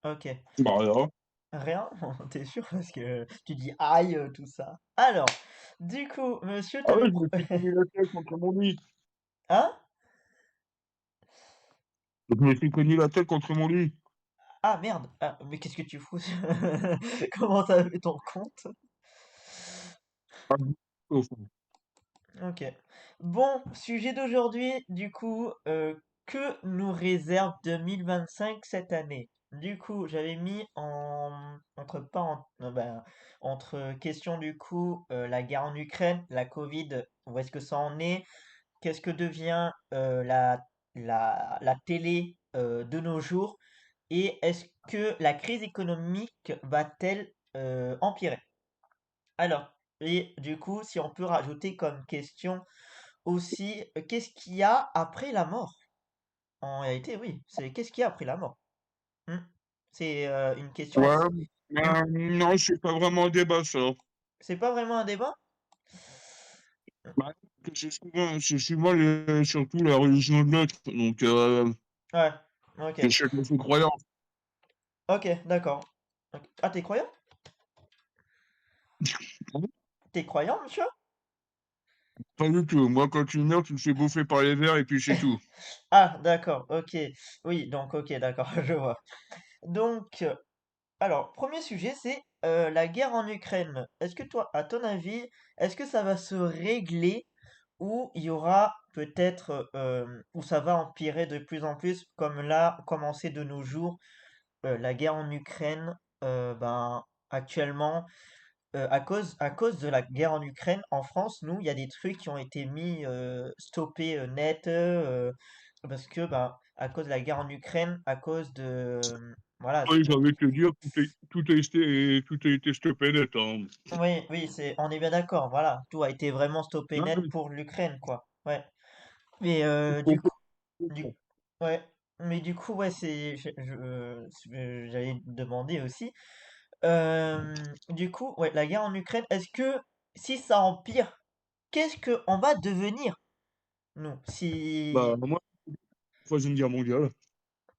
Ok. Bah alors, Rien? T'es sûr? Parce que tu dis aïe, tout ça. Alors, du coup, monsieur te ah ouais, me... je me suis cogné la tête contre mon lit. Hein? Je me suis cogné la tête contre mon lit. Ah merde! Ah, mais qu'est-ce que tu fous? Comment t'as fait ton compte? Ah, au fond. Ok. Bon, sujet d'aujourd'hui, du coup, que nous réserve 2025 cette année? Du coup, j'avais mis entre pas ben, entre questions du coup la guerre en Ukraine, la Covid, où est-ce que ça en est? Qu'est-ce que devient la télé de nos jours? Et est-ce que la crise économique va-t-elle empirer? Alors, et du coup, si on peut rajouter comme question aussi, qu'est-ce qu'il y a après la mort? En réalité, oui, c'est qu'est-ce qu'il y a après la mort? Hmm. C'est une question Ouais, assez... Hmm. non, c'est pas vraiment un débat, ça. C'est pas vraiment un débat? Bah, que c'est souvent surtout la religion de l'autre. Donc, Ouais, ok. c'est chacun ses croyances. Ok, d'accord. Ok. Ah, t'es croyant? T'es croyant, monsieur? Pas du tout. Moi, quand tu meurs, tu te fais bouffer par les vers et puis c'est tout. Ah, d'accord, ok. Oui, donc, ok, d'accord, je vois. Donc, alors, premier sujet, c'est la guerre en Ukraine. Est-ce que toi, à ton avis, est-ce que ça va se régler ou il y aura peut-être, où ça va empirer de plus en plus, comme là, commencer de nos jours, la guerre en Ukraine, ben, actuellement, à cause de la guerre en Ukraine, en France, nous, il y a des trucs qui ont été mis, stoppés net, parce que, ben, à cause de la guerre en Ukraine, à cause de, voilà, Oui, j'ai envie de te dire, tout a été stoppé net, hein. oui, oui, on est bien d'accord, voilà, tout a été vraiment stoppé Ah net oui, pour l'Ukraine, quoi. Ouais. Mais faut pas- du, ouais, mais du coup, ouais, j'allais demander aussi. Du coup, ouais, la guerre en Ukraine, est-ce que si ça empire, qu'est-ce que on va devenir, nous? bah, Si, moi, troisième guerre mondiale.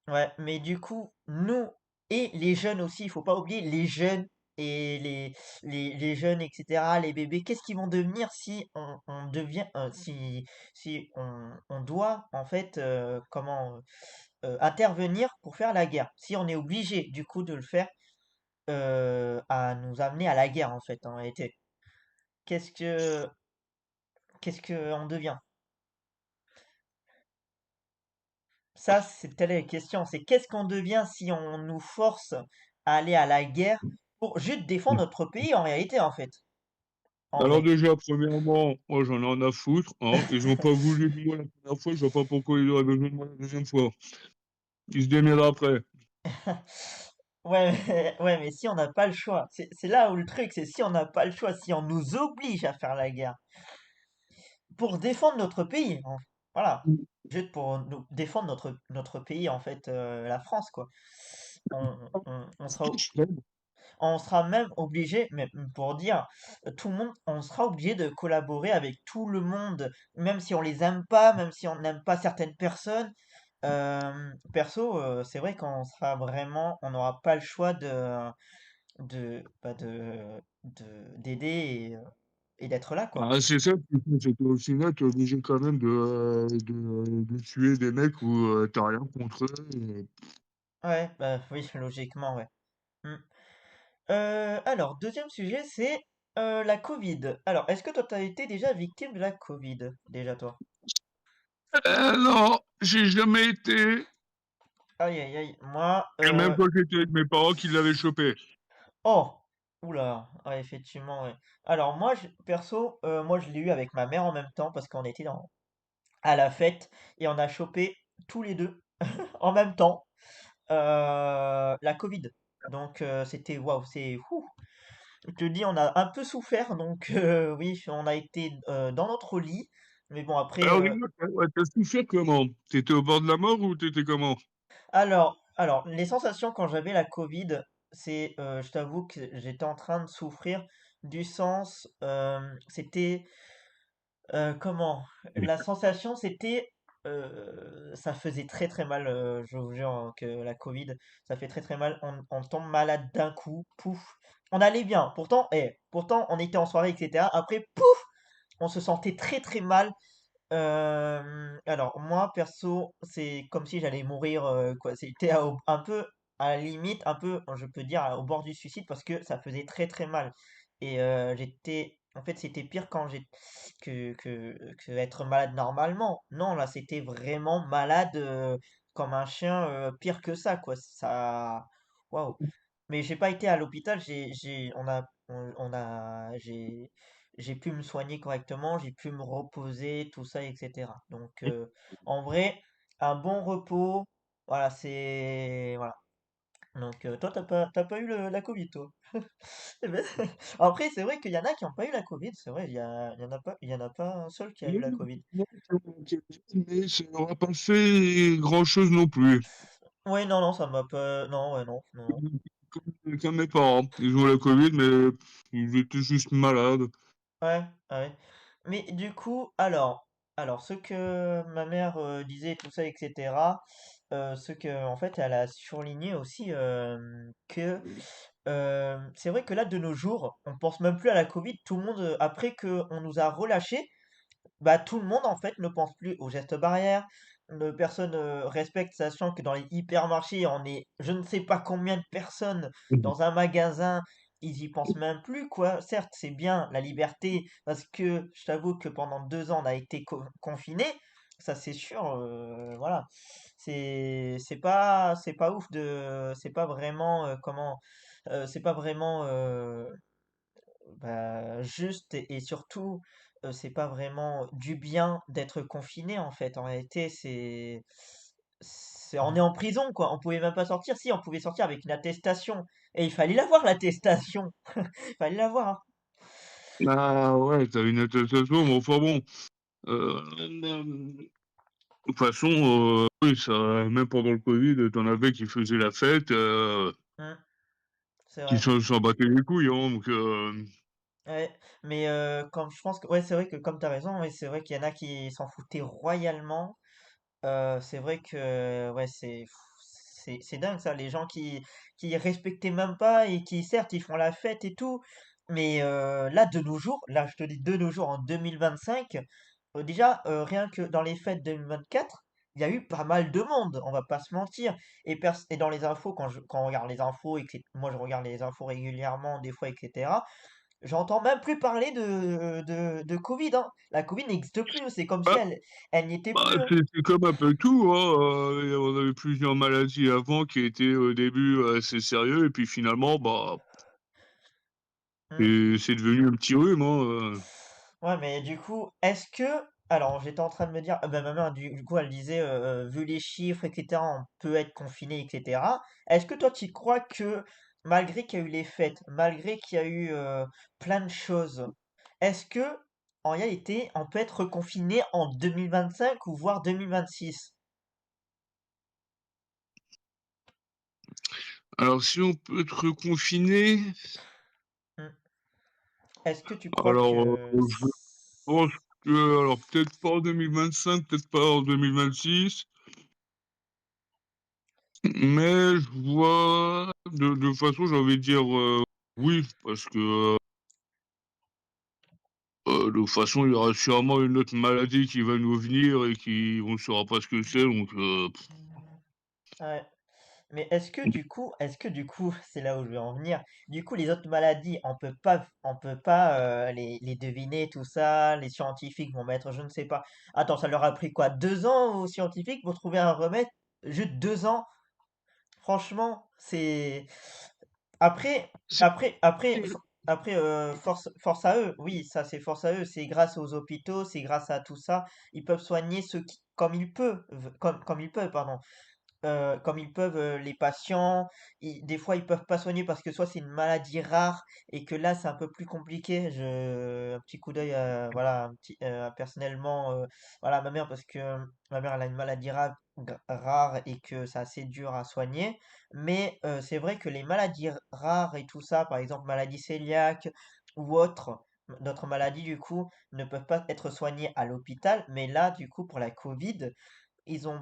ouais, mais du coup, nous et les jeunes aussi, il faut pas oublier les jeunes et les jeunes, etc., les bébés, qu'est-ce qu'ils vont devenir si on devient, si on doit, en fait, intervenir pour faire la guerre? Si on est obligé, du coup, de le faire, à nous amener à la guerre, en fait, en réalité. Qu'est-ce que, qu'est-ce que on devient? Ça, c'est telle est la question. C'est qu'est-ce qu'on devient si on nous force à aller à la guerre pour juste défendre notre pays en réalité, en fait. En Alors vrai. déjà, premièrement, moi j'en ai rien à foutre, hein. Ils ont pas voulu de moi la première fois, je vois pas pourquoi ils auraient besoin de moi la deuxième fois. Ils se démerdent après. Ouais, ouais, mais si on n'a pas le choix, c'est là où le truc, c'est si on n'a pas le choix, si on nous oblige à faire la guerre pour défendre notre pays, voilà, juste pour défendre notre pays, en fait, la France, quoi. On sera, on sera même obligé, mais pour dire, tout le monde, on sera obligé de collaborer avec tout le monde, même si on les aime pas, même si on n'aime pas certaines personnes. Perso, c'est vrai qu'on sera vraiment, on n'aura pas le choix d'aider et d'être là, quoi. Ah, c'est ça, c'est qu'au final, t'es obligé quand même de tuer des mecs où t'as rien contre eux. Ouais, bah oui, logiquement, ouais. Hmm. Alors, deuxième sujet, c'est la Covid. Alors, est-ce que toi, t'as été déjà victime de la Covid, déjà toi? Non, j'ai jamais été. Aïe, aïe, aïe. Moi, Et même quand j'étais avec mes parents qui l'avaient chopé. oh! Oula, ouais, effectivement, ouais. Alors moi, perso, moi je l'ai eu avec ma mère en même temps parce qu'on était à la fête et on a chopé tous les deux en même temps la Covid. Donc c'était waouh, c'est fou. Je te dis, on a un peu souffert, donc oui, on a été dans notre lit, mais bon après, Alors, dis-moi, ouais, t'as souffert comment? T'étais au bord de la mort ou t'étais comment? alors les sensations quand j'avais la Covid, c'est, je t'avoue que j'étais en train de souffrir du sens, c'était comment? La sensation, c'était. ça faisait très très mal, je vous jure hein, que la Covid, ça fait très très mal. On tombe malade d'un coup, pouf. On allait bien, pourtant on était en soirée, etc. Après, pouf, on se sentait très très mal. Alors moi perso, c'est comme si j'allais mourir quoi. C'était un peu à la limite, un peu, je peux dire, au bord du suicide parce que ça faisait très très mal. Et j'étais, en fait, c'était pire quand j'ai que être malade normalement. Non, là, c'était vraiment malade comme un chien, pire que ça quoi. Ça, waouh. Mais j'ai pas été à l'hôpital. On a, j'ai pu me soigner correctement, j'ai pu me reposer, tout ça, etc. Donc, en vrai, un bon repos, voilà, c'est... Voilà. Donc, toi, t'as pas eu la Covid, toi. Eh ben, après, c'est vrai qu'il y en a qui n'ont pas eu la Covid, c'est vrai, il y en a pas un seul qui a eu Oui, la Covid. non, mais ça n'aura pas fait grand-chose non plus. Ouais, non, non, ça m'a pas... Non, ouais, non, non, non. Comme mes parents. Ils ont la Covid, mais ils étaient juste malades. Ouais, ouais. Mais du coup, alors, ce que ma mère disait, tout ça, etc., ce que, en fait, elle a surligné aussi que c'est vrai que là, de nos jours, on pense même plus à la Covid. Tout le monde, après qu'on nous a relâchés, bah, tout le monde, en fait, ne pense plus aux gestes barrières. Personne respecte, sachant que dans les hypermarchés, on est je ne sais pas combien de personnes dans un magasin, ils y pensent même plus, quoi. Certes, c'est bien la liberté, parce que je t'avoue que pendant 2 ans, on a été confinés. Ça, c'est sûr, voilà. C'est pas ouf c'est pas vraiment, c'est pas vraiment bah, juste et surtout, c'est pas vraiment du bien d'être confiné en fait. En réalité, on est en prison quoi. On pouvait même pas sortir. Si, on pouvait sortir avec une attestation. Et il fallait l'avoir l'attestation. Il fallait l'avoir, hein. Ah ouais, t'as une attestation, mais enfin bon. De toute façon, oui, ça, même pendant le Covid, t'en avais qui faisaient la fête, Mmh, c'est qui vrai. s'en battaient les couilles, hein, donc Ouais, mais comme je pense que ouais, c'est vrai que comme t'as raison, ouais, c'est vrai qu'il y en a qui s'en foutaient royalement. C'est vrai que ouais, c'est dingue ça, les gens qui respectaient même pas et qui certes ils font la fête et tout, mais là de nos jours, là je te dis de nos jours en 2025, déjà rien que dans les fêtes 2024, il y a eu pas mal de monde, on va pas se mentir. Et dans les infos, quand on regarde les infos et que moi je regarde les infos régulièrement des fois, etc. J'entends même plus parler de Covid, hein. La Covid n'existe plus, c'est comme si bah, elle n'y était bah, plus, hein. c'est comme un peu tout, hein. On avait plusieurs maladies avant qui étaient au début assez sérieux, et puis finalement, bah, Mm. et c'est devenu un petit rhume, hein. Ouais, mais du coup, est-ce que... Alors, j'étais en train de me dire, ben, ma mère, du coup, elle disait, vu les chiffres, etc., on peut être confiné, etc. Est-ce que toi, tu crois que, malgré qu'il y a eu les fêtes, malgré qu'il y a eu plein de choses, est-ce que, en réalité, on peut être confiné en 2025 ou voire 2026? Alors, si on peut être confiné, Mm. Est-ce que tu crois alors, que... je pense que, alors, peut-être pas en 2025, peut-être pas en 2026. Mais je vois, de toute façon, j'ai envie de dire oui, parce que de toute façon, il y aura sûrement une autre maladie qui va nous venir et qui on ne saura pas ce que c'est. Donc, Ouais. Mais est-ce que du coup, c'est là où je veux en venir, du coup, les autres maladies, on peut pas les deviner, tout ça, les scientifiques vont mettre, je ne sais pas. Attends, ça leur a pris quoi, 2 ans aux scientifiques pour trouver un remède? Juste 2 ans? Franchement, c'est... Après, c'est- après, après, f- après, force à eux. Oui, ça, c'est force à eux. C'est grâce aux hôpitaux, c'est grâce à tout ça. Ils peuvent soigner comme ils peuvent, comme ils peuvent, pardon. Comme ils peuvent les patients, des fois ils peuvent pas soigner parce que soit c'est une maladie rare et que là c'est un peu plus compliqué. Un petit coup d'œil, voilà, personnellement, voilà ma mère parce que ma mère elle a une maladie rare et que c'est assez dur à soigner. Mais c'est vrai que les maladies rares et tout ça, par exemple maladie cœliaque ou autre, d'autres maladies, du coup, ne peuvent pas être soignées à l'hôpital. Mais là, du coup, pour la Covid, ils ont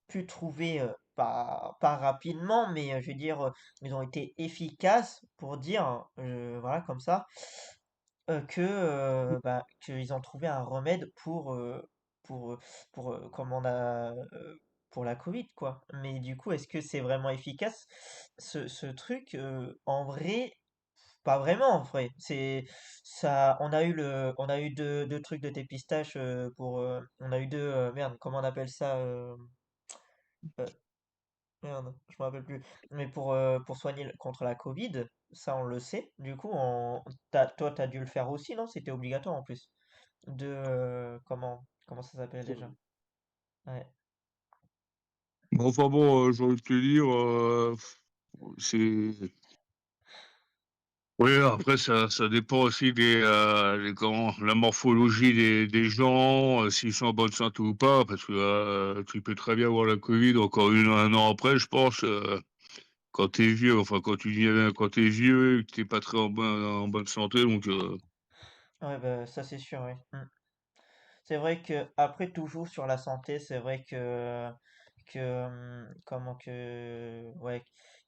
pu trouver, pas rapidement, mais je veux dire, ils ont été efficaces pour dire, voilà, comme ça, bah, qu'ils ont trouvé un remède pour, comme on a, pour la Covid, quoi. Mais du coup, est-ce que c'est vraiment efficace, ce truc? En vrai, pas vraiment, en vrai. Ça, on a eu deux trucs de dépistage on a eu deux, merde, comment on appelle ça? Euh, Merde, je me rappelle plus. Mais pour soigner contre la Covid, ça on le sait. Du coup, toi, t'as dû le faire aussi, non? C'était obligatoire en plus. Comment ça s'appelle déjà? Ouais. Bon, enfin bon, j'ai envie de te dire, c'est... Oui, après, ça dépend aussi comment, la morphologie des gens, s'ils sont en bonne santé ou pas, parce que tu peux très bien avoir la Covid encore un an après, je pense, quand t'es vieux, enfin, quand t'es vieux et que t'es pas très en bonne santé, donc, Ouais, bah, ça c'est sûr, oui. C'est vrai que après toujours sur la santé, c'est vrai ouais,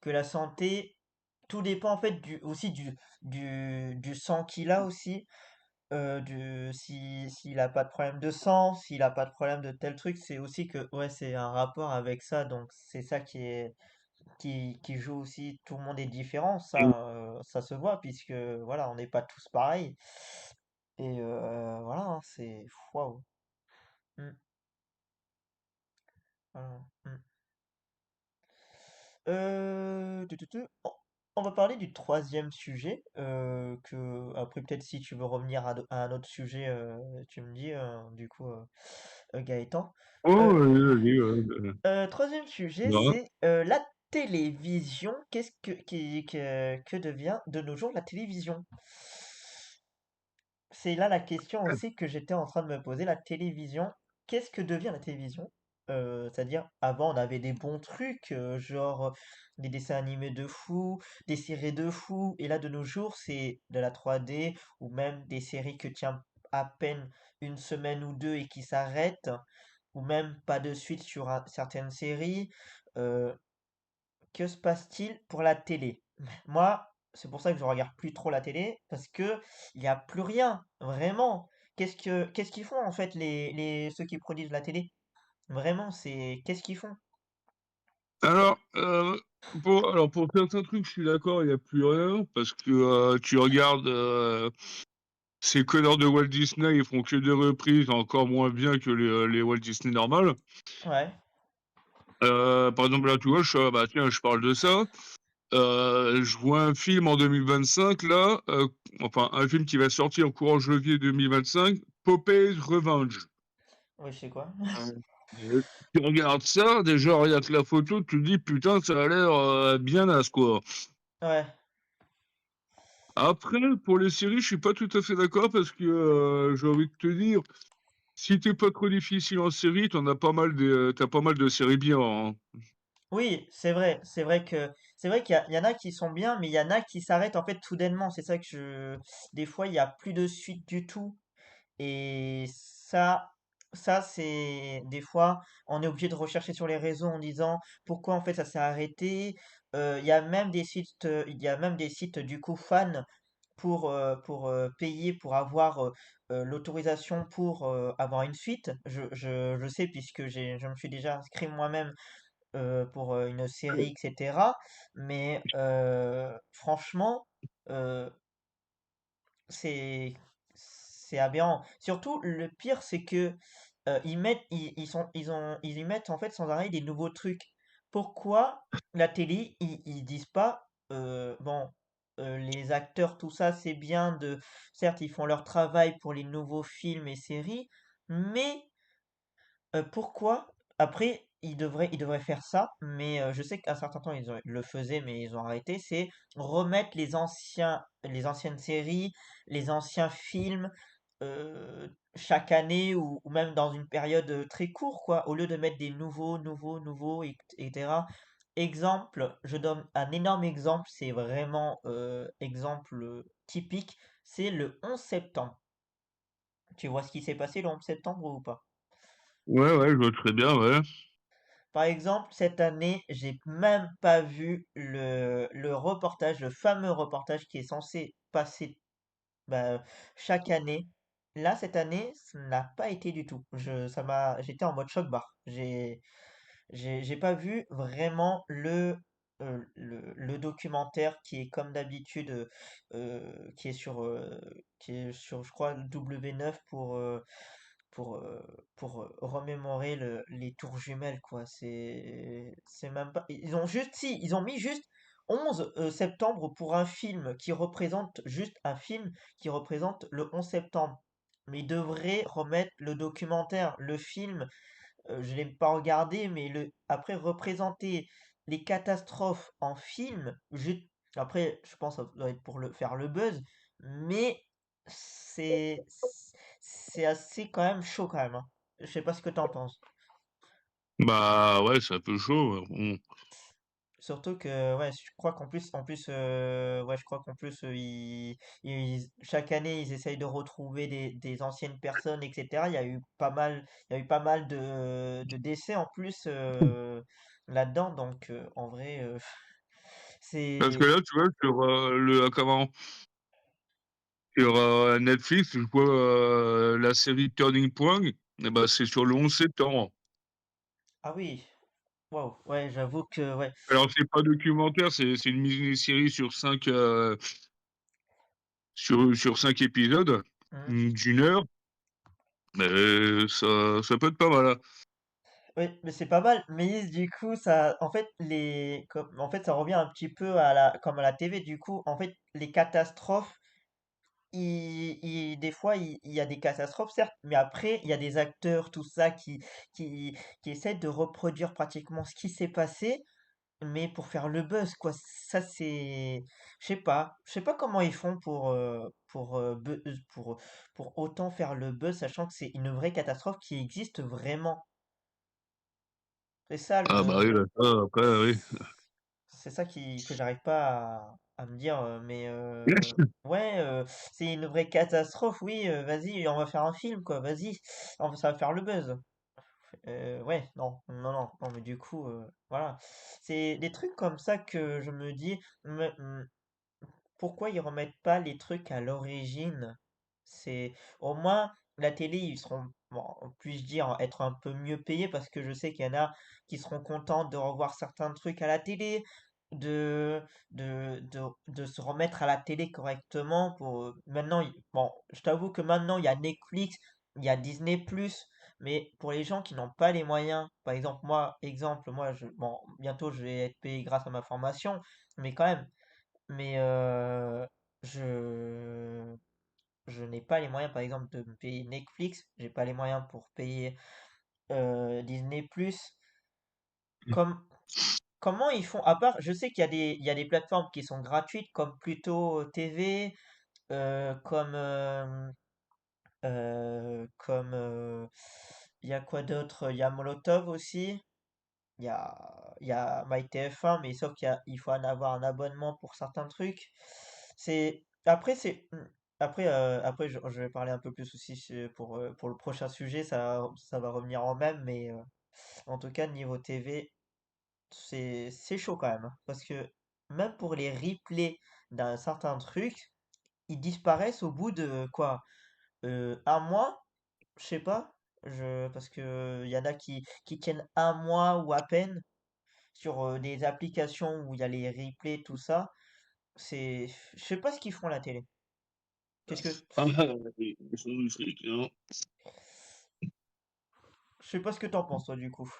que la santé, tout dépend en fait aussi du sang qu'il a aussi. S'il a pas de problème de sang, s'il a pas de problème de tel truc, c'est aussi que ouais, c'est un rapport avec ça, donc c'est ça qui joue aussi. Tout le monde est différent, ça se voit puisque voilà, on n'est pas tous pareils. Et voilà, hein, c'est waouh. Mm, voilà, mm. On va parler du troisième sujet, que après peut-être si tu veux revenir à un autre sujet, tu me dis, du coup, Gaëtan. oh, Euh, vas-y, Troisième sujet, voilà. c'est la télévision. Que devient de nos jours la télévision? C'est là la question aussi que j'étais en train de me poser. La télévision, qu'est-ce que devient la télévision? C'est-à-dire, avant, on avait des bons trucs, genre des dessins animés de fou, des séries de fou, et là, de nos jours, c'est de la 3D, ou même des séries que tient à peine une semaine ou deux et qui s'arrêtent, ou même pas de suite sur certaines séries. Euh, que se passe-t-il pour la télé? Moi, c'est pour ça que je regarde plus trop la télé, parce que il n'y a plus rien, vraiment. Qu'est-ce qu'ils font en fait ceux qui produisent la télé? Vraiment, qu'est-ce qu'ils font? Alors, pour certains trucs, je suis d'accord, il n'y a plus rien, parce que tu regardes ces connards de Walt Disney, ils font que des reprises encore moins bien que les Walt Disney normales. Ouais, Par exemple, là, tu vois, bah, tiens, je parle de ça. Je vois un film en 2025, là, enfin, un film qui va sortir en courant janvier 2025, Popeyes Revenge. oui, je sais quoi. Euh, Tu regardes ça, déjà, regarde la photo, tu te dis, putain, ça a l'air bien naze, quoi. Ouais, Après, pour les séries, je suis pas tout à fait d'accord parce que j'ai envie de te dire, si t'es pas trop difficile en série, t'as pas mal de séries bien, hein. oui, c'est vrai qu'il y en a qui sont bien, mais il y en a qui s'arrêtent en fait soudainement. C'est ça que des fois, il y a plus de suite du tout. Et ça c'est des fois, on est obligé de rechercher sur les réseaux en disant pourquoi en fait ça s'est arrêté. Il y a même des sites du coup fans pour payer pour avoir l'autorisation pour avoir une suite. Je sais puisque je me suis déjà inscrit moi-même pour une série, etc. Mais franchement, euh, c'est c'est aberrant. Surtout, le pire, c'est que ils y mettent en fait sans arrêt des nouveaux trucs. Pourquoi la télé, ils disent pas, bon, les acteurs, tout ça, c'est bien certes, ils font leur travail pour les nouveaux films et séries, mais pourquoi? Après, ils devraient faire ça, mais je sais qu'à un certain temps, ils le faisaient, mais ils ont arrêté. C'est remettre les anciennes séries, les anciens films, chaque année ou même dans une période très courte, quoi. Au lieu de mettre des nouveaux, etc. exemple, je donne un énorme exemple, c'est vraiment exemple typique, c'est le 11 septembre. Tu vois ce qui s'est passé le 11 septembre ou pas? Ouais, ouais, je vois très bien, ouais. Par exemple, cette année, j'ai même pas vu le reportage, le fameux reportage qui est censé passer bah, chaque année. Là, cette année, ça n'a pas été du tout. J'étais en mode choc-barre. J'ai pas vu vraiment le documentaire qui est comme d'habitude, qui est sur, je crois, W9 pour remémorer les tours jumelles, quoi. C'est même pas. Ils ont juste, si, ils ont mis juste 11 septembre pour un film qui représente juste un film qui représente le 11 septembre. Mais ils devraient remettre le documentaire, le film je l'ai pas regardé, mais après représenter les catastrophes en film, après je pense que ça doit être pour faire le buzz, mais c'est c'est assez quand même chaud quand même, hein. Je sais pas ce que t'en penses. Bah ouais, c'est un peu chaud. Surtout que ouais, je crois ouais, je crois qu'en plus chaque année ils essayent de retrouver des anciennes personnes, etc. Il y a eu pas mal de décès en plus là-dedans, donc en vrai Parce que c'est là, tu vois, sur sur Netflix, je vois la série Turning Point, et bah, c'est sur le 11 septembre. ah oui, waouh, ouais, j'avoue que ouais. Alors, c'est pas documentaire, c'est une mini-série sur sur 5 épisodes Hmm. d'une heure, mais ça peut être pas mal, hein. Oui, mais c'est pas mal. Mais du coup, ça, en fait, en fait, ça revient un petit peu comme à la TV. Du coup, en fait, les catastrophes des fois, il y a des catastrophes, certes, mais après, il y a des acteurs, tout ça, qui, qui essaient de reproduire pratiquement ce qui s'est passé, mais pour faire le buzz, quoi. Ça, c'est, je sais pas comment ils font pour autant faire le buzz, sachant que c'est une vraie catastrophe qui existe vraiment. C'est ça Ah bah oui, là, ça, après, oui. C'est ça que j'arrive pas à me dire, mais ouais, c'est une vraie catastrophe, oui, vas-y, on va faire un film, quoi, vas-y, ça va faire le buzz. Ouais, non, non, non, non, mais du coup, voilà. C'est des trucs comme ça que je me dis, pourquoi ils remettent pas les trucs à l'origine? C'est au moins la télé, ils seront, bon, puis-je dire, être un peu mieux payés parce que je sais qu'il y en a qui seront contents de revoir certains trucs à la télé, de, de se remettre à la télé correctement pour maintenant, bon, je t'avoue que maintenant il y a Netflix, il y a Disney+, mais pour les gens qui n'ont pas les moyens, par exemple moi, bon, bientôt je vais être payé grâce à ma formation, mais quand même. Mais je je n'ai pas les moyens, par exemple, de me payer Netflix. J'ai pas les moyens pour payer Disney+. Comme, comment ils font? À part, je sais il y a des plateformes qui sont gratuites, comme Pluto TV, comme il y a quoi d'autre? Il y a Molotov aussi. Il y a MyTF1, mais sauf il faut en avoir un abonnement pour certains trucs. Après, je vais parler un peu plus aussi pour le prochain sujet, ça va revenir en même, mais en tout cas, niveau TV, c'est chaud quand même, hein, parce que même pour les replays d'un certain truc, ils disparaissent au bout de quoi? Un mois? Je sais pas. Parce que y en a qui tiennent un mois ou à peine sur des applications où il y a les replays, tout ça. Je sais pas ce qu'ils font à la télé. Qu'est-ce que, Ah, ils sont du fric, hein. je sais pas ce que t'en penses, toi, du coup.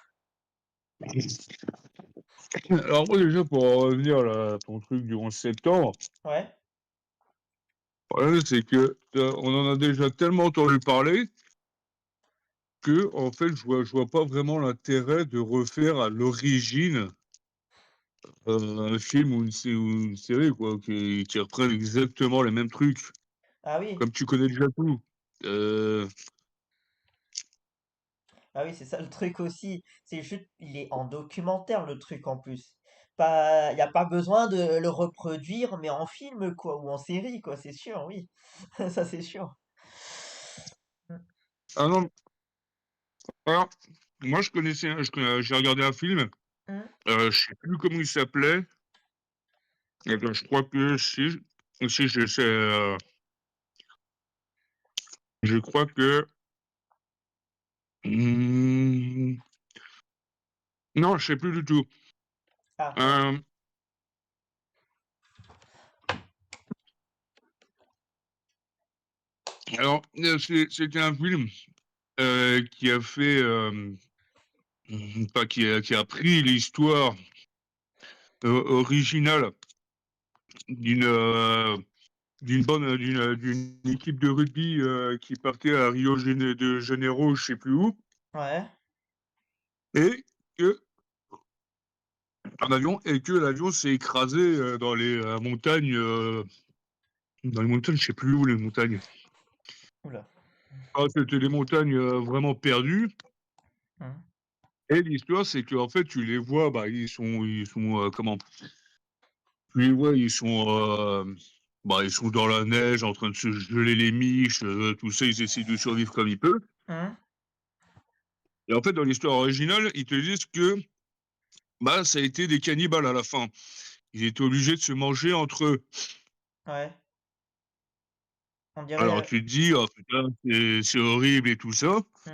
Alors moi déjà pour en revenir là, à ton truc du 11 septembre, Ouais. le problème c'est que on en a déjà tellement entendu parler que en fait je vois pas vraiment l'intérêt de refaire à l'origine un film ou une série quoi qui reprennent exactement les mêmes trucs. Ah oui. Comme tu connais déjà tout. Euh, Ah oui, c'est ça le truc aussi. C'est juste, il est en documentaire, le truc en plus. pas, y a pas besoin de le reproduire, mais en film, quoi, ou en série, quoi, c'est sûr, oui. Ça, c'est sûr. Mm. Ah non, alors, moi je connaissais, j'ai regardé un film, Mm. je sais plus comment il s'appelait. Attends, je crois que si je crois que, hmm, non, je sais plus du tout. Ah, ouais. Euh, alors, c'était un film qui a fait, pas qui a pris l'histoire originale d'une d'une équipe de rugby qui partait à de Janeiro, je sais plus où, Ouais. et que un avion et que l'avion s'est écrasé dans les montagnes, je sais plus où les montagnes. Oula. Ah, c'était des montagnes vraiment perdues. Mm. Et l'histoire, c'est que en fait, tu les vois, bah, ils sont comment? Tu les vois, ils sont dans la neige, en train de se geler les miches, tout ça. Ils essaient de survivre comme ils peuvent. Mm. Et en fait, dans l'histoire originale, ils te disent que bah, ça a été des cannibales à la fin. Ils étaient obligés de se manger entre eux. Ouais. On Alors dirait. tu te dis, oh, putain, c'est horrible et tout ça. Mm.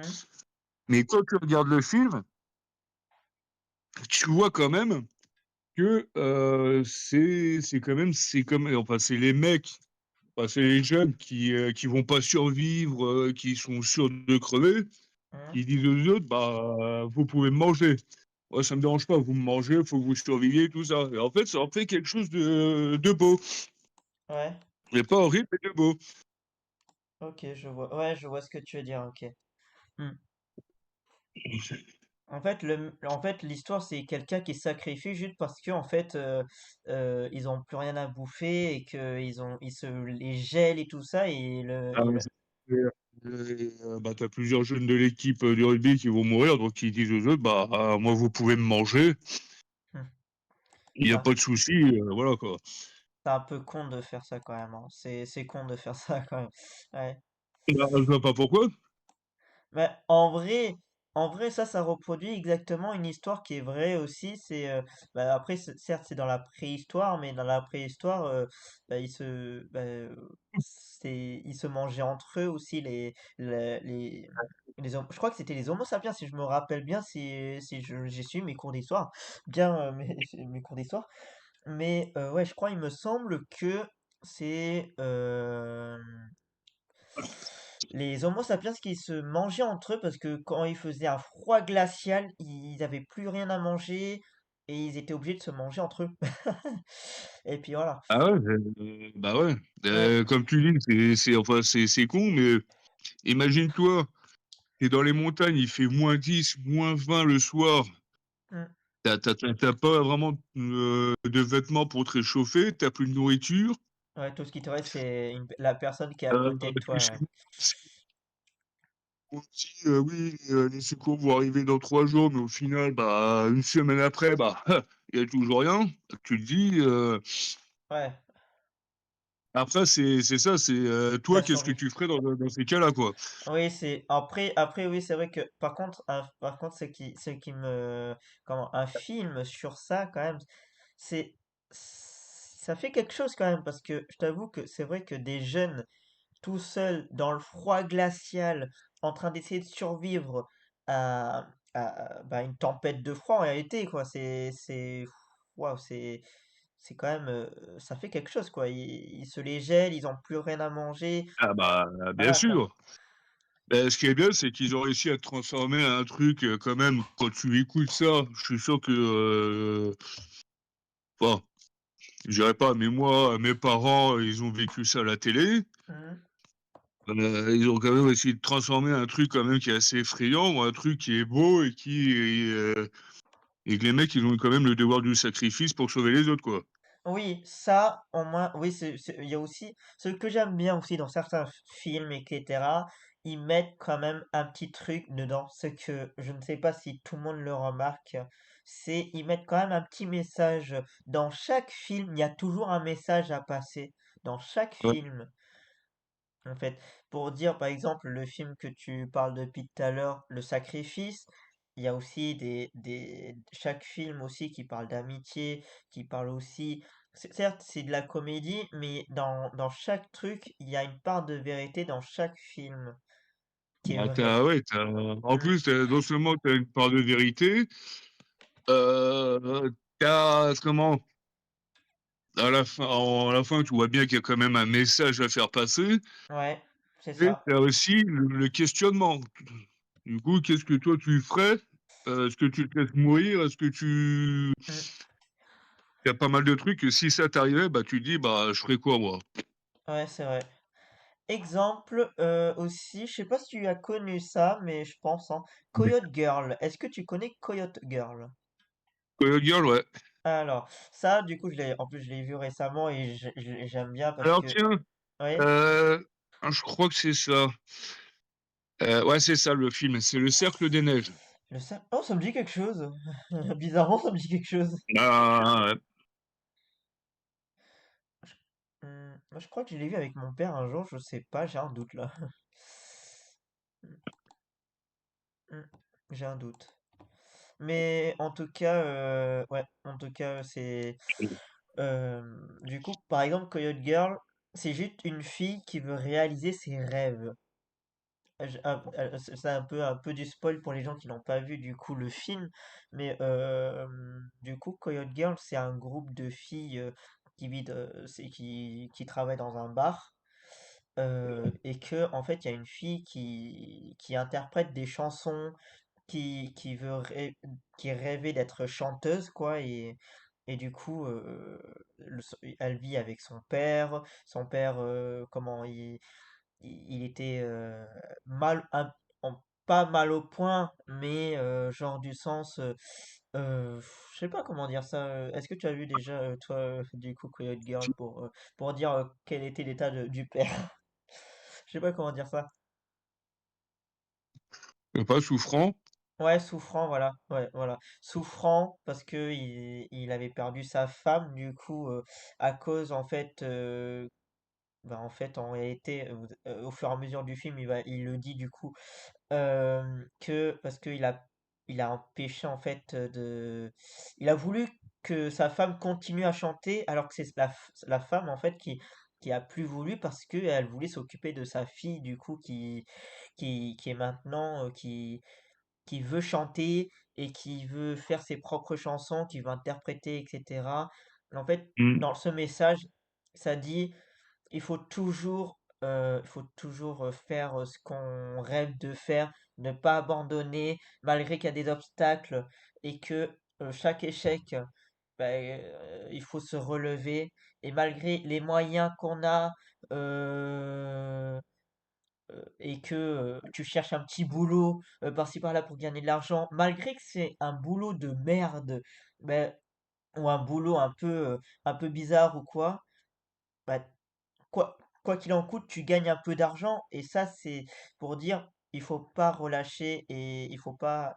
Mais quand tu regardes le film, tu vois quand même que c'est comme enfin c'est les mecs, enfin, c'est les jeunes qui vont pas survivre, qui sont sûrs de crever, Mm. qui disent aux autres bah vous pouvez me manger. Moi ça me dérange pas, vous me mangez, faut que vous surviviez tout ça. Et en fait ça en fait quelque chose de beau. Ouais. Mais pas horrible mais de beau. Ok, je vois. Ouais, je vois ce que tu veux dire. Ok. Mm. En fait, l'histoire, c'est quelqu'un qui est sacrifié juste parce que, en fait, ils ont plus rien à bouffer et ils se les gèlent et tout ça Ah, bah, t'as plusieurs jeunes de l'équipe du rugby qui vont mourir, donc ils disent aux autres, bah, moi, vous pouvez me manger, Hmm. il n'y a Ça, pas de souci, voilà, quoi. c'est un peu con de faire ça quand même, hein. C'est con de faire ça quand même. Ouais. Bah, je vois pas pourquoi. Mais en vrai, ça reproduit exactement une histoire qui est vraie aussi. Bah, après, certes, c'est dans la préhistoire, mais dans la préhistoire, bah, ils se mangeaient entre eux aussi je crois que c'était les Homo sapiens, si je me rappelle bien, si j'ai suivi mes cours d'histoire, bien mes cours d'histoire. Mais ouais, je crois, il me semble que c'est les Homo sapiens qui se mangeaient entre eux parce que quand il faisait un froid glacial, ils avaient plus rien à manger et ils étaient obligés de se manger entre eux. Et puis voilà. Ah ouais, bah ouais. Ouais. Comme tu dis, enfin, c'est con, mais imagine-toi, t'es dans les montagnes, il fait -10, -20 le soir, Mm. t'as pas vraiment de vêtements pour te réchauffer, t'as plus de nourriture, Ouais, tout ce qui te reste, c'est la personne qui est à euh, côté de tu toi. sais Ouais. on dit oui, les secours vont arriver dans 3 jours, mais au final, bah une semaine après, bah il y a toujours rien. Tu te dis. Ouais, Après, c'est ça, c'est la toi, qu'est-ce que survie. tu ferais dans ces cas-là, quoi. Oui, c'est après oui, c'est vrai que par contre ce qui me comment un film sur ça quand même, c'est ça fait quelque chose quand même parce que je t'avoue que c'est vrai que des jeunes tout seuls dans le froid glacial en train d'essayer de survivre bah, une tempête de froid en réalité quoi, c'est waouh, c'est quand même ça fait quelque chose quoi. Ils se les gèlent, ils ont plus rien à manger. Ah bah, bien Voilà quoi. sûr. Ce qui est bien, c'est qu'ils ont réussi à transformer un truc, quand même, quand tu écoutes ça, je suis sûr que, bon, je dirais pas, mais moi, mes parents, ils ont vécu ça à la télé. Mhm. Ils ont quand même essayé de transformer un truc quand même qui est assez effrayant, ou un truc qui est beau et que les mecs, ils ont eu quand même le devoir du sacrifice pour sauver les autres, quoi. Oui, ça, au moins, oui, il y a aussi, ce que j'aime bien aussi dans certains films, etc., ils mettent quand même un petit truc dedans, ce que je ne sais pas si tout le monde le remarque, c'est ils mettent quand même un petit message. Dans chaque film, il y a toujours un message à passer. Dans chaque Ouais. film, en fait. Pour dire, par exemple, le film que tu parles depuis tout à l'heure, Le Sacrifice, il y a aussi chaque film aussi qui parle d'amitié, qui parle aussi, certes, c'est de la comédie, mais dans chaque truc, il y a une part de vérité dans chaque film qui est Ah, vrai. ouais, en Mm, plus, non seulement tu as une part de vérité, t'as, comment, à la fin, tu vois bien qu'il y a quand même un message à faire passer, ouais, c'est et ça. t'as aussi le questionnement. Du coup, qu'est-ce que toi tu ferais? Est-ce que tu te laisses mourir? Est-ce que tu... Mm, Il y a pas mal de trucs, et si ça t'arrivait, bah tu te dis, bah je ferais quoi moi? ouais, c'est vrai. Exemple aussi, je sais pas si tu as connu ça, mais je pense, hein, Coyote Girl. Est-ce que tu connais Coyote Girl? Coyote Girl, ouais. Alors, ça, du coup, en plus, je l'ai vu récemment et j'aime bien parce Alors que, tiens, oui, euh, je crois que c'est ça. Ouais, c'est ça le film, c'est Le Cercle des Neiges. oh, ça me dit quelque chose. Bizarrement, ça me dit quelque chose. Ah, ouais. Moi, je crois que je l'ai vu avec mon père un jour, je sais pas, j'ai un doute là. Hmm, j'ai un doute. Mais en tout cas, ouais, en tout cas, du coup, par exemple, Coyote Girl, c'est juste une fille qui veut réaliser ses rêves. C'est un peu du spoil pour les gens qui n'ont pas vu du coup le film, mais du coup Coyote Girl c'est un groupe de filles qui travaillent dans un bar et que en fait il y a une fille qui interprète des chansons qui veut qui rêvait d'être chanteuse quoi et du coup elle vit avec son père comment il était mal, pas mal au point, mais genre du sens, euh, je sais pas comment dire ça. Est-ce que tu as vu déjà, toi, du coup, Coyote Girl, pour dire quel était l'état du père? Je sais pas comment dire ça. Pas souffrant. Ouais, souffrant, voilà. Ouais, voilà. Souffrant parce que il avait perdu sa femme, du coup, à cause, en fait, en fait, en réalité, au fur et à mesure du film, il le dit, du coup, que parce qu'il a empêché en fait il a voulu que sa femme continue à chanter alors que c'est la femme en fait qui a plus voulu parce que elle voulait s'occuper de sa fille du coup qui est maintenant qui veut chanter et qui veut faire ses propres chansons, qui veut interpréter, etc. En fait, Hmm. dans ce message, ça dit il faut toujours faire ce qu'on rêve de faire, ne pas abandonner malgré qu'il y a des obstacles et que chaque échec, il faut se relever et malgré les moyens qu'on a et que tu cherches un petit boulot par-ci par-là pour gagner de l'argent, malgré que c'est un boulot de merde, ben, ou un boulot un peu bizarre ou quoi, bah, quoi qu'il en coûte, tu gagnes un peu d'argent et ça, c'est pour dire, il faut pas relâcher et il faut pas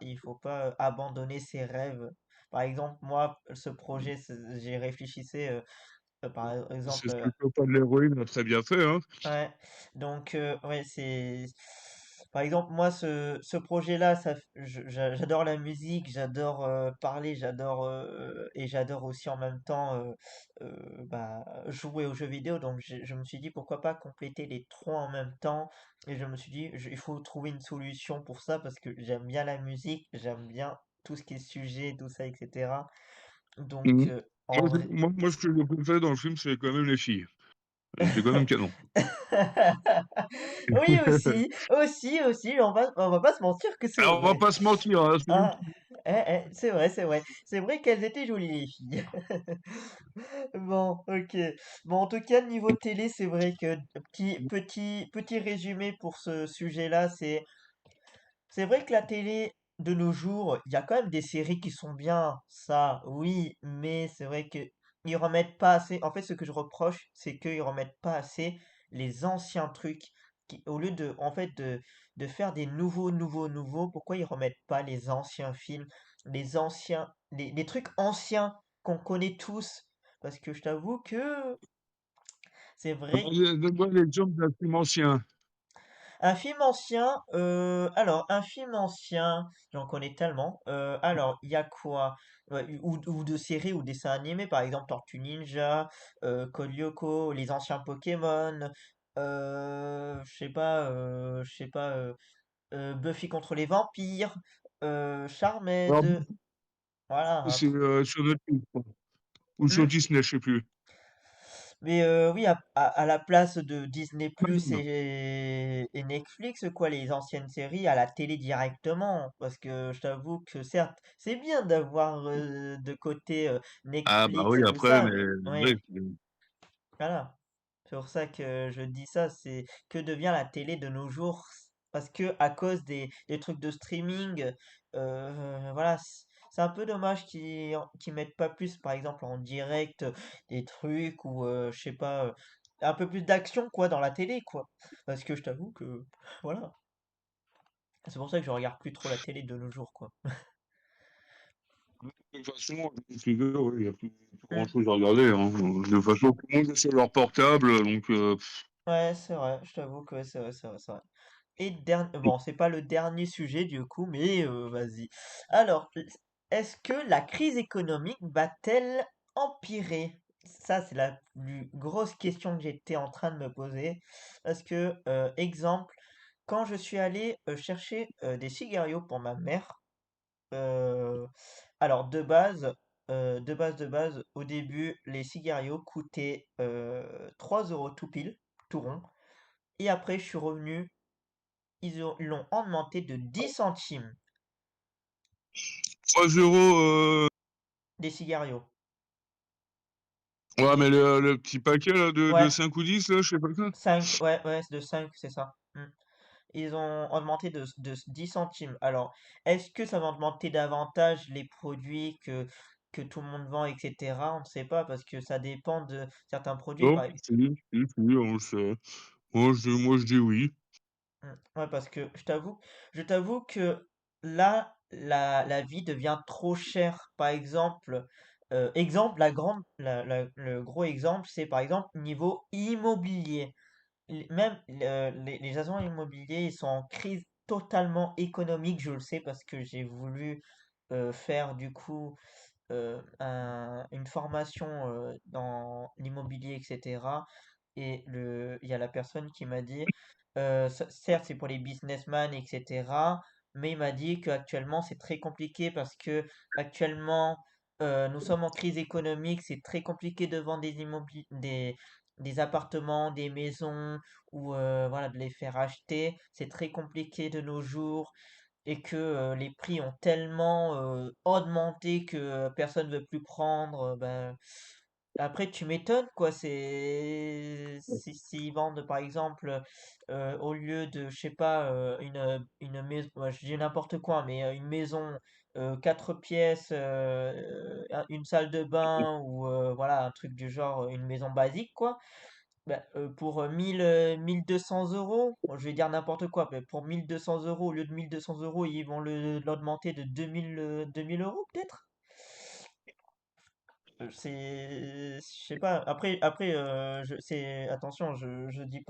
abandonner ses rêves. Par exemple, moi, ce projet, j'y réfléchissais, par C'est exemple, ce que le copain de l'héroïne a très bien fait, hein. ouais, donc ouais, par exemple moi ce projet-là, j'adore la musique, j'adore parler, j'adore et j'adore aussi en même temps jouer aux jeux vidéo. Donc je me suis dit pourquoi pas compléter les trois en même temps. Et je me suis dit il faut trouver une solution pour ça parce que j'aime bien la musique, j'aime bien tout ce qui est sujet, tout ça, etc. Donc Hmm. en vrai. Moi, ce que je préfère dans le film, c'est quand même les filles. C'est quand même canon. Oui, aussi, aussi, aussi, on va pas se mentir que c'est Alors, on va vrai. pas se mentir, hein, Hein, c'est vrai, c'est vrai. C'est vrai qu'elles étaient jolies, les filles. Bon, ok. Bon, en tout cas, niveau télé, c'est vrai que petit résumé pour ce sujet-là, c'est vrai que la télé de nos jours, il y a quand même des séries qui sont bien, ça, oui, mais c'est vrai que ils remettent pas assez. En fait, ce que je reproche, c'est qu'ils remettent pas assez les anciens trucs. Au lieu en fait, de faire des nouveaux, pourquoi ils remettent pas les anciens films, les anciens, des trucs anciens qu'on connaît tous. Parce que je t'avoue que c'est vrai. Donne-moi l'exemple d'un film ancien. Un film ancien, alors un film ancien, j'en connais tellement. Alors, il y a quoi? Ouais, ou de séries ou dessins animés, par exemple Tortue Ninja, Code Lyoko, les anciens Pokémon, je sais pas, Buffy contre les vampires, Alors, Charmed, voilà, un c'est truc. sur Netflix, ou sur Disney, je sais plus. Mais oui, à la place de Disney Plus Ah, et Netflix, quoi, les anciennes séries à la télé directement. Parce que je t'avoue que certes, c'est bien d'avoir de côté ah, bah Netflix oui, et tout après, ça, mais mais oui, ouais, voilà. C'est pour ça que je dis ça, c'est que devient la télé de nos jours? Parce que à cause des trucs de streaming, voilà, c'est un peu dommage qu'ils mettent pas plus, par exemple, en direct des trucs ou je sais pas, un peu plus d'action quoi dans la télé quoi. Parce que je t'avoue que voilà, c'est pour ça que je regarde plus trop la télé de nos jours quoi. de toute façon, avec les gars, ouais, il n'y a plus Hmm. grand-chose à regarder, hein. De toute façon, tout le monde est sur leur portable, donc Ouais, c'est vrai, je t'avoue que ouais, c'est vrai. Et dernier, bon, c'est pas le dernier sujet du coup, mais vas-y. Alors, est-ce que la crise économique va-t-elle empirer? Ça, c'est la plus grosse question que j'étais en train de me poser. Parce que, exemple, quand je suis allé chercher des cigarios pour ma mère, euh, alors de base, au début, les cigarios coûtaient 3 euros tout pile, tout rond. Et après, je suis revenu ils l'ont augmenté de 10 centimes 3 euros. des cigarios. Ouais, mais le petit paquet là, de Ouais, 5 ou 10 là, je sais pas quoi. 5 ouais, ouais, c'est de 5 c'est ça. Mm. Ils ont augmenté de 10 centimes. Alors, est-ce que ça va augmenter davantage les produits que tout le monde vend, etc. On ne sait pas parce que ça dépend de certains produits. Non, si, on le sait. Moi, je dis oui. Ouais, parce que je t'avoue que là, la vie devient trop chère. Par exemple, le gros exemple, c'est par exemple niveau immobilier. Même les agents immobiliers, ils sont en crise totalement économique, je le sais parce que j'ai voulu faire du coup une formation dans l'immobilier, etc. Et il y a la personne qui m'a dit, certes, c'est pour les businessmen, etc. Mais il m'a dit qu'actuellement, c'est très compliqué parce que actuellement, nous sommes en crise économique. C'est très compliqué de vendre des appartements, des maisons ou voilà, de les faire acheter. C'est très compliqué de nos jours et que les prix ont tellement augmenté que personne ne veut plus prendre, ben, après tu m'étonnes quoi, s'ils vendent par exemple au lieu de je sais pas une maison, ouais, je dis n'importe quoi, mais une maison 4 pièces, une salle de bain ou voilà un truc du genre, une maison basique quoi. Bah, pour 1 200 euros, bon, je vais dire n'importe quoi, mais pour 1 200 euros, au lieu de 1 200 euros, ils vont l'augmenter de 2000 euros peut-être? Je sais pas. Après attention, je dis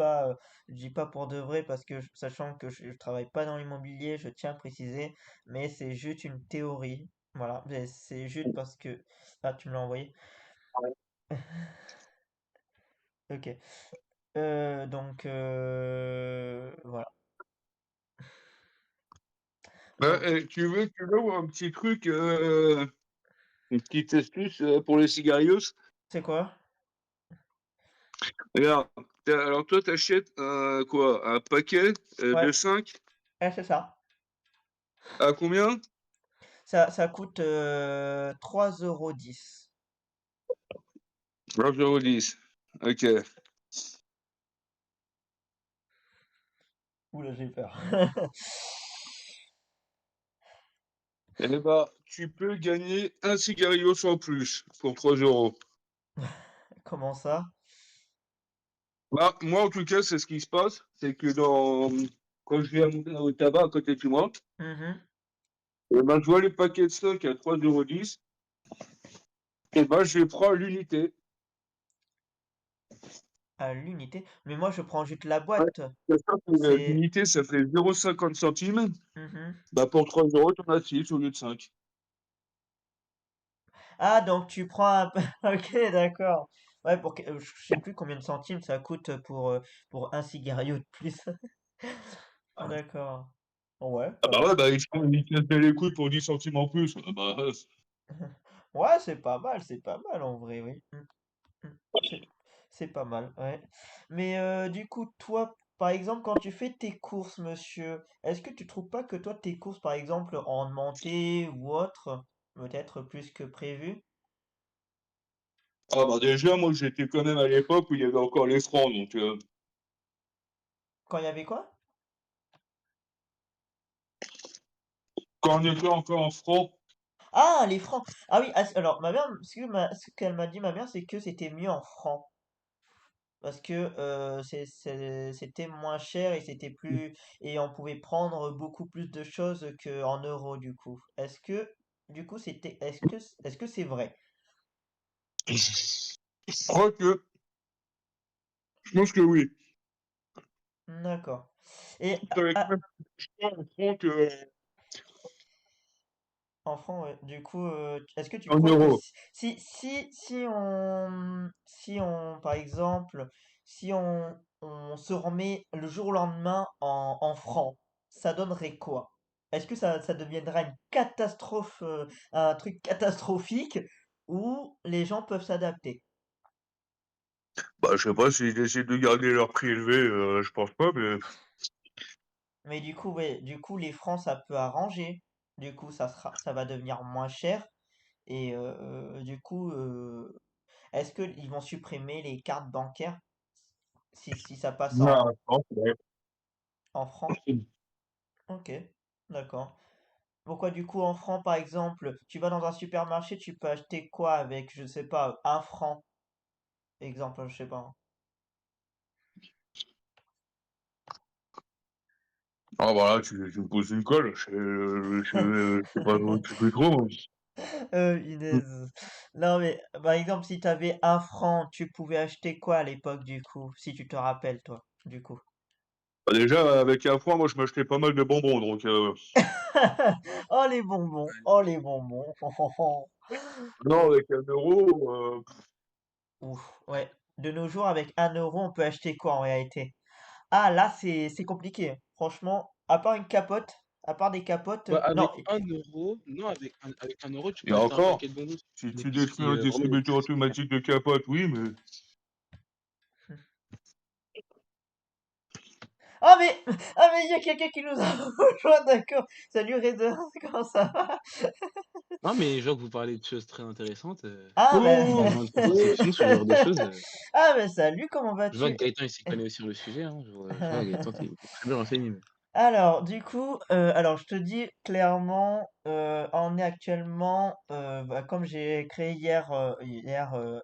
pas pour de vrai parce que sachant que je travaille pas dans l'immobilier, je tiens à préciser, mais c'est juste une théorie. Voilà, mais c'est juste parce que, ah, tu me l'as envoyé. Ok. Donc, voilà. Donc, Tu veux voir un petit truc, une petite astuce pour les cigarios? c'est quoi? Regarde, alors toi, t'achètes quoi? Un paquet Ouais, de 5 c'est ça. à combien? Ça coûte 3,10 €. 3,10 €. Ok. Oula, j'ai peur. Eh ben, tu peux gagner un cigarios en plus pour 3 euros. Comment ça? Bah, moi, en tout cas, c'est ce qui se passe. C'est que quand je vais au tabac à côté de chez moi, Mhm. eh ben, je vois les paquets de stock à 3,10 €. Et ben, je les prends à l'unité. À l'unité. Mais moi, je prends juste la Ouais. boîte. C'est-à-dire que, C'est... l'unité, ça fait 0,50 centimes. Mhm. Bah, pour 3 euros, t'en as 6 au lieu de 5. Ah, donc tu prends un... Ok, d'accord. Ouais, je sais plus combien de centimes ça coûte pour un cigario de plus. D'accord. Ouais, Ah pas bah mal. ouais, bah, ils te cassent les couilles pour 10 centimes en plus. Ah bah, Ouais, c'est pas mal en vrai, oui. Mm. C'est pas mal, ouais. Mais du coup, toi, par exemple, quand tu fais tes courses, monsieur, est-ce que tu trouves pas que toi, tes courses, par exemple, en augmenté ou autre, peut-être plus que prévu? ah bah déjà, moi j'étais quand même à l'époque où il y avait encore les francs, donc Quand il y avait quoi? quand on était encore en francs, Ah, les francs. Ah oui, alors ma mère, ce qu'elle m'a dit, ma mère, c'est que c'était mieux en francs. Parce que c'était moins cher et c'était plus et on pouvait prendre beaucoup plus de choses qu'en euros du coup. Est-ce que du coup c'était est-ce que c'est vrai? je crois que, je pense que oui. D'accord. Et T'avais quand ah, même plus en francs que en francs, ouais. Du coup, est-ce que tu en crois que euros. si on par exemple si on se remet le jour au lendemain en francs, ça donnerait quoi? Est-ce que ça deviendra une catastrophe, un truc catastrophique ou les gens peuvent s'adapter? Bah, je sais pas s'ils essaient de garder leur prix élevé, je pense pas, mais Mais du coup, ouais, du coup les francs ça peut arranger. Du coup, ça va devenir moins cher et du coup est-ce qu'ils vont supprimer les cartes bancaires si ça passe non, je pense, ouais. en francs? Ok, d'accord. Pourquoi du coup en francs, par exemple, tu vas dans un supermarché, tu peux acheter quoi avec, je sais pas, un franc, exemple, je sais pas. Ah voilà, tu me poses une colle, je sais pas, je sais plus trop. Inès. Non mais, par exemple, si tu avais un franc, tu pouvais acheter quoi à l'époque du coup, si tu te rappelles toi, du coup? Bah, déjà, avec un franc, moi je m'achetais pas mal de bonbons, donc Oh les bonbons, oh les bonbons. non, avec un euro, Ouf, ouais. De nos jours, avec un euro, on peut acheter quoi en réalité? Ah, là, c'est compliqué. Franchement, à part une capote, à part des capotes, Bah, non. avec un euro, non, avec un euro, tu et peux acheter un encore, paquet de bonbons si en tu décris un épicerie, vraiment une distributeur épicerie bien. automatique de capotes, oui, mais Ah, mais il y a quelqu'un qui nous a rejoint, d'accord. Salut Raider, comment ça va? Non, mais je vois que vous parlez de choses très intéressantes, Ah, oh, énormément de contraception, ce genre de choses. Ah, mais salut, comment Je vois vas-tu? que Gaëtan, il s'y connaît aussi sur le sujet, hein. Je vois Gaëtan, t'es très bien renseigné, même. Alors, du coup, alors je te dis clairement, on est actuellement, comme j'ai créé hier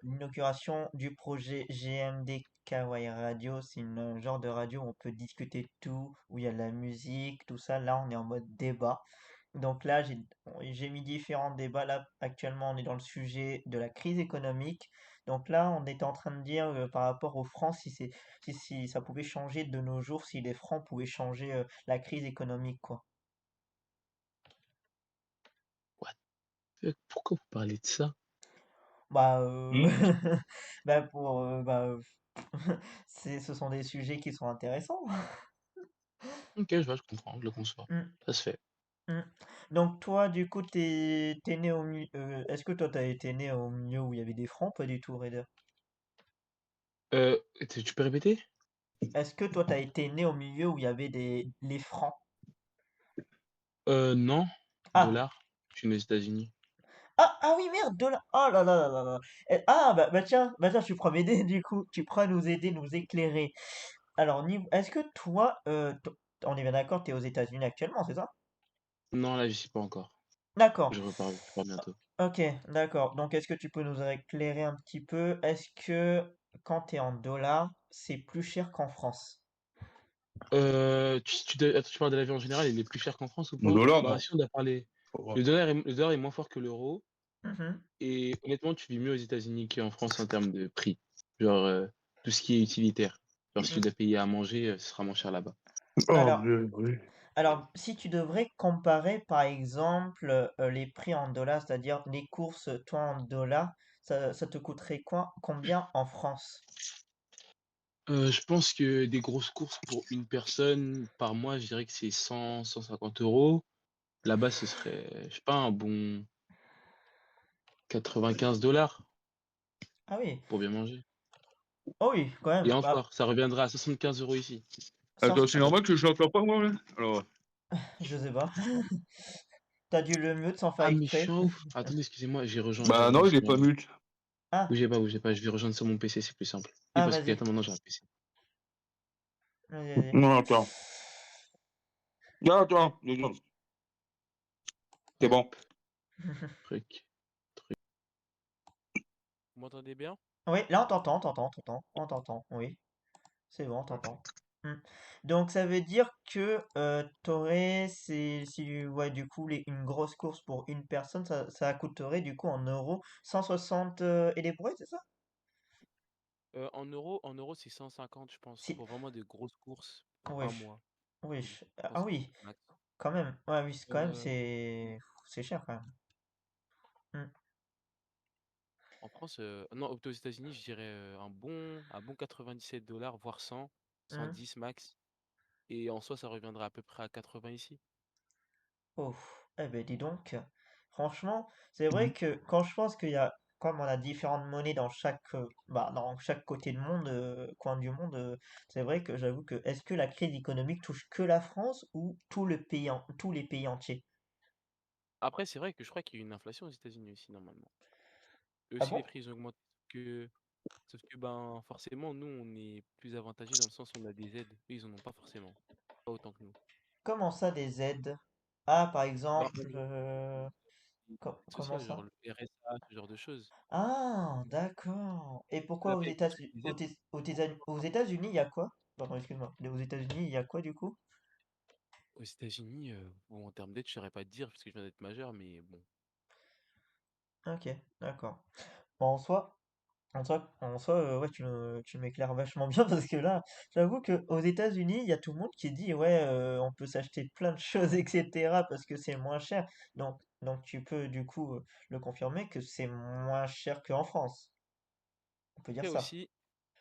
l'inauguration du projet GMD Kawaii Radio, c'est une genre de radio où on peut discuter de tout, où il y a de la musique, tout ça. Là, on est en mode débat. Donc là, j'ai mis différents débats. Là, actuellement, on est dans le sujet de la crise économique. Donc là, on était en train de dire par rapport aux francs, si ça pouvait changer de nos jours, si les francs pouvaient changer la crise économique, quoi. What the pourquoi vous parlez de ça? Bah, hmm. ce sont des sujets qui sont intéressants. OK, je vois, je comprends, je le conçois. Mm, Ça se fait. mm. Donc toi, du coup, t'es né au milieu. Est-ce que toi, t'as été né au milieu où il y avait des francs? Pas du tout, Raider. Tu peux répéter? Est-ce que toi, t'as été né au milieu où il y avait les francs? Non, Ah, dollars. Je suis né aux États-Unis. ah oui, merde, oh là là là là là. Tiens, tu pourras m'aider du coup, tu pourras nous aider, nous éclairer. Alors, est-ce que toi, on est bien d'accord, t'es aux États-Unis actuellement, c'est ça? Non, là, j'y suis pas encore. D'accord. Je repars bientôt. Ok, d'accord. Donc, est-ce que tu peux nous éclairer un petit peu? Est-ce que quand t'es en dollars, c'est plus cher qu'en France? Attends, tu parles de la vie en général, il est plus cher qu'en France ou Le pas? dollar, Bah, non. si on doit parler Faut voir. le dollar est moins fort que l'euro, Mhm. Et honnêtement, tu vis mieux aux États-Unis qu'en France en termes de prix. Genre, tout ce qui est utilitaire. Genre, si tu Mm. dois payer à manger, ce sera moins cher là-bas. Oh, Alors, Dieu, oui. si tu devrais comparer, par exemple, les prix en dollars, c'est-à-dire les courses, toi en dollars, ça te coûterait quoi, combien en France? Je pense que des grosses courses pour une personne par mois, je dirais que c'est 100, 150 euros. Là-bas, ce serait, je sais pas, un bon 95 $ Ah oui, pour bien manger. oh oui, quand Et même. Bah, encore, ça reviendra à 75 € ici. Attends, 100 c'est normal que je l'entends pas, moi, là? Alors, je sais pas. T'as dû le mute sans faire Ah, mais je exprès. suis un ouf. Attendez, excusez-moi, j'ai bah rejoint non, il sur est mon... pas mute. Ah, Bougez pas, je vais rejoindre sur mon PC, c'est plus simple. Oui, ah, parce que vas-y. attends, maintenant j'ai un PC. Vas-y, vas-y. Non, attends. Non, attends, 2 secondes. C'est bon. Hop, truc. Vous m'entendez bien? Oui, là on t'entend, oui. C'est bon, on Ok. t'entend. Hmm. Donc ça veut dire que t'aurais, si ouais, du coup une grosse course pour une personne, ça coûterait du coup en euros 160 et des brouettes, c'est ça? En euros, c'est 150, je pense, Si, pour vraiment des grosses courses pour un wesh, mois. Oui, wesh. Ah 150 oui, max. quand même. Ouais, oui, quand même, Euh, c'est cher quand même. Hmm. En France, non, aux États-Unis, je dirais un bon 97 $, voire 100, Hmm. 110 max. Et en soi, ça reviendra à peu près à 80 ici. Oh, eh ben dis donc. Franchement, c'est vrai Mhm. que quand je pense qu'il y a, comme on a différentes monnaies dans dans chaque côté du monde, coin du monde, c'est vrai que j'avoue que est-ce que la crise économique touche que la France ou tous les pays entiers? Après, c'est vrai que je crois qu'il y a une inflation aux États-Unis aussi, normalement. Et Ah aussi, les bon? prix ils ont augmenté. Sauf que ben, forcément, nous, on est plus avantagés dans le sens où on a des aides. Eux, ils en ont pas forcément. Pas autant que nous. Comment ça des aides? Ah, par Ben, exemple, les aides comment sociales, ça? genre le RSA, ce genre de choses. Ah, d'accord. Et pourquoi Ça paye plus que les aides. Aux États-Unis, il y a quoi? Pardon, excuse-moi. Aux États-Unis, il y a quoi du coup? Aux États-Unis, bon, en termes d'aide, je saurais pas te dire parce que je viens d'être majeur, mais bon. Ok, d'accord. Bon, en soi, ouais, tu m'éclaires vachement bien parce que là, j'avoue que aux États-Unis, il y a tout le monde qui dit, ouais, on peut s'acheter plein de choses, etc., parce que c'est moins cher. Donc tu peux du coup le confirmer que c'est moins cher qu'en France. On peut dire Après ça. aussi,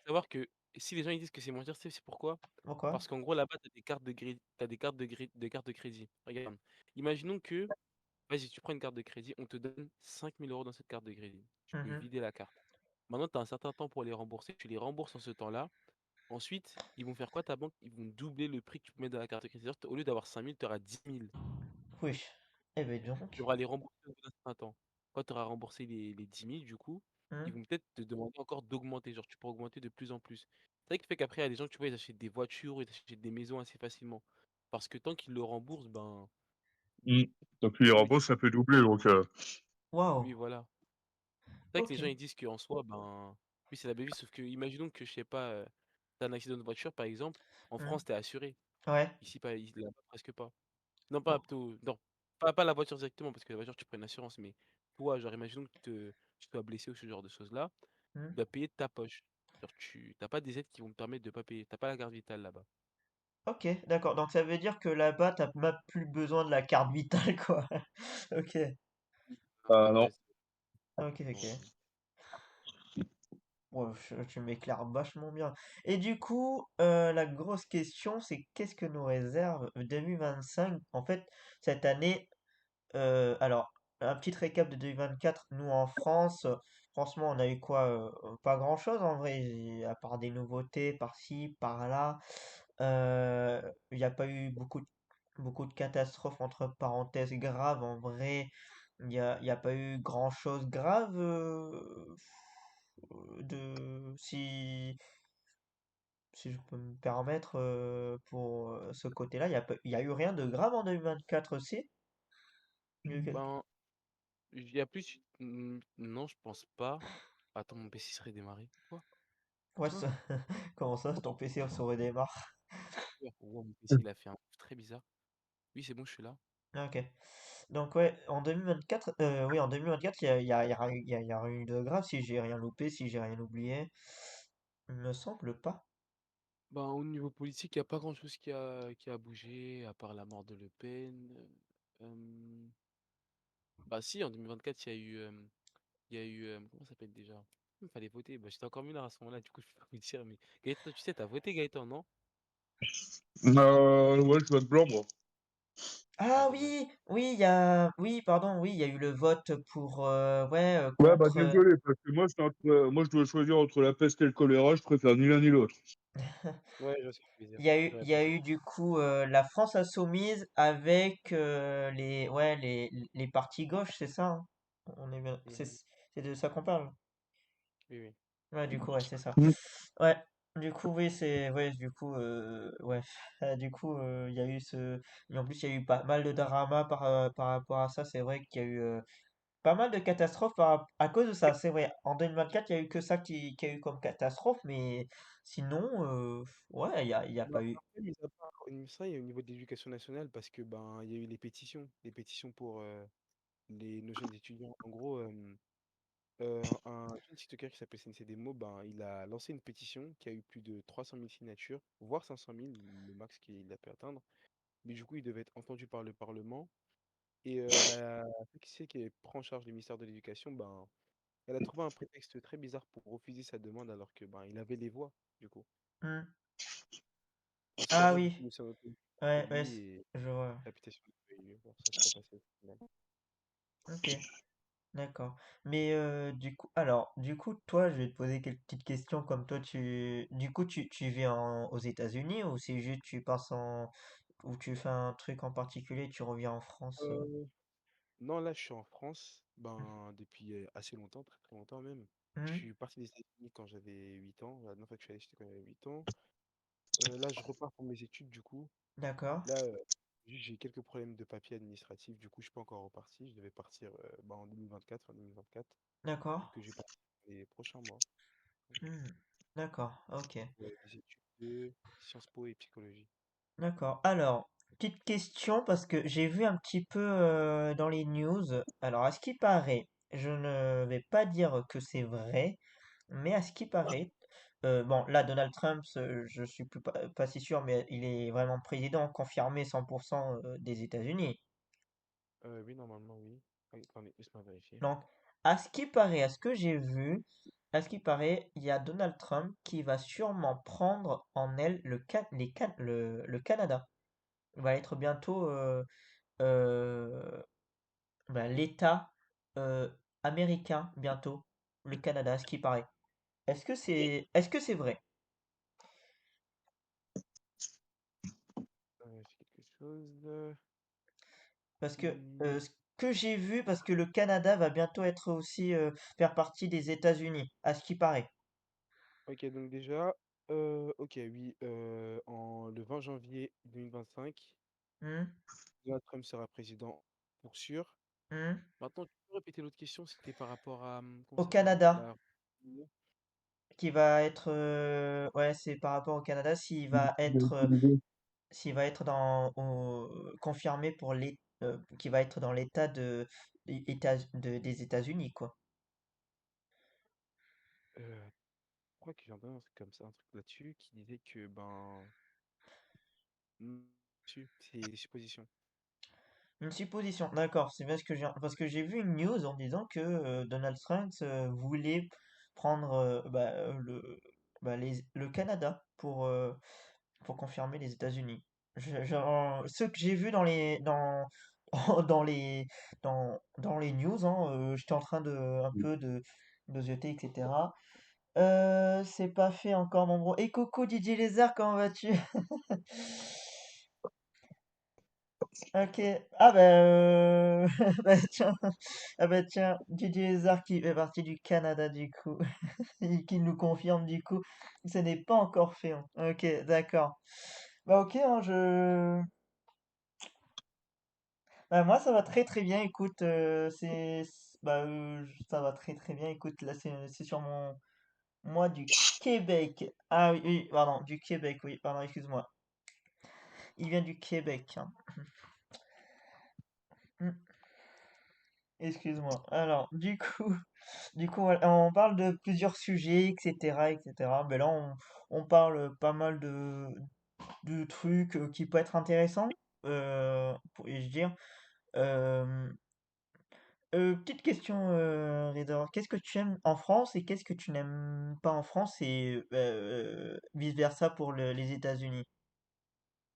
savoir que si les gens ils disent que c'est moins cher, c'est pourquoi? Pourquoi? Parce qu'en gros, là-bas, tu as des cartes de crédit, t'as des cartes de crédit. Regarde. Imaginons que, vas-y, tu prends une carte de crédit, on te donne 5 000 € dans cette carte de crédit. Tu peux Mhm. vider la carte. Maintenant, tu as un certain temps pour les rembourser. Tu les rembourses en ce temps-là. Ensuite, ils vont faire quoi ta banque? Ils vont doubler le prix que tu peux mettre dans la carte de crédit. C'est-à-dire, au lieu d'avoir 5 000, tu auras 10 000. Oui. Eh ben Tu donc. auras les rembourser au bout d'un certain temps. Quand tu auras remboursé les 10 000, du coup, ils Hmm. vont peut-être te demander encore d'augmenter. Genre, tu peux augmenter de plus en plus. C'est vrai qui fait qu'après, il y a des gens, tu vois, ils achètent des voitures, ils achètent des maisons assez facilement. Parce que tant qu'ils le remboursent, ben, Mm. Donc, les eux, robots, ça peut doubler, donc, Waouh. oui, voilà. C'est vrai que les Ok. gens, ils disent qu'en soi, ben, oui, c'est la belle vie. Sauf que, imaginons que, je sais pas, t'as un accident de voiture, par exemple. En Hmm. France, t'es assuré. Ouais. Ici, pas, là-bas, presque pas. Non, pas Oh. plutôt. Non, pas la voiture directement, parce que la voiture, tu prends une assurance, mais toi, genre, imaginons que tu sois blessé ou ce genre de choses-là, Hmm. tu dois payer de ta poche. Genre, tu t'as pas des aides qui vont te permettre de pas payer. T'as pas la carte vitale là-bas. Ok, d'accord. Donc ça veut dire que là-bas, t'as même plus besoin de la carte vitale, quoi. Ok. Ouais, non. Ok, bon, ok. Ouais, tu m'éclaires vachement bien. Et du coup, la grosse question, c'est qu'est-ce que nous réserve 2025? En fait, cette année, alors, un petit récap de 2024. Nous, en France, franchement, on a eu quoi? Pas grand-chose en vrai, à part des nouveautés par-ci, par-là. Il n'y a pas eu beaucoup de catastrophes, entre parenthèses, graves. En vrai, il y a pas eu grand-chose grave. Si je peux me permettre, pour ce côté-là, il y a eu rien de grave en 2024 aussi. Il y a eu quelque- ben, il y a plus. Non, je pense pas. Attends, mon PC serait démarré. Quoi? Ouais, Quoi? comment ça, ton PC se redémarre? Ouais, mon PC, il a fait un truc très bizarre. Oui, c'est bon, je suis là. Ok. Donc ouais, en 2024, oui, en 2024, il y a rien eu de grave si j'ai rien loupé, si j'ai rien oublié. Il me semble pas. Ben, au niveau politique, il n'y a pas grand-chose qui a bougé, à part la mort de Le Pen. Bah si, en 2024, comment ça s'appelle déjà? Il fallait voter. Bah, j'étais encore mineur à ce moment-là, du coup, je peux pas vous dire. Mais Gaëtan, tu sais, t'as voté Gaëtan, non? Ouais, je vote blanc, moi. Ah, Ah dommage. oui, oui, pardon, oui, il y a eu le vote pour, ouais, Ouais, bah contre, désolé, parce que moi, moi, je dois choisir entre la peste et le choléra, je préfère ni l'un ni l'autre. Ouais, je vois ce que tu veux dire. J'aurais il y a préféré. eu du coup la France Insoumise avec ouais, les partis gauche, c'est ça, hein. On est bien, Mhm. c'est de ça qu'on parle. Oui, oui. Ouais, du coup, ouais, c'est ça. Mm. Ouais, du coup, oui, ouais, du coup, ouais, du coup, il y a eu et en plus, il y a eu pas mal de drama par rapport à ça. C'est vrai qu'il y a eu pas mal de catastrophes à cause de ça. C'est vrai, en 2024, il y a eu que ça qui a eu comme catastrophe, mais sinon, ouais, il y a Bah, pas eu. après, mis à part ça, il y a au niveau de l'éducation nationale, parce que ben, il y a eu les pétitions pour nos jeunes étudiants. En gros, un jeune TikToker qui s'appelle Sensei Demo, ben, il a lancé une pétition qui a eu plus de 300 000 signatures, voire 500 000, le max qu'il a pu atteindre. Mais du coup, il devait être entendu par le Parlement. Et celle qui prend en charge le ministère de l'Éducation, ben, elle a trouvé un prétexte très bizarre pour refuser sa demande alors que ben, il avait les voix, du coup. Hmm. En Ah espérant du oui, coup s'en opposer contre ouais, ouais, lui et je vois. la pétition n'a pas eu lieu. Bon, ça serait passé au final. Ok, d'accord. Mais du coup, toi, je vais te poser quelques petites questions comme toi, du coup, tu vis aux États-Unis ou c'est juste tu passes ou tu fais un truc en particulier, tu reviens en France. Euh, non, là, je suis en France depuis assez longtemps, très très longtemps même. Je Hmm. suis parti des États-Unis quand j'avais 8 ans. La dernière fois que je suis allé, c'était quand j'avais 8 ans. Là, je repars pour mes études, du coup. D'accord, Là, juste, j'ai quelques problèmes de papier administratif. Du coup, je suis pas encore reparti. Je devais partir en 2024. d'accord. Donc, je vais partir les prochains mois. Hmm. D'accord, ok. Des études de Sciences Po et psychologie. D'accord. Alors, petite question parce que j'ai vu un petit peu dans les news. Alors, à ce qui paraît, je ne vais pas dire que c'est vrai, mais à ce qui paraît, bon, là, Donald Trump, je suis pas si sûr, mais il est vraiment président confirmé 100% des États-Unis. Oui, normalement, oui. Ah, attendez, laisse-moi vérifier. Donc, à ce qui paraît, à ce que j'ai vu, à ce qui paraît, il y a Donald Trump qui va sûrement prendre en aile le Canada. Il va être bientôt euh, l'État euh, américain bientôt, le Canada, à ce qui paraît. Est-ce que c'est vrai? C'est quelque chose. Parce que Hmm, ce que j'ai vu, parce que le Canada va bientôt être aussi faire partie des États-Unis, à ce qui paraît. Ok, donc déjà, ok, oui, le 20 janvier 2025, Hmm, Donald Trump sera président pour sûr. hmm. Maintenant, tu peux répéter l'autre question, c'était par rapport à, comment Au ça s'appelle? Canada, qui va être, ouais, c'est par rapport au Canada, s'il va être confirmé pour qui va être dans l'État des États-Unis, quoi. Je crois que j'ai entendu un truc comme ça, un truc là-dessus, qui disait que, ben, hmm, c'est des suppositions. Une supposition, d'accord, c'est bien ce que parce que j'ai vu une news en disant que Donald Trump voulait prendre le Canada pour confirmer les États-Unis. Ce que j'ai vu dans les dans les news, hein, j'étais en train de un peu de jeter, etc. C'est pas fait encore, mon bro. Et coucou Didier Lézard, comment vas-tu? Ok. Ah bah, bah tiens, ah bah tiens, Didier Lézard qui fait partie du Canada du coup, et qui nous confirme du coup, que ce n'est pas encore fait, hein. Ok, d'accord. Bah ok, hein, bah, moi ça va très très bien. Écoute, ça va très très bien. Écoute, là c'est sur moi du Québec. Ah oui, oui, pardon, du Québec, oui, pardon, excuse-moi. Il vient du Québec, hein. Hmm, excuse-moi. Alors, on parle de plusieurs sujets, etc., etc. Ben là, on parle pas mal de trucs qui peuvent être intéressants, pourrais-je dire. Euh, petite question, Reda. Qu'est-ce que tu aimes en France et qu'est-ce que tu n'aimes pas en France et vice-versa pour les États-Unis?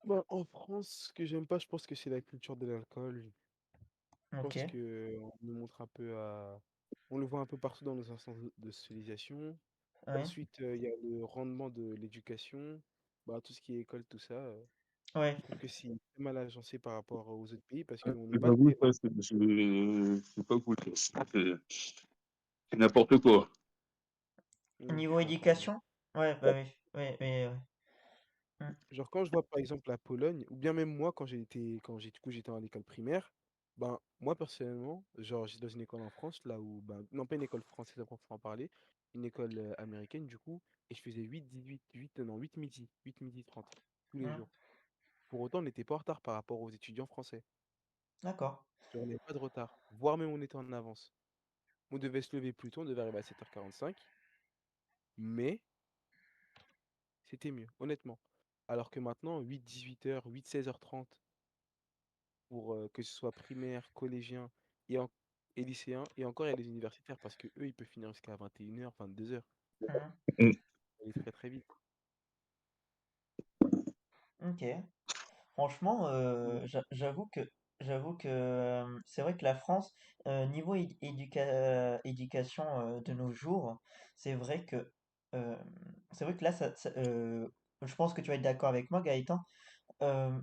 Bah, en France, ce que j'aime pas, je pense que c'est la culture de l'alcool. Je Ok, pense que on nous montre un peu à... On le voit un peu partout dans nos instances de socialisation. ouais, Ensuite, il y a le rendement de l'éducation. Bah, tout ce qui est école, tout ça. ouais, Je trouve que c'est très mal agencé par rapport aux autres pays parce qu'on n'est pas J'avoue, très... ça, c'est pas cool. C'est n'importe quoi. niveau Je suis d'accord avec. éducation? Ouais, bah oui, ouais, ouais, ouais. Hmm, Genre quand je vois par exemple la Pologne, ou bien même moi quand du coup j'étais à l'école primaire, ben moi personnellement, genre j'étais dans une école en France, là où, ben, non pas une école française à proprement parler, une école américaine du coup, et je faisais 8 non 8 midi, 8 midi 30 tous les hmm, jours. Pour autant, on n'était pas en retard par rapport aux étudiants français. d'accord. Genre, on n'avait pas de retard, voire même on était en avance. On devait se lever plus tôt, on devait arriver à 7h45, mais c'était mieux, honnêtement. Alors que maintenant, 8-18 heures, 8-16h30, pour que ce soit primaire, collégien et, et lycéen, et encore il y a les universitaires parce que eux ils peuvent finir jusqu'à 21h, 22h. Hmm, Mm. Ça allait très très vite. ok. Franchement, Mm. j'avoue que c'est vrai que la France, niveau éducation de nos jours, c'est vrai que euh, c'est vrai que là, je pense que tu vas être d'accord avec moi, Gaëtan. euh,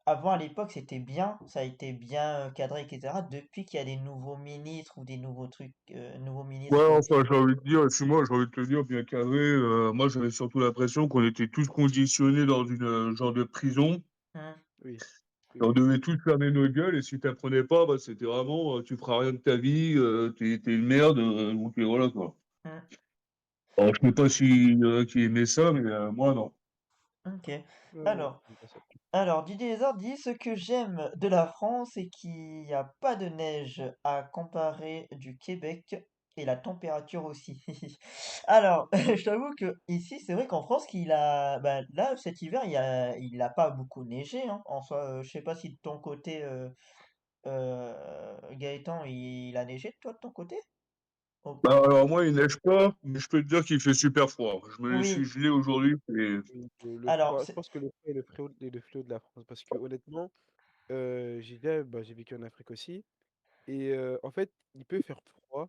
Avant, à l'époque, c'était bien, ça a été bien cadré, etc. Depuis qu'il y a des nouveaux ministres ou des nouveaux trucs, nouveaux Ouais, ministres. enfin, j'ai envie de dire, moi, j'ai envie de te dire, bien cadré, moi, j'avais surtout l'impression qu'on était tous conditionnés dans une genre de prison. Hmm, Oui, oui, On oui. devait tous fermer nos gueules, et si t'apprenais pas, bah, c'était vraiment, tu feras rien de ta vie, t'es une merde, donc voilà, quoi. hmm, Alors, je sais pas si, qui aimait ça, mais moi, non. ok. Ouais, ouais, Alors, j'aime pas ça. Alors, Didier Lézard dit ce que j'aime de la France, c'est qu'il n'y a pas de neige à comparer du Québec et la température aussi. Alors, je t'avoue que ici, c'est vrai qu'en France, bah, là, cet hiver, il a pas beaucoup neigé, hein. En soi, je sais pas si de ton côté, Gaëtan, il a neigé, toi, de ton côté? Oh, Bah, alors, moi, il neige pas, mais je peux te dire qu'il fait super froid. Je me suis oui, gelé aujourd'hui, et Oui, le alors, froid, je pense que le froid est le fléau de la France parce que honnêtement, j'ai vécu en Afrique aussi et en fait, il peut faire froid,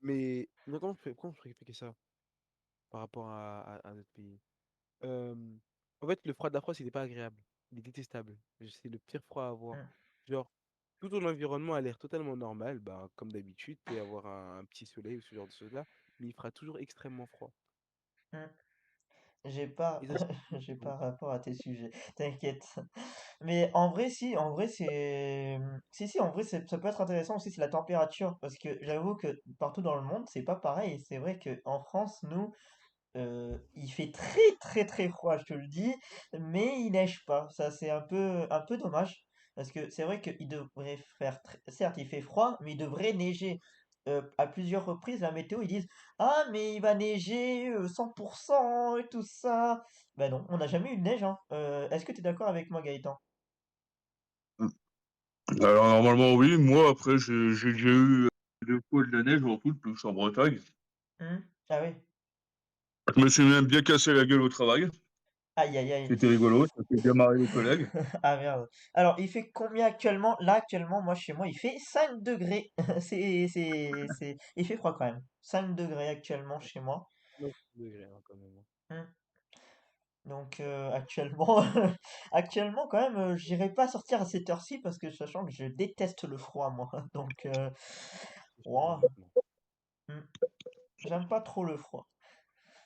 mais non, comment je peux expliquer ça par rapport à notre pays? Hem, En fait, le froid de la France, il est pas agréable. Il est détestable. C'est le pire froid à avoir. hum, Genre, tout ton environnement a l'air totalement normal, bah, comme d'habitude, peut y avoir un petit soleil ou ce genre de choses-là, mais il fera toujours extrêmement froid. hum, j'ai pas, Et ça, c'est j'ai pas rapport à tes sujets, t'inquiète. Mais en vrai, si, en vrai, si, en vrai, ça peut être intéressant aussi, c'est la température. Parce que j'avoue que partout dans le monde, c'est pas pareil. C'est vrai qu'en France, nous, il fait très, très, très froid, je te le dis, mais il neige pas. Ça, c'est un peu dommage. Parce que c'est vrai qu'il devrait faire, certes, il fait froid, mais il devrait neiger. À plusieurs reprises, la météo, ils disent, ah, mais il va neiger 100% et tout ça. Ben non, on n'a jamais eu de neige, hein. Est-ce que tu es d'accord avec moi, Gaëtan? alors, normalement, oui. Moi, après, j'ai déjà eu 2 fois de la neige en tout, plus en Bretagne. Hmm. Ah oui. Je me suis même bien cassé la gueule au travail. Aïe, aïe, aïe. C'était rigolo, ça fait bien marrer les collègues. Ah merde. Alors, il fait combien actuellement? Là, actuellement, moi, chez moi, il fait 5 degrés. Il fait froid quand même. 5 degrés actuellement chez moi. 9 degrés, hein, quand même, hein. Hmm. Donc, actuellement, actuellement, quand même, j'irai pas sortir à cette heure-ci parce que sachant que je déteste le froid, moi. Donc, C'est sûr, ouah, honnêtement. hmm, j'aime pas trop le froid.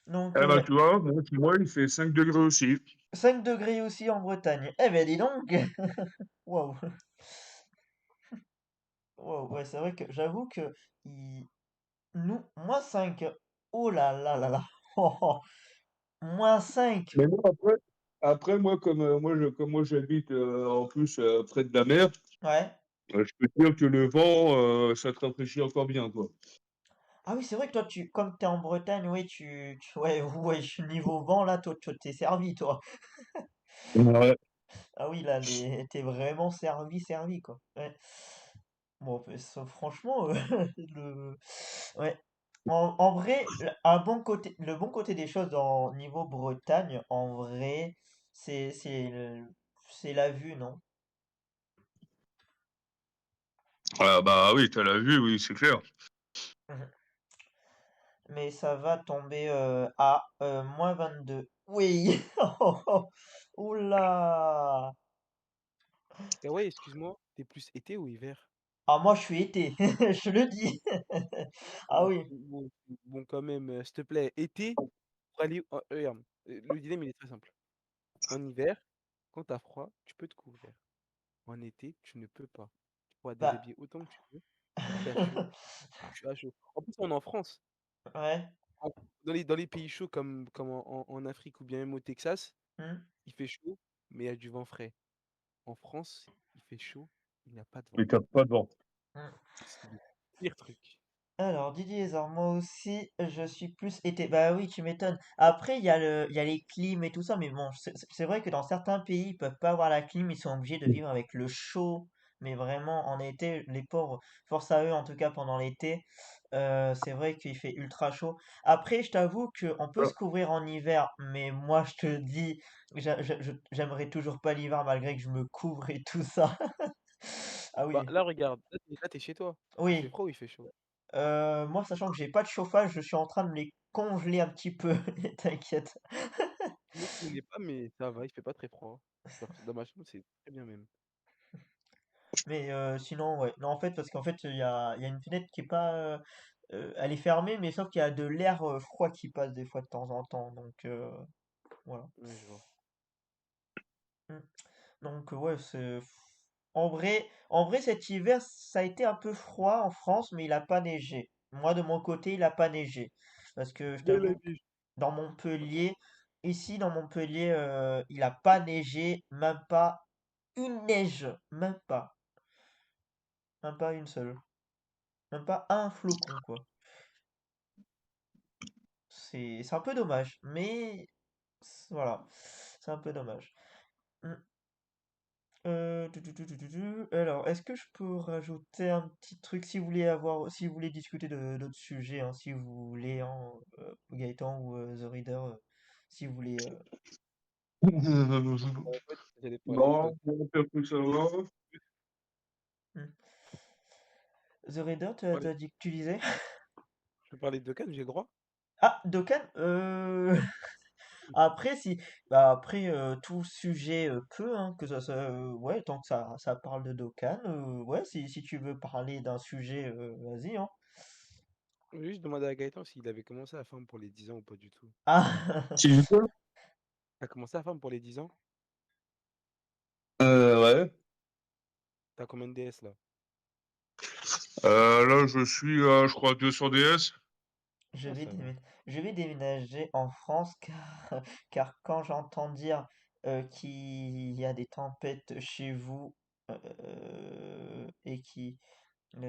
Donc, Eh ben, ouais. tu vois, moi, chez moi, il fait 5 degrés aussi. 5 degrés aussi en Bretagne. Eh ben, dis donc! Waouh! Wow, ouais, c'est vrai que j'avoue que il- nous, -5. Oh là là là là. Oh, oh. -5. Mais non, après moi, comme moi, comme moi, j'habite en plus près de la mer, Ouais. Je peux te dire que le vent, ça te rafraîchit encore bien, quoi. Ah oui, c'est vrai que toi, comme t'es en Bretagne, oui, ouais, ouais, niveau vent, là, toi, t'es servi, toi. Ouais. Ah oui, là, t'es vraiment servi, quoi. Ouais. Bon, franchement, ouais. En vrai, le bon côté des choses dans niveau Bretagne, en vrai, c'est la vue, non? Ah bah oui, t'as la vue, oui, c'est clair. Mhm. Mais ça va tomber à -22. Oui! Oula! Et ouais, excuse-moi, t'es plus été ou hiver? Ah, moi, je suis été, je le dis. Ah Bon, oui. bon, quand même, s'il te plaît, été, pour aller, regarde, le dilemme, il est très simple. En hiver, quand t'as froid, tu peux te couvrir. En été, tu ne peux pas. Tu pourras te Bah. déshabiller autant que tu veux. T'as chaud, tu as chaud. En plus, on est en France. Ouais. En- dans les pays chauds comme en Afrique ou bien même au Texas, Hmm, il fait chaud, mais il y a du vent frais. En France, il fait chaud, il n'y a pas de vent. Mais t'as pas de vent. hmm. C'est le pire truc. Alors, Didier Hazard, moi aussi, je suis plus été. Bah oui, tu m'étonnes. Après, il y a les clims et tout ça, mais bon, c'est vrai que dans certains pays, ils peuvent pas avoir la clim, ils sont obligés de vivre avec le chaud. Mais vraiment, en été, les pauvres, force à eux, en tout cas pendant l'été, c'est vrai qu'il fait ultra chaud. Après, je t'avoue qu'on peut se couvrir en hiver, mais moi, je te dis, j'aimerais toujours pas l'hiver malgré que je me couvre et tout ça. Ah Bah, oui, là, regarde, là, t'es chez toi. Il fait oui. froid ou il fait chaud? Moi, sachant que j'ai pas de chauffage, je suis en train de les congeler un petit peu. T'inquiète. Moi, je n'ai pas, mais ça va, il fait pas très froid. Dans ma chambre, c'est très bien même. Mais sinon, ouais. Non, en fait, parce qu'en fait, il y a une fenêtre qui est pas, elle est fermée, mais sauf qu'il y a de l'air froid qui passe des fois de temps en temps. Donc voilà. Ouais, je vois. Mm. Donc ouais, en vrai, cet hiver, ça a été un peu froid en France, mais il a pas neigé. Moi, de mon côté, il a pas neigé, parce que je Ouais, la t'avoue, neige. dans Montpellier, ici dans Montpellier, il a pas neigé, même pas une neige, même pas une seule, même pas un flocon quoi. C'est un peu dommage, mais voilà, c'est un peu dommage. Mm. Alors, est-ce que je peux rajouter un petit truc si vous voulez discuter d'autres sujets, hein, si vous voulez, hein, Gaëtan ou The Reader, si vous voulez. En fait, j'allais parler de Non, Doc. mon père, tout ça va. Hmm. The Reader, Parler- t'as dit que tu lisais? Je peux parler de Dokkan, j'ai le droit? Ah, Dokkan, après si, bah après tout sujet peut, hein, ouais, tant que ça parle de Dokkan, ouais, si tu veux parler d'un sujet, vas-y, hein. Je vais juste demander à Gaëtan s'il avait commencé à farm pour les 10 ans ou pas du tout. Ah, Si je peux? T'as commencé à farm pour les 10 ans? Ouais. T'as combien de DS là? Là, je suis à, je crois, 200 DS. je Ah, vais ça va. je vais déménager en France car quand j'entends dire qu'il y a des tempêtes chez vous et qui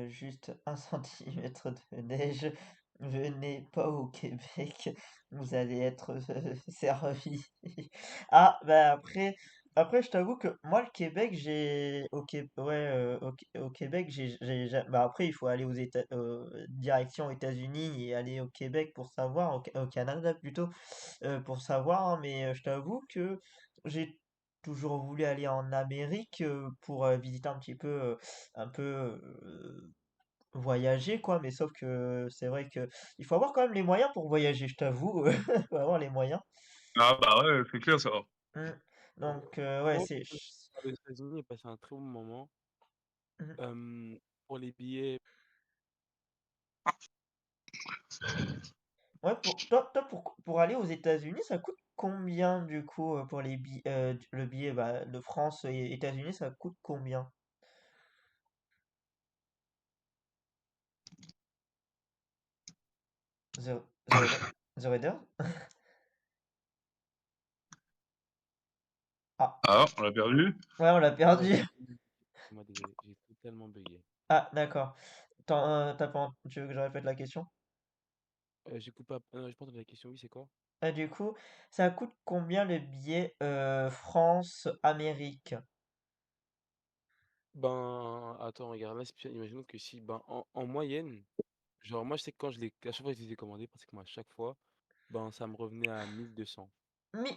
juste 1 centimètre de neige. Venez pas au Québec, vous allez être servi. Ah, bah après, je t'avoue que moi, le Québec, ouais, au Québec, bah après, il faut aller direction États-Unis et aller au Québec pour savoir, au Canada plutôt, pour savoir, hein, mais je t'avoue que j'ai toujours voulu aller en Amérique pour visiter un peu voyager quoi, mais sauf que c'est vrai que il faut avoir quand même les moyens pour voyager, je t'avoue, faut avoir les moyens. Ah bah ouais, c'est clair, ça va. Mm. Ouais. Donc ouais, Moi, pour les États-Unis, j'ai passé un très bon moment. Mm. Euh, pour les billets, Ouais, toi, pour aller aux États-Unis, ça coûte combien du coup pour le billet bah, de France et États-Unis, ça coûte combien? The Reader? The Reader? Ah, Ah, on l'a perdu. ouais, on l'a ouais, perdu. moi désolé, j'ai tout tellement bugué. Ah, d'accord. Tu veux que je répète la question? J'écoute pas. J'ai pas entendu la question. Oui, c'est quoi? Du coup, ça coûte combien le billet France-Amérique? Ben, attends, regarde, là, imaginons que si, ben, en moyenne, genre, moi, je sais que à chaque fois que je les ai commandés, pratiquement à chaque fois, ben, ça me revenait à 1200. Mi...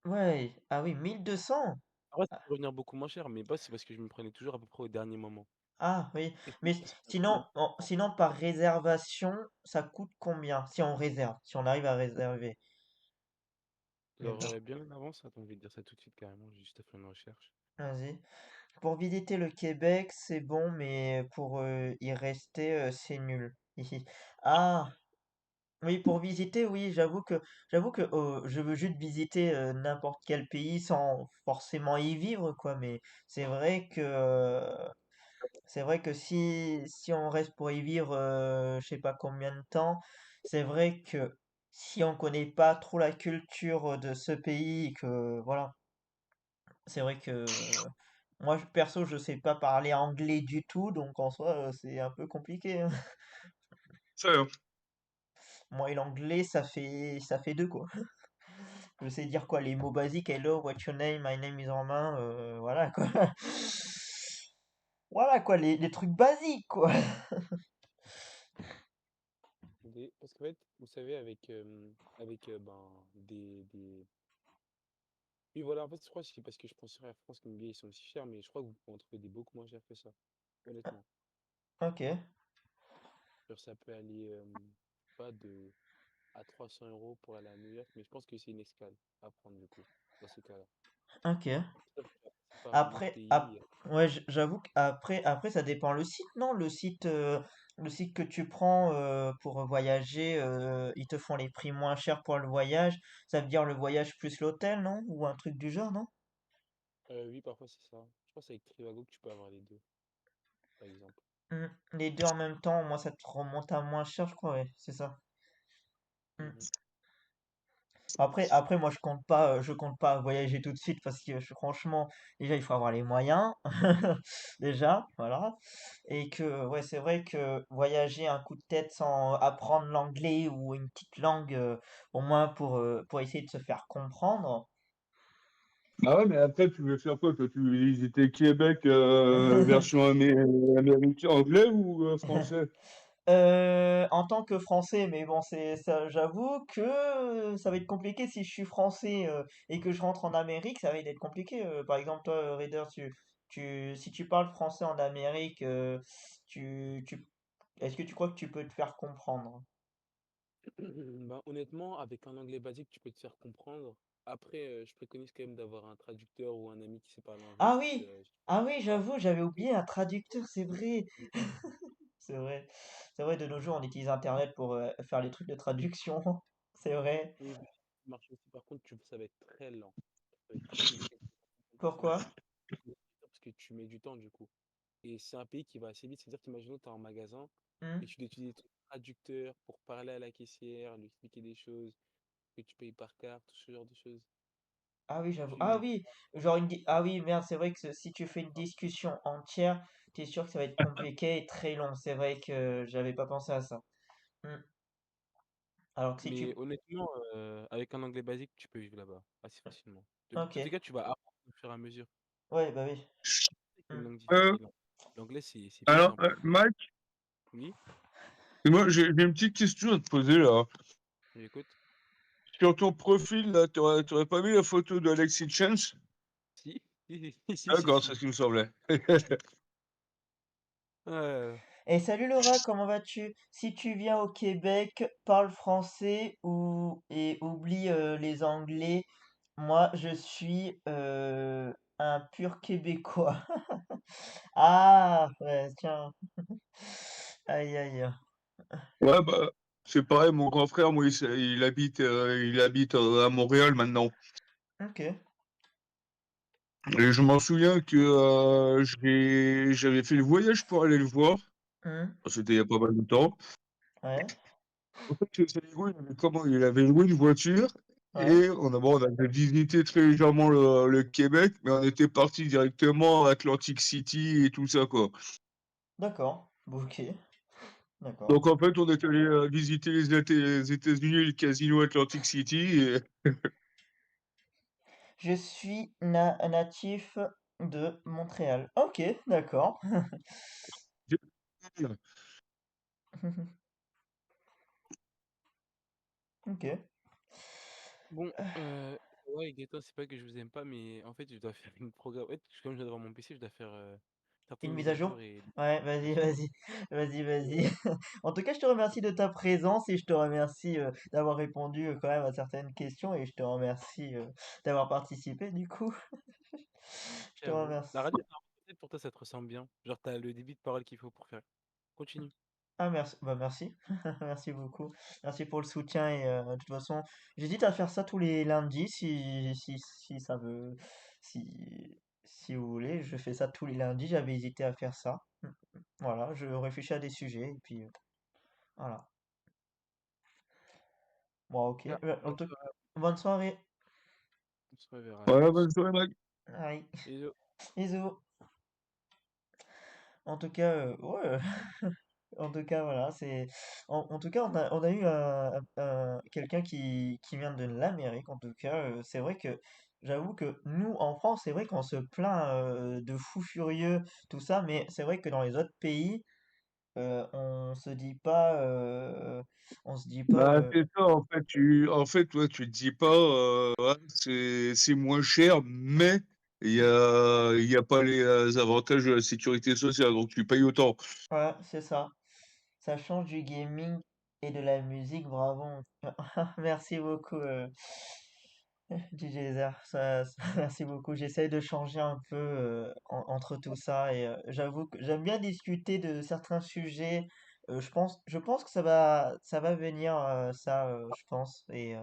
Ouais, ah oui, 1200. Après, ça peut revenir beaucoup moins cher, mais bah, c'est parce que je me prenais toujours à peu près au dernier moment. Ah oui, Et mais sinon, c'est un sinon, peu- sinon par réservation, ça coûte combien? Si on réserve, si on arrive à réserver. Mais genre, bon, bien en avance, attends, je vais te dire ça tout de suite carrément, j'ai juste à faire une recherche. vas-y. Pour visiter le Québec, c'est bon, mais pour y rester, c'est nul. Hihi. Ah, oui, pour visiter, oui, j'avoue que je veux juste visiter n'importe quel pays sans forcément y vivre, quoi. Mais c'est vrai que si on reste pour y vivre, je sais pas combien de temps, c'est vrai que si on connaît pas trop la culture de ce pays, que voilà, c'est vrai que moi perso je sais pas parler anglais du tout, donc en soi c'est un peu compliqué, hein. Ça, hein. Moi et l'anglais ça fait deux quoi. Je sais dire quoi, les mots basiques, hello, what's your name, my name is Romain, voilà quoi. Voilà quoi, les trucs basiques quoi. Parce qu'en fait, vous savez, avec ben, Oui, voilà, en fait, je crois que c'est parce que je pense sur Air France que les billets ils sont aussi chers, mais je crois que vous pouvez en trouver des beaucoup moins chers que ça, honnêtement. Ok, Genre, ça peut aller, pas de à 300 € pour aller à New York, mais je pense que c'est une escale à prendre du coup, dans ces cas-là. ok. Ça, faut passer par un autre Après, pays. ouais, j'avoue qu'après, ça dépend le site, non? Le site que tu prends pour voyager, ils te font les prix moins chers pour le voyage. Ça veut dire le voyage plus l'hôtel, non? Ou un truc du genre, non? Oui, parfois c'est ça. Je pense avec Trivago que tu peux avoir les deux, par exemple. Les deux en même temps, moi, ça te remonte à moins cher, je crois, ouais, c'est ça. Hmm. Mhm. Après, moi, je compte pas voyager tout de suite parce que franchement, déjà, il faut avoir les moyens, déjà, voilà. Et que, ouais, c'est vrai que voyager un coup de tête sans apprendre l'anglais ou une petite langue, au moins pour essayer de se faire comprendre. Ah ouais, mais après, tu veux faire quoi, toi? Tu veux visiter Québec, version américain, anglais ou français? En tant que Français, mais bon, c'est ça, j'avoue que ça va être compliqué si je suis Français et que je rentre en Amérique, ça va être compliqué. Par exemple, toi, Raider, si tu parles français en Amérique, est-ce que tu crois que tu peux te faire comprendre? Ben, honnêtement, avec un anglais basique, tu peux te faire comprendre. Après, je préconise quand même d'avoir un traducteur ou un ami qui sait parler anglais Ah si oui, si tu ah oui, pas j'avoue, j'avais oublié un traducteur, c'est vrai, Mm. c'est vrai, c'est vrai. De nos jours, on utilise Internet pour faire les trucs de traduction, c'est vrai. Oui, oui, ça marche aussi. Par contre, ça va être très lent. Ça va être très compliqué de comprendre ça. Pourquoi? Parce que tu mets du temps du coup. Et c'est un pays qui va assez vite. C'est-à-dire qu'imaginons, tu es en magasin et Hmm. tu dois utiliser ton traducteur pour parler à la caissière, lui expliquer des choses, que tu payes par carte, ce genre de choses. Ah oui, j'avoue. Ah Tu... oui, genre ah oui, merde, c'est vrai que si tu fais une discussion entière, t'es sûr que ça va être compliqué et très long. C'est vrai que j'avais pas pensé à ça. Hmm. Alors que si Mais tu... honnêtement, avec un anglais basique, tu peux vivre là-bas assez facilement. Dans Ok. tous les cas, tu vas apprendre au fur et à mesure. Ouais, bah oui. C'est une Hmm. langue Euh, difficile, hein. L'anglais, c'est plus alors, simple. Mike, Oui, moi, j'ai une petite question à te poser là. j'écoute. Sur ton profil, là, t'aurais pas mis la photo d'Alexis Chance? Si, si, D'accord, c'est si. ce qui me semblait. Euh, Et salut Laura, comment vas-tu? Si tu viens au Québec, parle français et oublie les anglais. Moi, je suis un pur Québécois. Ah, ouais, tiens. Aïe, aïe. Ouais, bah, c'est pareil, mon grand frère, moi, il habite à Montréal maintenant. Ok. Et je m'en souviens que j'avais fait le voyage pour aller le voir. Hmm. C'était il y a pas mal de temps. Ouais, En fait, il avait loué une voiture ouais. et bon, on avait visité très légèrement le Québec, mais on était parti directement à Atlantic City et tout ça, quoi. D'accord. Bon, ok. D'accord. Donc en fait, on est allé visiter les États-Unis, le casino Atlantic City. Et... Je suis natif de Montréal. Ok, d'accord. Ok. Bon, ouais, Gaëtan, c'est pas que je vous aime pas, mais en fait, je dois faire une programme. En fait, comme je dois devant mon PC, je dois faire certaines Une mise mises à à jour jour? et Ouais, vas-y, dessus. vas-y, vas-y, Et, vas-y. En tout cas, je te remercie de ta présence et je te remercie d'avoir répondu quand même à certaines questions et je te remercie d'avoir participé du coup. Je te j'avoue. remercie. La radio, peut-être pour toi, ça te ressemble bien. Genre, t'as le débit de parole qu'il faut pour faire. Continue. Ah merci, bah merci, merci beaucoup. Merci pour le soutien et de toute façon, j'hésite à faire ça tous les lundis si ça veut, si vous voulez, je fais ça tous les lundis. J'avais hésité à faire ça. Voilà, je réfléchis à des sujets et puis voilà. Bon, ok. Ah, bonne En tout... soirée. Bonne soirée. On se reverra à Ouais, plus. bonne soirée, mec. Aïe. Bisous. Bisous. En tout cas, ouais. En tout cas, voilà, en tout cas, on a eu quelqu'un qui vient de l'Amérique. En tout cas, c'est vrai que j'avoue que nous, en France, c'est vrai qu'on se plaint de fous furieux, tout ça, mais c'est vrai que dans les autres pays, on se dit pas, Bah, c'est ça, en fait, toi, tu te dis pas, ouais, c'est moins cher, mais il y a pas les avantages de la sécurité sociale, donc tu payes autant. ouais, c'est ça. Ça change du gaming et de la musique, bravo. Merci beaucoup, DJ Zer. Merci beaucoup. J'essaye de changer un peu entre tout ça et j'avoue que j'aime bien discuter de certains sujets. Je pense que ça va venir, ça, je pense. Et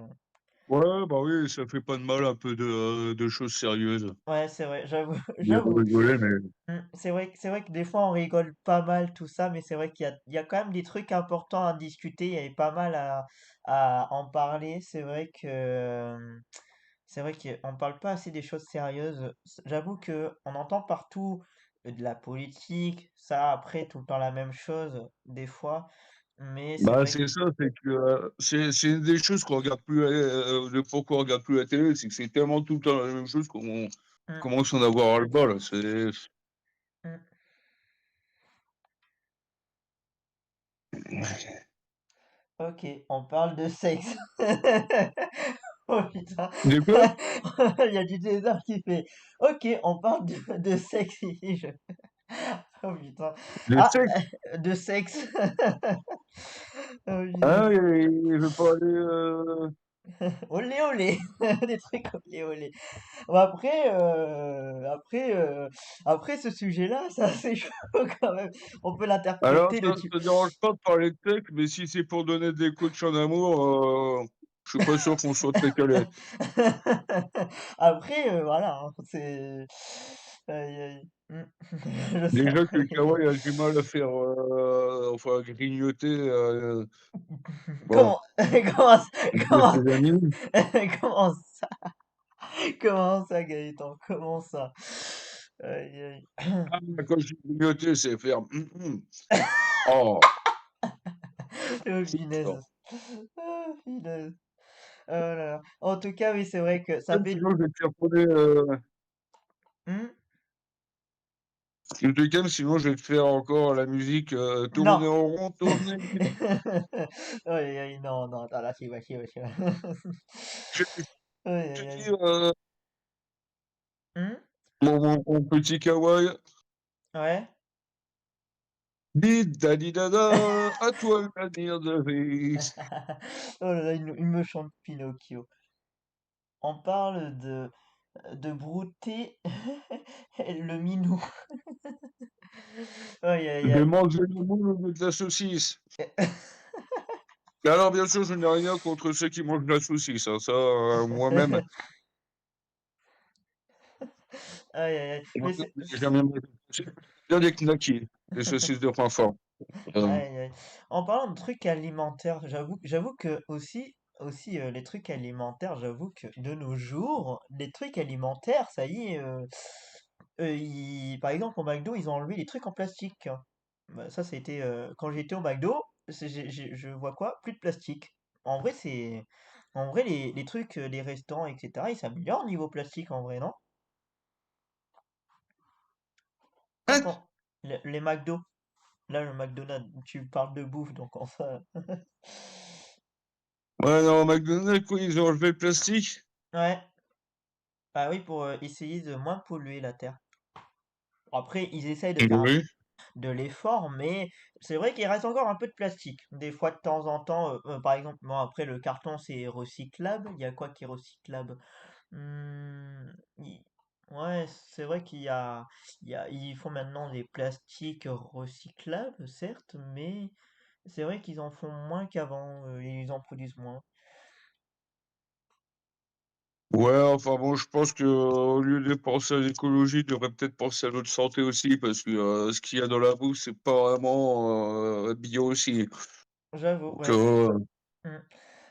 Ouais, bah oui, ça fait pas de mal un peu de choses sérieuses. ouais, c'est vrai. J'avoue, Il faut j'avoue. rigoler, mais C'est vrai que des fois on rigole pas mal tout ça, mais c'est vrai il y a quand même des trucs importants à discuter. Il y avait pas mal à en parler. C'est vrai qu'on parle pas assez des choses sérieuses. J'avoue que on entend partout de la politique, ça après tout le temps la même chose des fois, mais c'est bah vrai que c'est ça, c'est que c'est une des choses qu'on regarde plus, de pourquoi on regarde plus la télé, c'est que c'est tellement tout le temps la même chose qu'on hum, commence à en avoir ras-le-bol. C'est hum. Ok, on parle de sexe. Oh putain, des quoi? il y a du désert qui fait. Ok, on parle de sexe ici. Oh putain. Des Ah, sexe? de sexe. Oh Ah, putain. il veut pas aller. Olé olé. Des trucs olé olé. Bon, après, après ce sujet-là, c'est assez chaud quand même. On peut Alors, l'interpréter ça de ne te dérange pas de parler de sexe, mais si c'est pour donner des coachs en amour, je suis pas sûr qu'on soit très calé. Après, voilà, hein, c'est. Aïe, aïe. Je sais. Déjà que le kawaii a du mal à faire, enfin, à grignoter, bon, Comment, comment, de comment, ses amis. comment ça, comment ça, Gaëtan, comment ça? Aïe, aïe. Ah, quand je dis grignoter, c'est faire. Oh, Oh, c'est fort. finesse. Ah, finesse. Oh là là. En tout cas, oui, c'est vrai que ça Même fait. sinon, je vais te faire tourner. Hmm. Je te calme, sinon, je vais te faire encore la musique Non. tourner en rond, tourner. Aïe, aïe, non, non, attends, là, tu vas, tu vas, tu vas. Je Aïe, te aïe, dis, aïe. Hmm. mon petit kawaii. Ouais. Dida, à toi le navire de vie. Oh là là, il me chante Pinocchio. On parle de brouter le minou. Aïe, aïe, De aïe. manger le moule ou de la saucisse. Et alors, bien sûr, je n'ai rien contre ceux qui mangent de la saucisse, hein. Ça, moi-même, Aïe, aïe, aïe. Mais moi-même, c'est. j'ai jamais mangé. J'aime bien les knackis, les saucisses de Francfort. Euh, Aïe, aïe. En parlant de trucs alimentaires, j'avoue que aussi les trucs alimentaires, j'avoue que de nos jours, les trucs alimentaires, ça y est, par exemple au McDo, ils ont enlevé les trucs en plastique, hein. Bah, ça, c'était quand j'étais au McDo, je vois quoi? Plus de plastique. En vrai, en vrai, les trucs, les restaurants, etc., ils s'améliorent niveau plastique, en vrai, non? T'en Hein? penses? Les McDo. Là, le McDonald's, tu parles de bouffe, donc enfin. Ouais, non, McDonald's, quoi, ils ont enlevé le plastique? Ouais. Ah oui, pour essayer de moins polluer la Terre. Après, ils essayent de faire Oui. de l'effort, mais c'est vrai qu'il reste encore un peu de plastique. Des fois, de temps en temps, par exemple, bon, après, le carton, c'est recyclable. Il y a quoi qui est recyclable? Hmm, il- Ouais, c'est vrai ils font maintenant des plastiques recyclables, certes, mais c'est vrai qu'ils en font moins qu'avant, ils en produisent moins. Ouais, enfin bon, je pense que au lieu de penser à l'écologie, ils devraient peut-être penser à notre santé aussi, parce que ce qu'il y a dans la bouffe, c'est pas vraiment bio aussi. J'avoue, Donc, ouais. Hmm.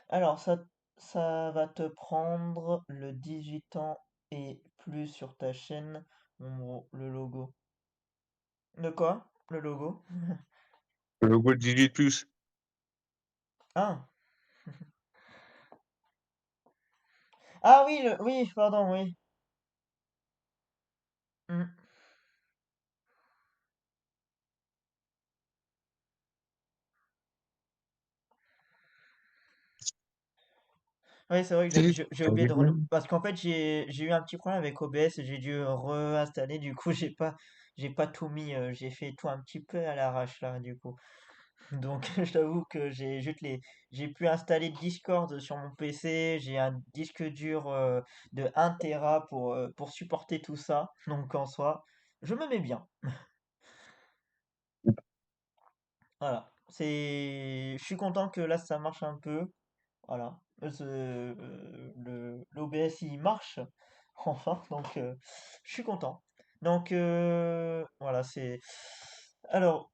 Alors, ça va te prendre le 18 ans et plus sur ta chaîne, mon gros, le logo. De quoi? Le logo? le goût de 18+. Ah! Ah oui, oui, pardon, oui. Hmm. Oui, c'est vrai que j'ai oublié de parce qu'en fait, j'ai eu un petit problème avec OBS et j'ai dû réinstaller. Du coup, j'ai pas tout mis. J'ai fait tout un petit peu à l'arrache là, du coup. Donc, je t'avoue que j'ai pu installer Discord sur mon PC. J'ai un disque dur de 1 Tera pour supporter tout ça. Donc, en soi, je me mets bien. Voilà. Je suis content que là, ça marche un peu. Voilà. L'OBS, il marche. Enfin, donc, je suis content. Donc, voilà, Alors,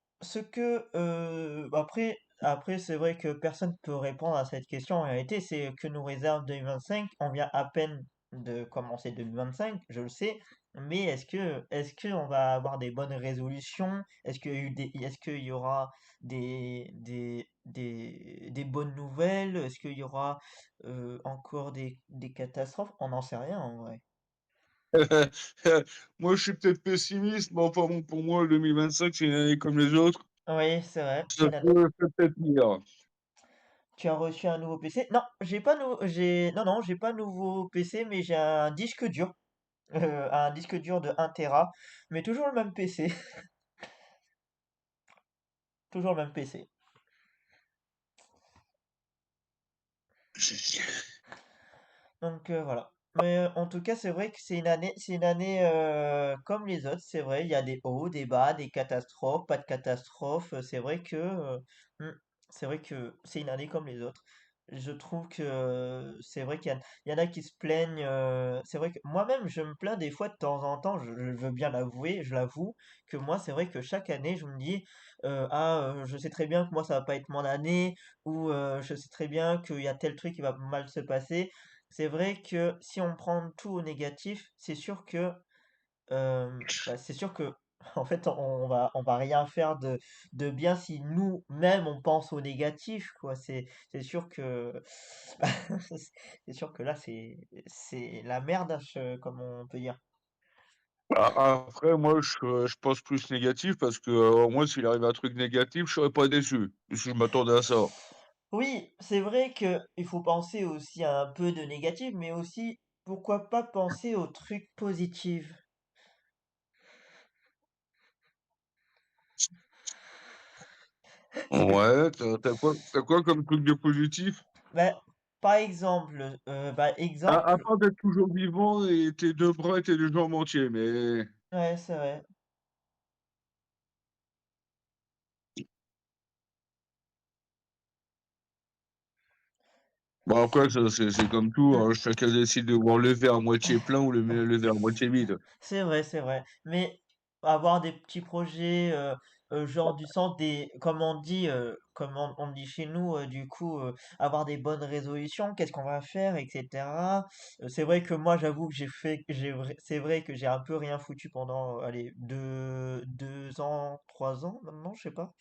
après, c'est vrai que personne peut répondre à cette question en réalité, c'est que nous réserve 2025. On vient à peine de commencer 2025, je le sais, mais est-ce que on va avoir des bonnes résolutions? Est-ce qu'il y aura des bonnes nouvelles? Est-ce qu'il y aura encore des catastrophes? On n'en sait rien en vrai. Moi, je suis peut-être pessimiste, mais enfin bon, pour moi, 2025, c'est une année comme les autres. Oui, c'est vrai. Ça peut peut-être pire. Tu as reçu un nouveau PC? Non, j'ai pas nou- j'ai non non, j'ai pas nouveau PC, mais j'ai un disque dur, un disque dur de 1 Tera, mais toujours le même PC, toujours le même PC. Donc voilà. Mais en tout cas, c'est vrai que c'est une année comme les autres. C'est vrai, il y a des hauts, des bas, des catastrophes, pas de catastrophes. Hmm, c'est vrai que c'est une année comme les autres. Je trouve que c'est vrai il y en a qui se plaignent. C'est vrai que moi-même, je me plains des fois de temps en temps. Je veux bien l'avouer, je l'avoue que moi, c'est vrai que chaque année, je me dis je sais très bien que moi, ça va pas être mon année ou je sais très bien qu'il y a tel truc qui va mal se passer. C'est vrai que si on prend tout au négatif, c'est sûr que en fait on va rien faire de bien si nous-mêmes on pense au négatif quoi. C'est sûr que c'est sûr que là c'est la merde hein, comme on peut dire. Après, moi, je pense plus négatif parce que au moins, s'il arrive un truc négatif, je serais pas déçu. Parce que je m'attendais à ça. Oui, c'est vrai que il faut penser aussi à un peu de négatif, mais aussi pourquoi pas penser aux trucs positifs. Ouais, t'as quoi comme truc de positif? Ben, par exemple, À exemple, part d'être toujours vivant et tes 2 bras et tes 2 jambes entiers, mais ouais, c'est vrai. bon après ça c'est comme tout, Mm. hein, chacun décide de voir le verre à moitié plein ou le verre à moitié vide. C'est vrai, c'est vrai. Mais avoir des petits projets, genre du sens des, comme on dit chez nous, avoir des bonnes résolutions, qu'est-ce qu'on va faire, etc. C'est vrai que moi, j'avoue que c'est vrai que j'ai un peu rien foutu pendant, allez, 2 ans, 3 ans maintenant, je sais pas.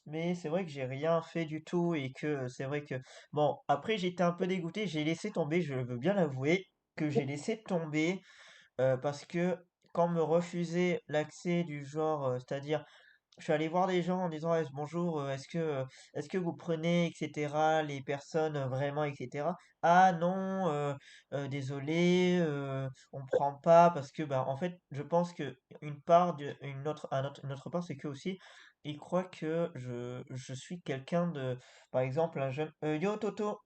Mais c'est vrai que j'ai rien fait du tout et que c'est vrai que, bon, après j'étais un peu dégoûté, j'ai laissé tomber, je veux bien l'avouer, que j'ai laissé tomber parce que quand on me refusait l'accès du genre, c'est-à-dire, je suis allé voir des gens en disant: «Bonjour, est-ce que vous prenez et cetera, les personnes, vraiment et cetera?» «Ah non, désolé, on prend pas», parce que, bah, en fait, je pense que une autre part, c'est que aussi ils croient que je suis quelqu'un de, par exemple, un jeune, «Yo Toto!»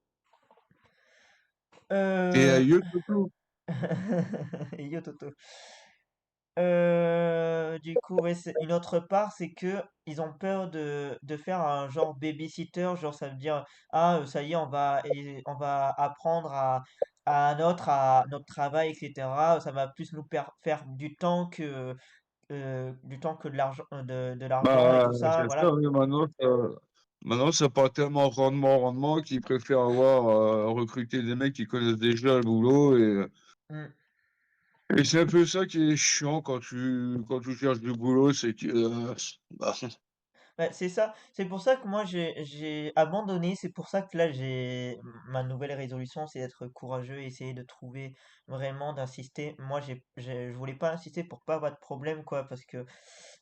Et heu aïeux, Toto. Yo Toto. Du coup, ouais, c'est une autre part, c'est que ils ont peur de faire un genre babysitter, genre ça veut dire, ah, ça y est, on va apprendre à notre travail, etc. Ça va plus nous faire du temps que de l'argent et Bah, tout ça, c'est ça, voilà. oui, maintenant, ça part tellement rendement qu'ils préfèrent recruter des mecs qui connaissent déjà le boulot Mm. et c'est un peu ça qui est chiant quand tu cherches du boulot, c'est que, bah, Ouais, c'est ça. C'est pour ça que moi j'ai abandonné. C'est pour ça que là ma nouvelle résolution, c'est d'être courageux et essayer de trouver vraiment d'insister. Moi je voulais pas insister pour pas avoir de problème quoi, parce que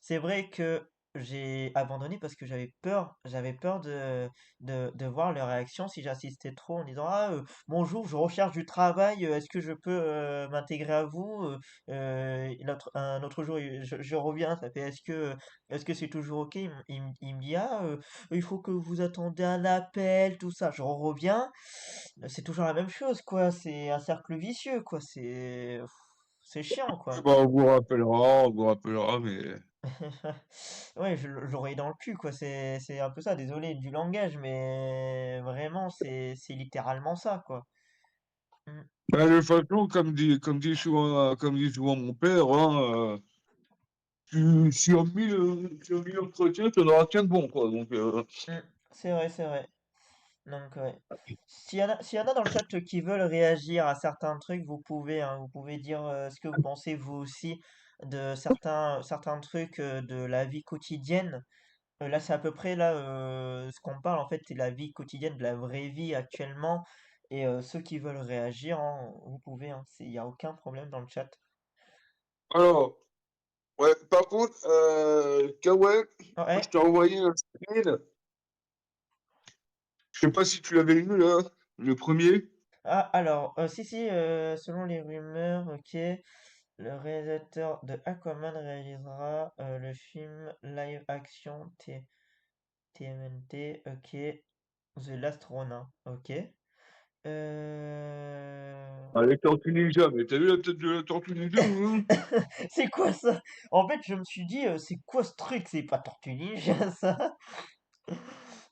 c'est vrai que j'ai abandonné parce que j'avais peur de voir leur réaction si j'insistais trop en disant ah bonjour, je recherche du travail, est-ce que je peux m'intégrer à vous? Un autre jour je reviens, ça fait est-ce que c'est toujours OK? Il me dit: «Ah, il faut que vous attendez un appel, tout ça». Je reviens, c'est toujours la même chose, quoi. C'est un cercle vicieux, quoi. C'est chiant, quoi. bah, on vous rappellera, mais Ouais, l'oreille dans le cul, quoi. C'est un peu ça. Désolé du langage, mais vraiment, c'est littéralement ça, quoi. Mmh. bah, de toute façon, comme dit souvent mon père, hein, sur 1000 entretiens, tu en auras qu'un de bon, quoi. Donc, Mmh. C'est vrai, c'est vrai. Donc, ouais. S'il y en a dans le chat qui veulent réagir à certains trucs, vous pouvez, hein, vous pouvez dire ce que vous pensez vous aussi de certains trucs de la vie quotidienne. Là, c'est à peu près là ce qu'on parle en fait, c'est la vie quotidienne, de la vraie vie actuellement. Et ceux qui veulent réagir, hein, vous pouvez, hein, il n'y a aucun problème dans le chat. alors, ouais, par contre, Kawaii, je Ouais. t'ai envoyé un screen. Je sais pas si tu l'avais lu, là, le premier. Ah, alors, si, si, selon les rumeurs, ok. Le réalisateur de Aquaman réalisera le film live action TMNT, ok. The Last Ronin, ok. Euh... Ah, les Tortues Ninja, mais t'as vu la tête de la Tortue Ninja, hein? C'est quoi ça? En fait, je me suis dit, c'est quoi ce truc? C'est pas Tortue Ninja, ça?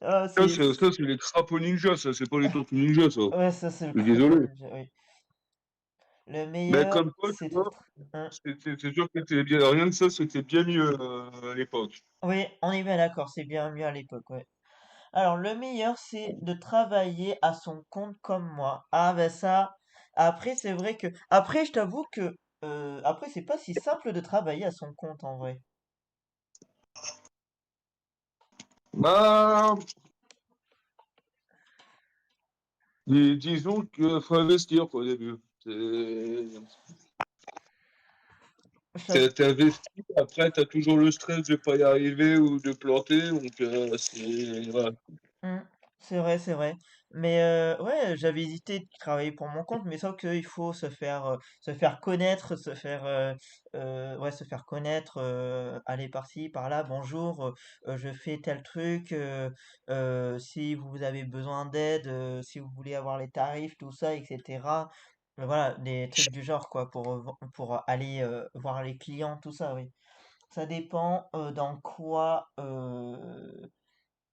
Ah, Ça, c'est les crapauds ninja, ça, c'est pas les Tortues Ninja, ça. Ouais, ça, c'est le Je suis crapaud désolé. ninja, oui. Le Mais meilleur, comme quoi, tu c'est de... vois, Hein. c'est sûr que c'était bien, rien de ça, c'était bien mieux à l'époque. Oui, on est bien d'accord, c'est bien mieux à l'époque, ouais. Alors, le meilleur, c'est de travailler à son compte comme moi. Ah, ben ça, après, c'est vrai que... Après, je t'avoue que... Après, c'est pas si simple de travailler à son compte, en vrai. Bah, disons qu'il faut investir, quoi, au début. Je t'avoue- T'es investi, après, t'as toujours le stress de pas y arriver ou de planter, donc voilà. Hmm, c'est vrai, c'est vrai. Mais ouais, j'avais hésité de travailler pour mon compte, mais sauf qu'il faut se faire connaître, ouais, se faire connaître, aller par-ci, par-là, bonjour, je fais tel truc, si vous avez besoin d'aide, si vous voulez avoir les tarifs, tout ça, etc. Voilà, des trucs du genre, quoi, pour aller voir les clients, tout ça, oui. Ça dépend dans quoi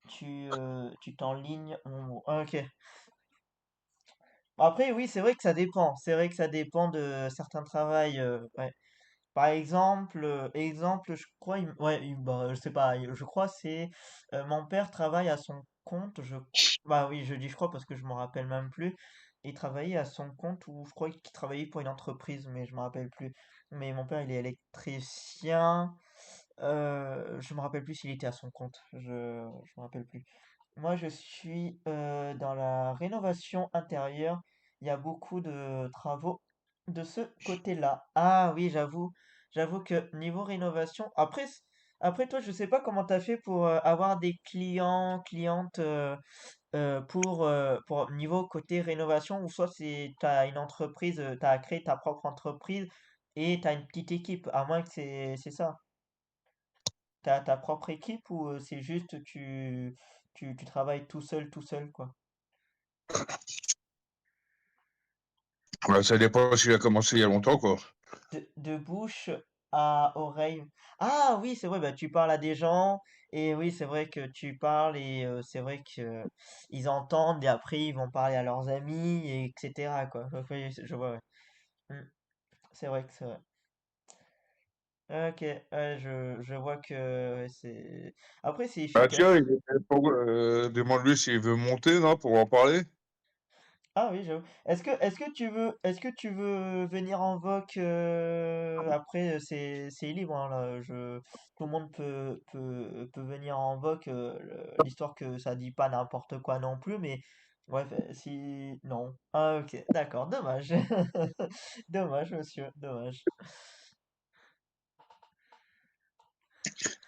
tu t'enlignes. Ah, ok. Après, oui, c'est vrai que ça dépend. C'est vrai que ça dépend de certains travails. Ouais. Par exemple, je crois, ouais, bah, je sais pas, je crois c'est mon père travaille à son compte. Bah oui, je dis je crois parce que je me rappelle même plus. Il travaillait à son compte ou je crois qu'il travaillait pour une entreprise, mais je me rappelle plus. Mais mon père, il est électricien. Je me rappelle plus s'il était à son compte. Je me rappelle plus. Moi, je suis dans la rénovation intérieure. Il y a beaucoup de travaux de ce côté-là. Ah oui, j'avoue que niveau rénovation, après toi, je sais pas comment t'as fait pour avoir des clientes pour niveau côté rénovation, ou soit c'est t'as une entreprise, t'as créé ta propre entreprise et t'as une petite équipe, à moins que c'est ça. T'as ta propre équipe ou c'est juste tu travailles tout seul, quoi. Ouais, ça dépend s'il a commencé il y a longtemps, quoi. De bouche à oreille. Ah oui, c'est vrai, bah, tu parles à des gens et oui, c'est vrai que tu parles et c'est vrai que ils entendent et après ils vont parler à leurs amis et etc. quoi. Oui, je vois, ouais. Mm, c'est vrai que c'est vrai. Ok, ouais, je vois que ouais, c'est. Après, c'est Ah tiens, efficace. demande-lui s'il veut monter, non, pour en parler. Ah oui, j'avoue. Est-ce que tu veux venir en voc après c'est libre hein, là. Tout le monde peut venir en voc l'histoire que ça dit pas n'importe quoi non plus mais bref si non. Ah ok, d'accord, dommage. Dommage monsieur, dommage.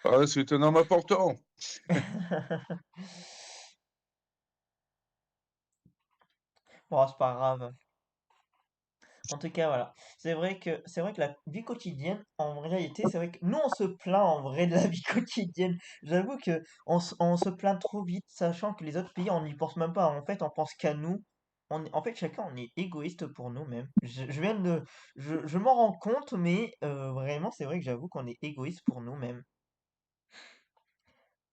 Ah, c'est un homme important. Bon, c'est pas grave. En tout cas, voilà. C'est vrai que la vie quotidienne, en réalité, c'est vrai que nous, on se plaint en vrai de la vie quotidienne. J'avoue que on se plaint trop vite, sachant que les autres pays, on n'y pense même pas. En fait, on pense qu'à nous. En fait, chacun, on est égoïste pour nous-mêmes. Je viens de, je m'en rends compte, mais vraiment, c'est vrai que j'avoue qu'on est égoïste pour nous-mêmes.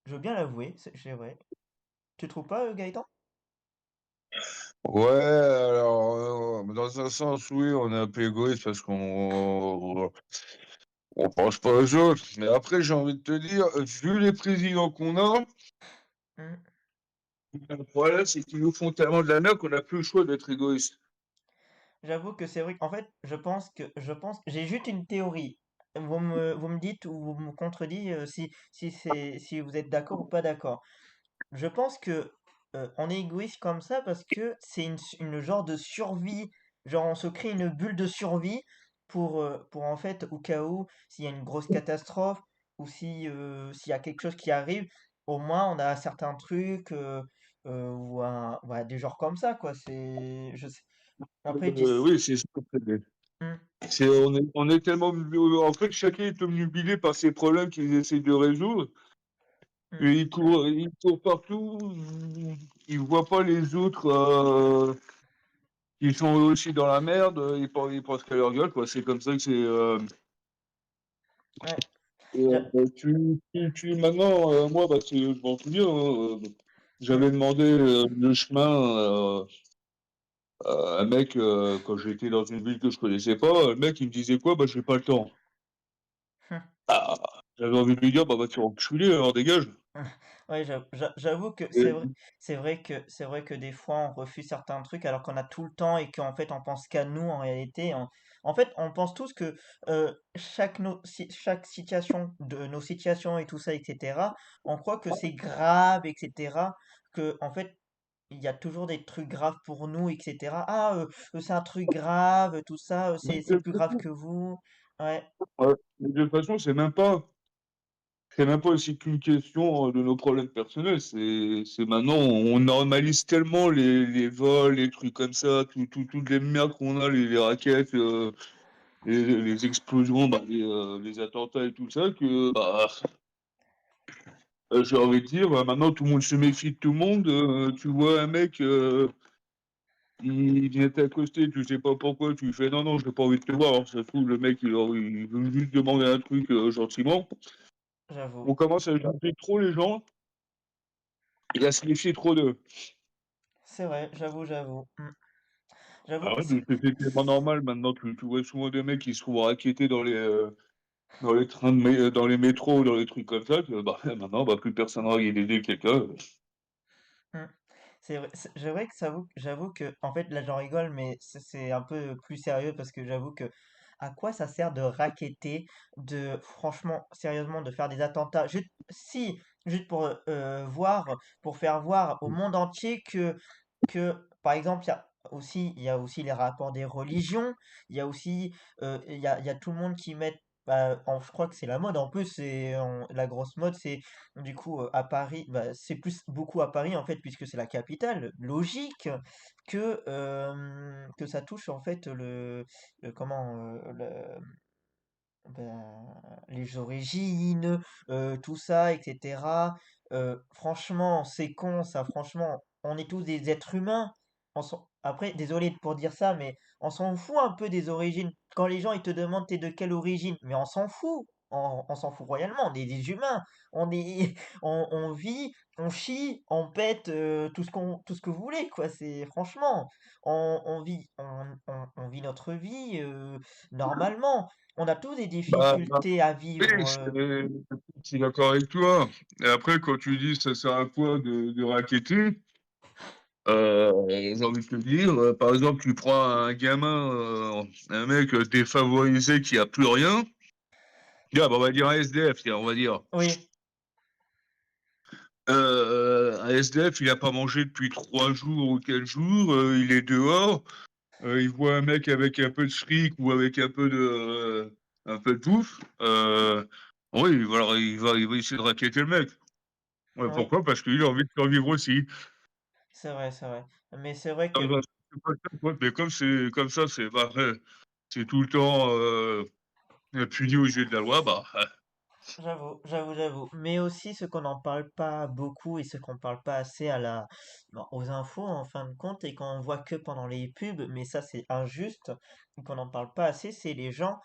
Je veux bien l'avouer, c'est vrai. Tu trouves pas, Gaëtan? Ouais, alors, dans un sens, oui, on est un peu égoïste parce on pense pas aux autres. Mais après, j'ai envie de te dire, vu les présidents qu'on a, Hmm. le problème, c'est qu'ils nous font tellement de la merde qu'on n'a plus le choix d'être égoïste. J'avoue que c'est vrai qu'en fait, j'ai juste une théorie. Vous me dites ou vous me contredit si vous êtes d'accord ou pas d'accord. Je pense que on est égoïste comme ça parce que c'est une genre de survie. Genre, on se crée une bulle de survie pour en fait, au cas où, s'il y a une grosse catastrophe ou si, s'il y a quelque chose qui arrive, au moins on a certains trucs ou voilà, des genres comme ça, quoi. Je sais. Après, Oui, c'est ça. Hmm, On est tellement, en fait, chacun est obnubilé par ses problèmes qu'ils essaient de résoudre. hmm. Et il court partout. Il voit pas les autres qui sont eux aussi dans la merde. Ils pensent qu'à leur gueule, quoi. C'est comme ça que c'est. Ouais. Et, J'a- maintenant, moi, bah, je m'en souviens. Hein, hmm, j'avais demandé le chemin à un mec quand j'étais dans une ville que je connaissais pas. Le mec, il me disait quoi? Bah, j'ai pas le temps. hmm. Ah, j'avais envie de lui dire, bah, va te faire enculer, alors dégage. Ouais, j'avoue que Et, c'est vrai que des fois on refuse certains trucs alors qu'on a tout le temps et qu'en fait on pense qu'à nous en réalité. En fait, on pense tous que chaque situation de nos situations et tout ça, etc. On croit que c'est grave, etc. Que en fait il y a toujours des trucs graves pour nous, etc. Ah, c'est un truc grave, tout ça, c'est plus grave que vous. Ouais, ouais, mais de toute façon, c'est même pas aussi qu'une question de nos problèmes personnels. C'est maintenant, on normalise tellement les vols, les trucs comme ça, toutes les merdes qu'on a, les raquettes, les explosions, bah, les attentats et tout ça, que bah, j'ai envie de dire, bah, maintenant tout le monde se méfie de tout le monde. Tu vois un mec, il vient t'accoster, tu sais pas pourquoi, tu lui fais non, non, j'ai pas envie de te voir. Alors, ça se trouve, le mec, il veut juste demander un truc gentiment. j'avoue. On commence à juger trop les gens et à se méfier trop d'eux. C'est vrai, j'avoue. J'avoue Ah que ouais, c'est... c'est tellement normal maintenant. Tu vois souvent des mecs qui se trouvent raquettés dans les trains dans les métros, dans les trucs comme ça. Bah, maintenant, bah, plus personne va aider quelqu'un. Hmm. C'est vrai que j'avoue que, en fait, là j'en rigole, mais c'est un peu plus sérieux parce que j'avoue que à quoi ça sert de racketter, franchement, sérieusement, de faire des attentats, juste pour pour faire voir au monde entier par exemple, il y a aussi les rapports des religions, il y a aussi, il y a tout le monde qui met, je crois que c'est la mode, en plus, la grosse mode, c'est du coup, à Paris, bah, c'est plus beaucoup à Paris en fait, puisque c'est la capitale. Logique que ça touche en fait ben, les origines, tout ça, etc. Franchement, c'est con ça. Franchement, on est tous des êtres humains. Après, désolé pour dire ça, mais on s'en fout un peu des origines. Quand les gens ils te demandent t'es de quelle origine, mais on s'en fout. On s'en fout royalement. On est des humains. On est, on vit, on chie, on pète, tout ce que vous voulez, quoi. C'est franchement, on vit notre vie normalement. On a tous des Bah, difficultés à oui, vivre. je suis d'accord avec toi. Et après, quand tu dis ça sert à quoi de racketter, j'ai envie de te dire, par exemple, tu prends un gamin, un mec défavorisé qui a plus rien, bah, on va dire un SDF, tiens, on va dire. Oui, Un SDF, il a pas mangé depuis 3 jours ou 4 jours, il est dehors, il voit un mec avec un peu de fric ou avec un peu de bouffe, oui, voilà, il va essayer de racketter le mec. Ouais, oui, pourquoi? Parce qu'il a envie de survivre aussi. c'est vrai, c'est vrai. Mais c'est vrai Dans que un c'est pas ça, quoi, mais comme c'est comme ça, c'est bah, c'est tout le temps puni aux yeux de la loi, bah, j'avoue. Mais aussi ce qu'on n'en parle pas beaucoup et ce qu'on parle pas assez bon, aux infos en fin de compte et qu'on voit que pendant les pubs, mais ça c'est injuste, et qu'on n'en parle pas assez, c'est les gens,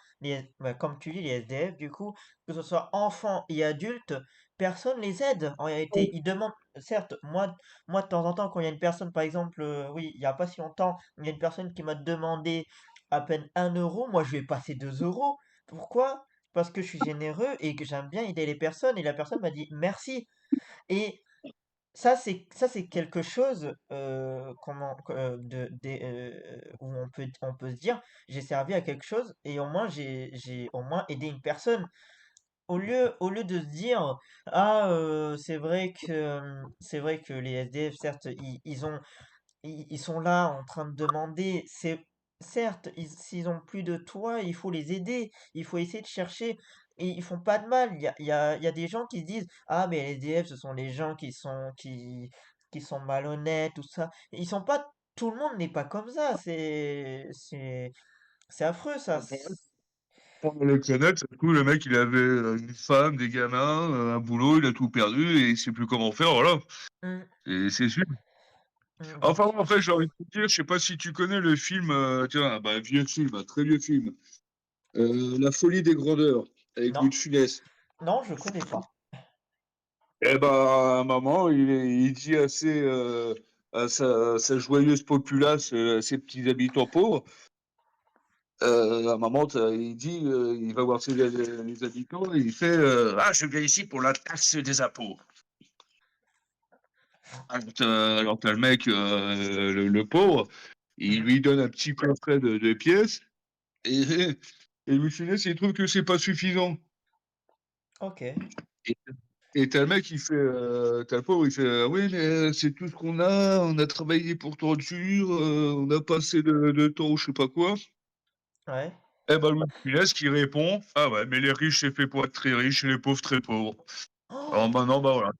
comme tu dis, les SDF du coup, que ce soit enfants et adultes, personne les aide. En réalité, ils demandent, certes, moi de temps en temps, quand il y a une personne, par exemple, oui, il y a pas si longtemps, il y a une personne qui m'a demandé à peine 1 euro, moi je lui ai passé 2 euros. Pourquoi? Parce que je suis généreux et que j'aime bien aider les personnes et la personne m'a dit merci. Et ça c'est quelque chose où on peut se dire j'ai servi à quelque chose et au moins j'ai au moins aidé une personne. Au lieu de se dire ah c'est vrai que les SDF certes ils sont là en train de demander, certes, s'ils ont plus de toit, il faut les aider, il faut essayer de chercher, et ils font pas de mal. Il y a des gens qui se disent, ah, mais les SDF, ce sont les gens qui sont malhonnêtes, tout ça. Ils sont pas, tout le monde n'est pas comme ça, c'est affreux, ça. pour le connaître, du coup, le mec, il avait une femme, des gamins, un boulot, il a tout perdu et il sait plus comment faire, voilà. Mm, C'est sûr. Enfin, donc, en fait, j'ai envie de te dire, je sais pas si tu connais le film, tiens, bah, vieux film, un très vieux film, La folie des grandeurs, avec Louis non, de Funès. non, je connais pas. Eh ben, à un moment, il dit à sa joyeuse populace, à ses petits habitants pauvres, à un moment, il dit, il va voir les habitants, et il fait ah, je viens ici pour la taxe des impôts. Alors t'as le mec, le pauvre, il Mhm, lui donne un petit coffret de pièces, et, et Louis de Funès, il trouve que c'est pas suffisant. ok, Et et t'as le mec, t'as le pauvre, il fait oui, mais c'est tout ce qu'on a, on a travaillé pour tant dur, on a passé de temps ou je sais pas quoi. ouais. Eh ben, Louis de Funès qui répond ah ouais, mais les riches, c'est fait pour être très riches et les pauvres, très pauvres. Alors Oh, maintenant, bah voilà.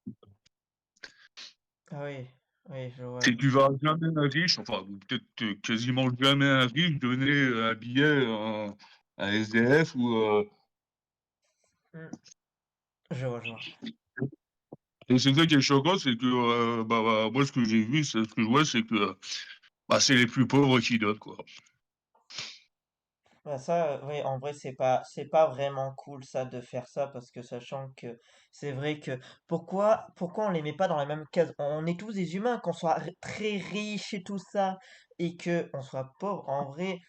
ah oui, oui, je vois. Si tu vas jamais un riche, enfin, ou peut-être quasiment jamais un riche, donner un billet à un SDF ou. Mm, je vois, je vois. Et c'est ça qui est choquant, c'est que moi, ce que j'ai vu, ce que je vois, c'est que bah, c'est les plus pauvres qui donnent, quoi. Bah ça, oui, en vrai, c'est pas vraiment cool ça de faire ça parce que sachant que c'est vrai que pourquoi on les met pas dans la même case? On est tous des humains, qu'on soit très riches et tout ça. et que on soit pauvre, en vrai,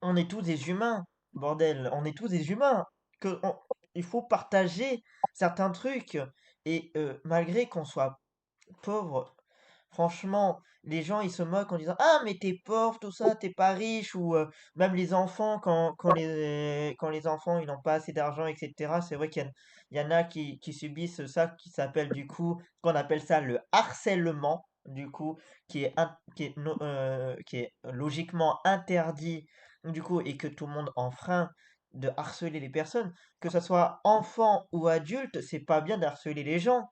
on est tous des humains, bordel, on est tous des humains. Il faut partager certains trucs et malgré qu'on soit pauvre, franchement, les gens ils se moquent en disant ah mais t'es pauvre tout ça, t'es pas riche ou même les enfants quand les enfants ils n'ont pas assez d'argent etc. C'est vrai qu'il y en a qui subissent ça qui s'appelle du coup qu'on appelle ça le harcèlement du coup qui est logiquement interdit du coup et que tout le monde enfreint de harceler les personnes, que ce soit enfant ou adulte, c'est pas bien d'harceler les gens.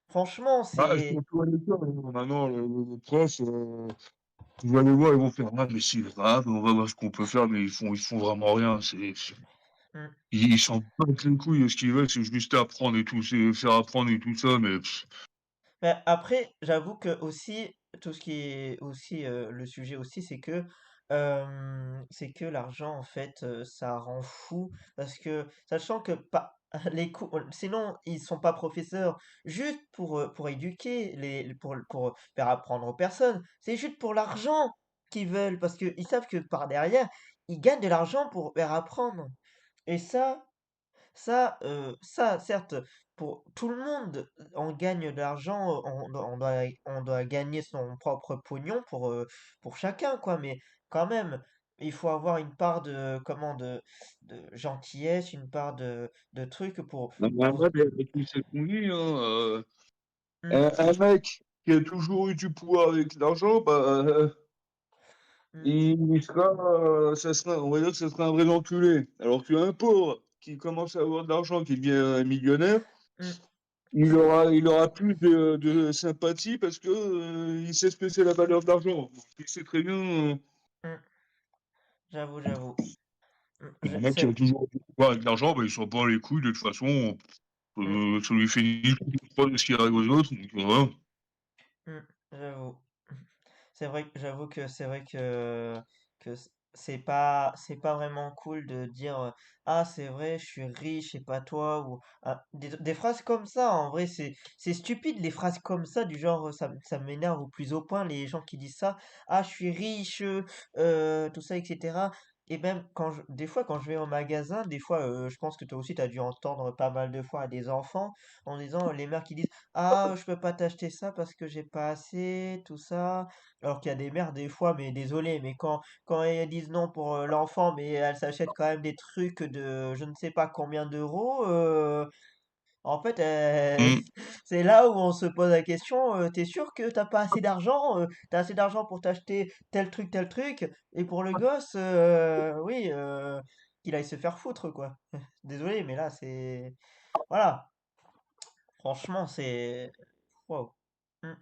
Franchement, Bah, c'est surtout à l'école, maintenant, les profs, tu vas les voir, ils vont faire, ah, mais c'est grave, on va voir ce qu'on peut faire, mais ils font vraiment rien. mm. Ils s'en battent les couilles, ce qu'ils veulent, c'est juste apprendre et tout, c'est faire apprendre et tout ça, mais Mais après, j'avoue que aussi, tout ce qui est aussi le sujet aussi, c'est que l'argent, en fait, ça rend fou parce que sachant que pas les cours, sinon ils sont pas professeurs juste pour éduquer pour faire apprendre aux personnes. C'est juste pour l'argent qu'ils veulent parce que ils savent que par derrière ils gagnent de l'argent pour faire apprendre. Et ça, certes, pour tout le monde, on gagne de l'argent, on doit gagner son propre pognon pour chacun, quoi. Mais quand même, il faut avoir une part de gentillesse, une part de trucs non, mais pour... après, tu sais ce qu'on dit, hein, Hum, un mec qui a toujours eu du pouvoir avec l'argent, bah, hum, il sera, ça sera, on va dire que ça sera un vrai enculé. Alors qu'un pauvre qui commence à avoir de l'argent, qui devient un millionnaire, hum, il aura plus de sympathie parce que il sait ce que c'est la valeur de l'argent. Il sait très bien. hum. J'avoue. Un mec qui a toujours eu du pouvoir avec l'argent, bah, il s'en bat les couilles de toute façon. Hum, Ça lui fait ni pas de ce qui arrive aux autres. Donc, voilà. j'avoue. J'avoue que c'est vrai que c'est pas vraiment cool de dire ah c'est vrai je suis riche et pas toi ou ah, des phrases comme ça en vrai c'est stupide les phrases comme ça du genre ça m'énerve au plus haut point les gens qui disent ça ah je suis riche tout ça etc. Et même des fois quand je vais au magasin des fois je pense que toi aussi tu as dû entendre pas mal de fois à des enfants en disant les mères qui disent ah je peux pas t'acheter ça parce que j'ai pas assez tout ça alors qu'il y a des mères des fois, mais désolé, mais quand elles disent non pour l'enfant, mais elles s'achètent quand même des trucs de je ne sais pas combien d'euros, en fait, Mm. c'est là où on se pose la question, t'es sûr que t'as pas assez d'argent? T'as assez d'argent pour t'acheter tel truc, et pour le gosse, oui, qu'il aille se faire foutre, quoi. Désolé, mais là, c'est... Voilà, franchement, c'est... Wow. Mm.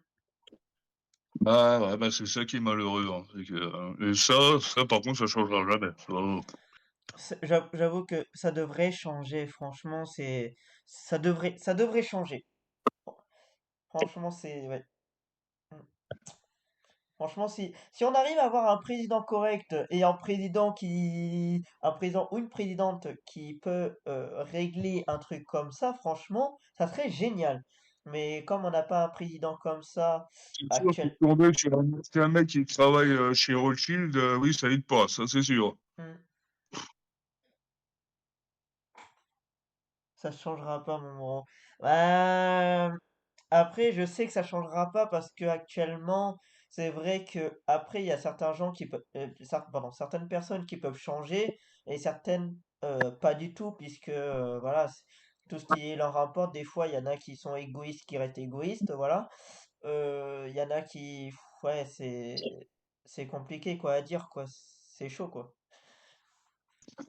Bah, ouais, bah, c'est ça qui est malheureux, hein. C'est que, et ça, par contre, ça changera jamais. J'avoue que ça devrait changer, franchement, ça devrait changer. Franchement, c'est, ouais. Mm. Franchement, si on arrive à avoir un président correct et un président ou une présidente qui peut régler un truc comme ça, franchement, ça serait génial. Mais comme on n'a pas un président comme ça C'est sûr que actuel, tomber sur un mec qui travaille chez Rothschild, oui, ça aide pas, ça c'est sûr. hmm, ça changera pas mon moment. Après, je sais que ça changera pas parce que actuellement, c'est vrai que après il y a certains gens qui peuvent, pardon, certaines personnes qui peuvent changer et certaines pas du tout puisque voilà, tout ce qui leur importe, des fois il y en a qui sont égoïstes qui restent égoïstes, voilà. Il y en a qui, ouais, c'est compliqué quoi à dire quoi, c'est chaud quoi.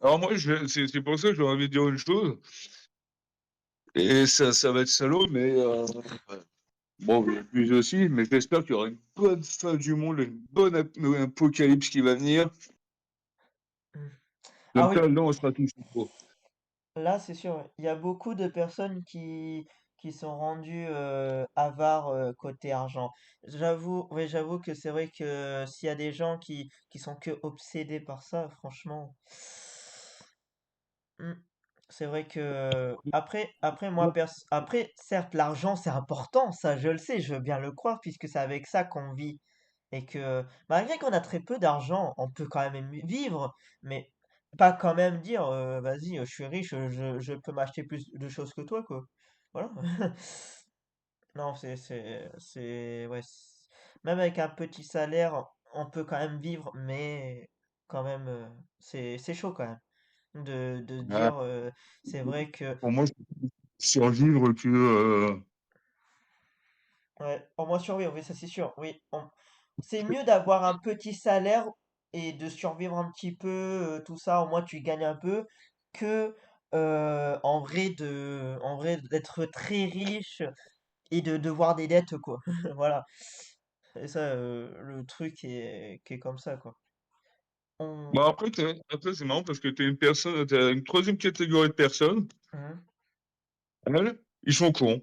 Alors moi, c'est pour ça que j'ai envie de dire une chose, et ça va être salaud, mais bon, plus aussi, mais j'espère qu'il y aura une bonne fin du monde, une bonne apocalypse qui va venir. Mm. Ah Comme oui, ça, là, on sera tous beau. là, c'est sûr, ouais. Il y a beaucoup de personnes qui sont rendues avares côté argent. J'avoue que c'est vrai que s'il y a des gens qui sont que obsédés par ça, franchement, hmm, c'est vrai que après, certes, l'argent c'est important, ça je le sais, je veux bien le croire puisque c'est avec ça qu'on vit. et que malgré qu'on a très peu d'argent, on peut quand même vivre, mais pas quand même dire vas-y, je suis riche, je peux m'acheter plus de choses que toi, quoi. Voilà. Non, ouais, même avec un petit salaire, on peut quand même vivre, mais quand même, c'est chaud quand même de Ah, dire, c'est vrai que pour moi, survivre que, ouais, au moins survivre, oui, ça c'est sûr. Oui, c'est mieux d'avoir un petit salaire et de survivre un petit peu, tout ça, au moins tu gagnes un peu, que en vrai d'être très riche et de devoir des dettes, quoi. Voilà. Et ça, le truc qui est comme ça, quoi. bon, On... après, c'est marrant parce que t'as une troisième catégorie de personnes. Mhm. Elles, ils sont cons.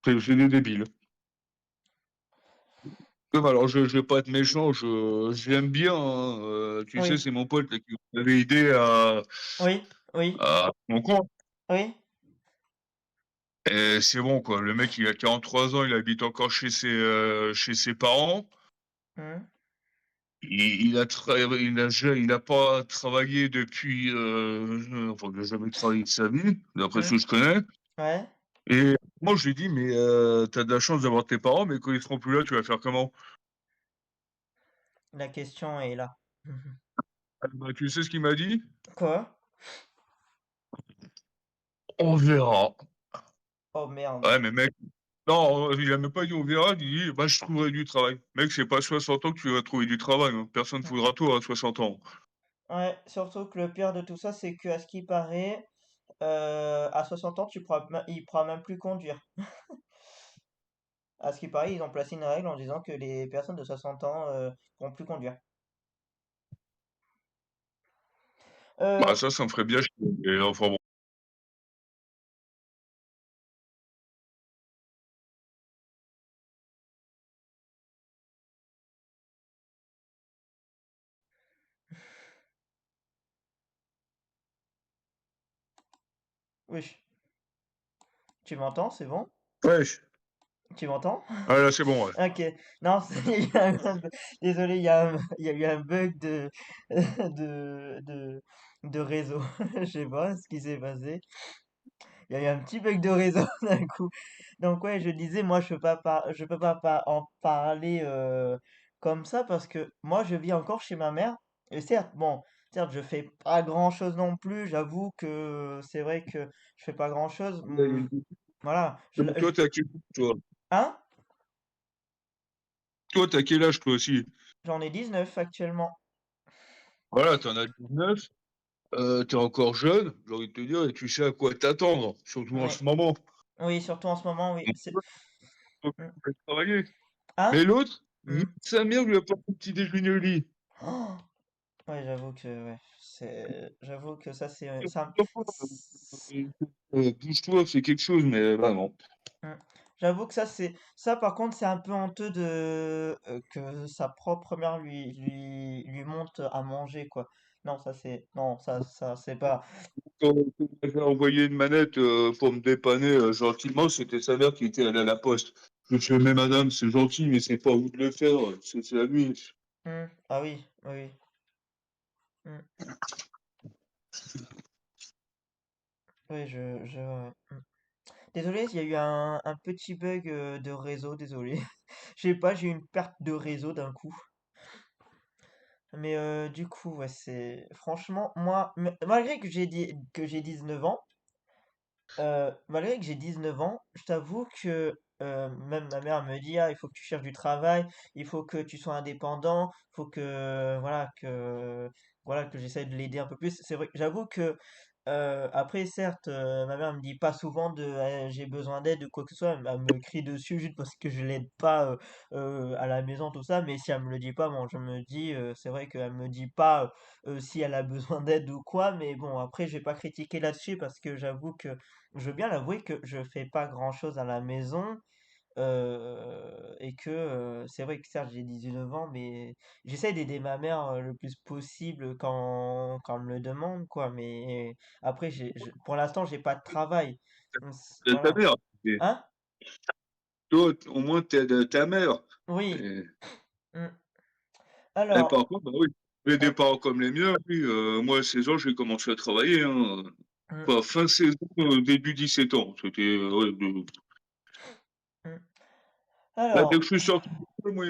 C'est des débiles. Comme alors, je vais pas être méchant, je l'aime bien, hein, tu sais, Oui, c'est mon pote là, qui m'avait aidé oui, oui, à mon compte. oui. Et c'est bon, quoi. Le mec, il a 43 ans, il habite encore chez ses parents. Mhm. Il a pas travaillé depuis, enfin, il a jamais travaillé de sa vie, d'après ce Mhm. que je connais. Ouais, Et moi, je lui ai dit, mais t'as de la chance d'avoir tes parents, mais quand ils seront plus là, tu vas faire comment? la question est là. Mhm. Ah, bah, tu sais ce qu'il m'a dit? Quoi? On verra. Oh merde. Ouais, mais mec, non, il a même pas dit on verra, il dit, bah, je trouverai du travail. Mec, c'est pas à 60 ans que tu vas trouver du travail, hein. Personne ne voudra toi à 60 ans. Ouais, surtout que le pire de tout ça, c'est que à ce qui paraît, à 60 ans, il pourra même plus conduire. À ce qui paraît, ils ont placé une règle en disant que les personnes de 60 ans pourront plus conduire. Euh, Bah, ça me ferait bien chier. Et enfin bon. oui, tu m'entends, c'est bon? Wesh. Tu m'entends? Ah, là, c'est bon, ouais. Ok. Non, il y a désolé, il y a eu un bug de, de, de réseau. Je sais pas ce qui s'est passé. Il y a eu un petit bug de réseau d'un coup. Donc ouais, je disais, moi je peux pas en parler comme ça parce que moi je vis encore chez ma mère. Et certes, bon, certes je fais pas grand-chose non plus. J'avoue que c'est vrai que je fais pas grand-chose. Voilà. Toi, t'as quel âge, toi? Hein? Toi, t'as quel âge, toi aussi? J'en ai 19 actuellement. Voilà, t'en as 19. T'es encore jeune, j'ai envie de te dire, et tu sais à quoi t'attendre, surtout en Oui, ce moment. oui, surtout en ce moment, oui. Donc, faut Mm. travailler. Hein? Mais l'autre, Mm. sa mère lui a pas un petit déjeuner au lit. Oh, ouais, j'avoue que ça Bouge-toi, fais quelque chose, mais bah non. mm. J'avoue que ça par contre c'est un peu honteux que sa propre mère lui monte à manger quoi. Non, non, ça c'est pas. Quand elle m'a envoyé une manette pour me dépanner gentiment, c'était sa mère qui était allée à la poste. Je fais, mais madame, c'est gentil, mais c'est pas à vous de le faire, c'est à lui. Mm. Ah oui, oui. Mm. Oui, ouais. Mm. Désolé, il y a eu un petit bug de réseau, désolé. Je sais pas, j'ai eu une perte de réseau d'un coup. Mais du coup, ouais, c'est franchement moi malgré que j'ai 19 ans, malgré que j'ai 19 ans, je t'avoue que même ma mère me dit ah, il faut que tu cherches du travail, il faut que tu sois indépendant, il faut que voilà que j'essaie de l'aider un peu plus. C'est vrai, j'avoue que après certes, ma mère me dit pas souvent de j'ai besoin d'aide ou quoi que ce soit, elle me crie dessus juste parce que je l'aide pas à la maison tout ça, mais si elle me le dit pas, bon, je me dis c'est vrai qu'elle me dit pas si elle a besoin d'aide ou quoi, mais bon après je vais pas critiquer là-dessus parce que j'avoue que je veux bien l'avouer que je fais pas grand-chose à la maison et que c'est vrai que certes j'ai 19 ans, mais j'essaie d'aider ma mère le plus possible quand elle me le demande, quoi. Mais après, pour l'instant, j'ai pas de travail. C'est ta Voilà. mère. Hein? Toi, au moins, t'aides ta mère. Oui. Et Hmm. Et Alors, par contre, bah oui, les euh, départs comme les miens, oui, moi, à 16 ans, j'ai commencé à travailler, hein. hmm, Enfin, fin 16 ans, début 17 ans. C'était, ouais, hmm. bah, dès que Alors, je suis sorti de l'école, moi,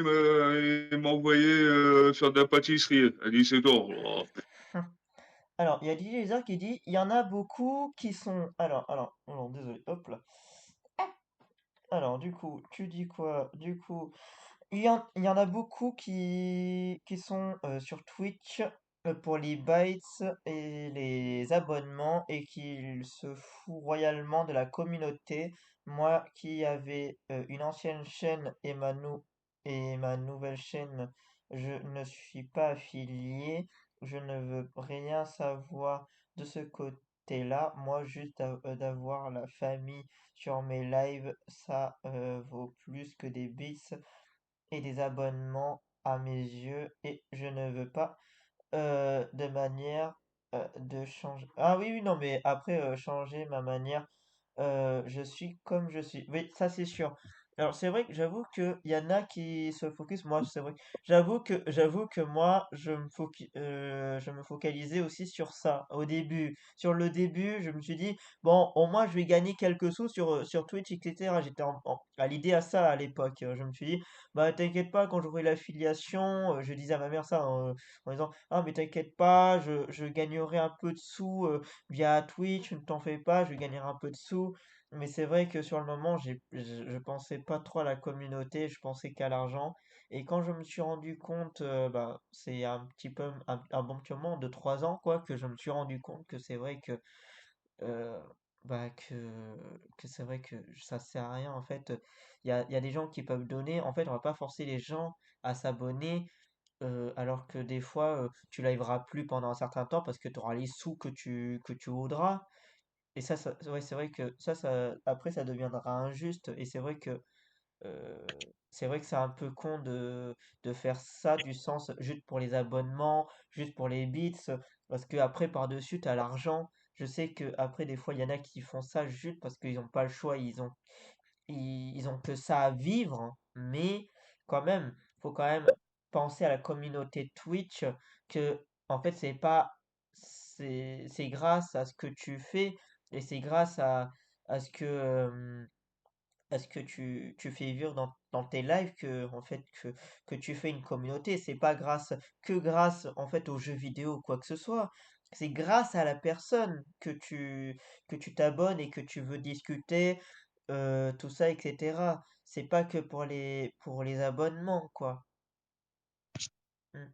il m'a envoyé faire de la pâtisserie à 17 ans. Oh, alors, il y a Didier Lézard qui dit, il y en a beaucoup qui sont. Alors, désolé, hop là. Alors, du coup, tu dis quoi? Du coup, il y en a beaucoup qui sont sur Twitch pour les bytes et les abonnements et qui se foutent royalement de la communauté. Moi qui avais une ancienne chaîne et ma nouvelle chaîne, je ne suis pas affilié. Je ne veux rien savoir de ce côté-là. Moi, juste d'avoir la famille sur mes lives, ça vaut plus que des bits et des abonnements à mes yeux et je ne veux pas de manière de changer. Ah oui, oui, non, mais après changer ma manière, je suis comme je suis. Oui, ça c'est sûr. Alors c'est vrai que j'avoue qu'il y en a qui se focus. Moi, c'est vrai. J'avoue que moi, je me focalisais aussi sur ça au début. Sur le début, je me suis dit, bon, au moins je vais gagner quelques sous sur Twitch, etc. J'étais à l'idée à ça à l'époque. Je me suis dit, bah t'inquiète pas, quand j'aurai l'affiliation, je disais à ma mère ça, en disant, ah mais t'inquiète pas, je gagnerai un peu de sous via Twitch, ne t'en fais pas, je gagnerai un peu de sous. Mais c'est vrai que sur le moment, je pensais pas trop à la communauté, je pensais qu'à l'argent. Et quand je me suis rendu compte, bah, c'est un petit peu un bon petit moment de 3 ans, quoi, que je me suis rendu compte que c'est vrai euh, que c'est vrai que ça sert à rien. En fait, il y a des gens qui peuvent donner. En fait, on va pas forcer les gens à s'abonner alors que des fois, tu liveras plus pendant un certain temps parce que tu auras les sous que tu voudras. Et ouais, c'est vrai que après, ça deviendra injuste. Et c'est vrai que c'est un peu con de faire ça du sens juste pour les abonnements, juste pour les bits, parce que après, par-dessus, tu as l'argent. Je sais que après, des fois, il y en a qui font ça juste parce qu'ils n'ont pas le choix, ils ont que ça à vivre, hein. Mais quand même, faut quand même penser à la communauté Twitch que en fait c'est grâce à ce que tu fais et c'est grâce à ce que tu fais vivre dans tes lives que tu fais une communauté. C'est pas grâce en fait aux jeux vidéo ou quoi que ce soit. C'est grâce à la personne que tu t'abonnes et que tu veux discuter, tout ça, etc. C'est pas que pour les abonnements, quoi. Hmm.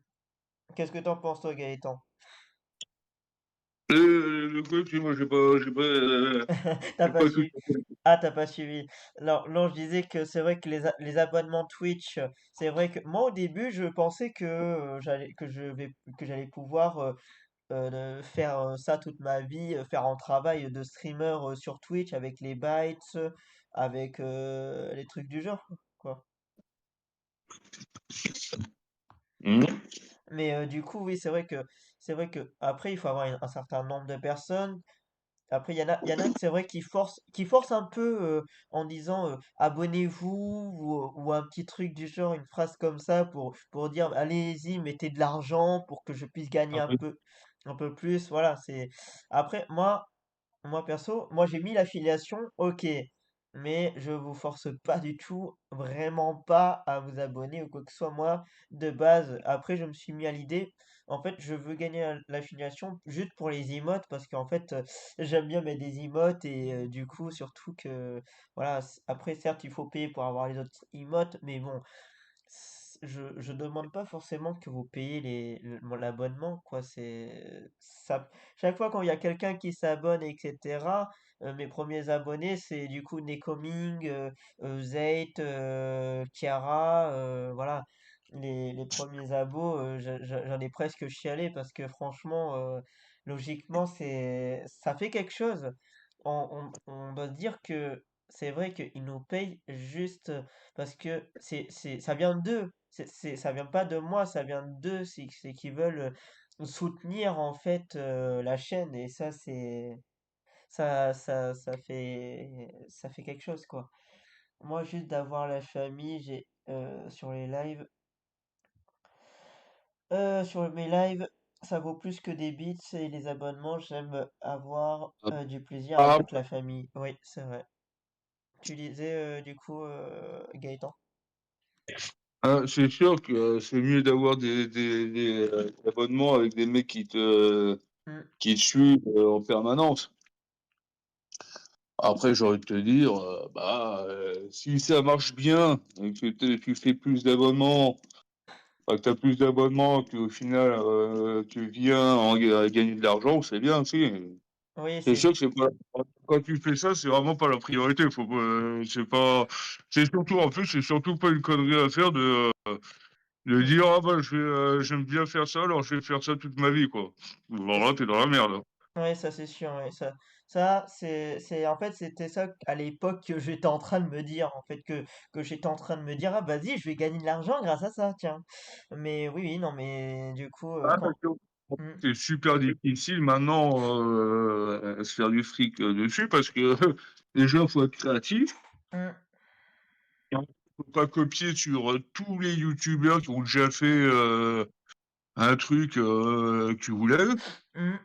Qu'est-ce que t'en penses, toi, Gaëtan? le coach, moi, T'as j'ai pas pas tout. suivi. Ah, t'as pas suivi. Alors, non, je disais que c'est vrai que les abonnements Twitch, c'est vrai que moi au début, je pensais que j'allais pouvoir faire ça toute ma vie, faire un travail de streamer sur Twitch avec les bytes, avec les trucs du genre, quoi. Mhm. Mais du coup, oui, c'est vrai que après, il faut avoir un certain nombre de personnes. Après, il y en a que c'est vrai qui forcent un peu en disant abonnez-vous ou un petit truc du genre, une phrase comme ça pour dire allez-y, mettez de l'argent pour que je puisse gagner Ah un oui. peu, un peu plus. Voilà, c'est. Après, moi perso, moi j'ai mis l'affiliation, ok, mais je vous force pas du tout, vraiment pas à vous abonner ou quoi que ce soit. Moi, de base, après je me suis mis à l'idée, en fait, je veux gagner l'affiliation juste pour les emotes parce qu'en fait, j'aime bien mettre des emotes et du coup, surtout que, voilà, après, certes, il faut payer pour avoir les autres emotes, mais bon, je demande pas forcément que vous payiez l'abonnement, quoi. C'est ça. Chaque fois quand il y a quelqu'un qui s'abonne, etc., mes premiers abonnés, c'est du coup Necoming, Zayt, Chiara, voilà. Les premiers abos, j'en ai presque chialé parce que franchement, logiquement, ça fait quelque chose. On doit se dire que c'est vrai qu'ils nous payent juste parce que ça vient d'eux. Ça vient pas de moi, ça vient d'eux. C'est qu'ils veulent soutenir en fait la chaîne et ça fait quelque chose quoi. Moi juste d'avoir la famille, sur les lives. Sur mes lives, ça vaut plus que des bits et les abonnements, j'aime avoir du plaisir Ah, avec la famille. Oui, c'est vrai. Tu disais du coup, Gaëtan? c'est sûr que c'est mieux d'avoir des abonnements avec des mecs Hmm. qui te suivent en permanence. Après, j'ai envie de te dire, si ça marche bien et que tu fais plus d'abonnements, que tu as plus d'abonnements, qu'au final tu viens à gagner de l'argent, c'est bien aussi. Oui, C'est c'est sûr que c'est pas quand tu fais ça, c'est vraiment pas la priorité. Faut pas, c'est pas, c'est surtout en plus, c'est surtout pas une connerie à faire de hmm. dire ah bah j'aime bien faire ça, alors je vais faire ça toute ma vie quoi. Voilà, t'es dans la merde. Ouais, ça c'est sûr, ouais, ça en fait c'était ça à l'époque que j'étais en train de me dire en fait que j'étais en train de me dire ah vas-y je vais gagner de l'argent grâce à ça tiens. Mais oui oui non mais du coup Ah, quand parce que hmm, c'est super difficile maintenant à se faire du fric dessus parce que déjà faut être créatif. hmm, Il faut pas copier sur tous les youtubeurs qui ont déjà fait un truc que tu voulais. hmm,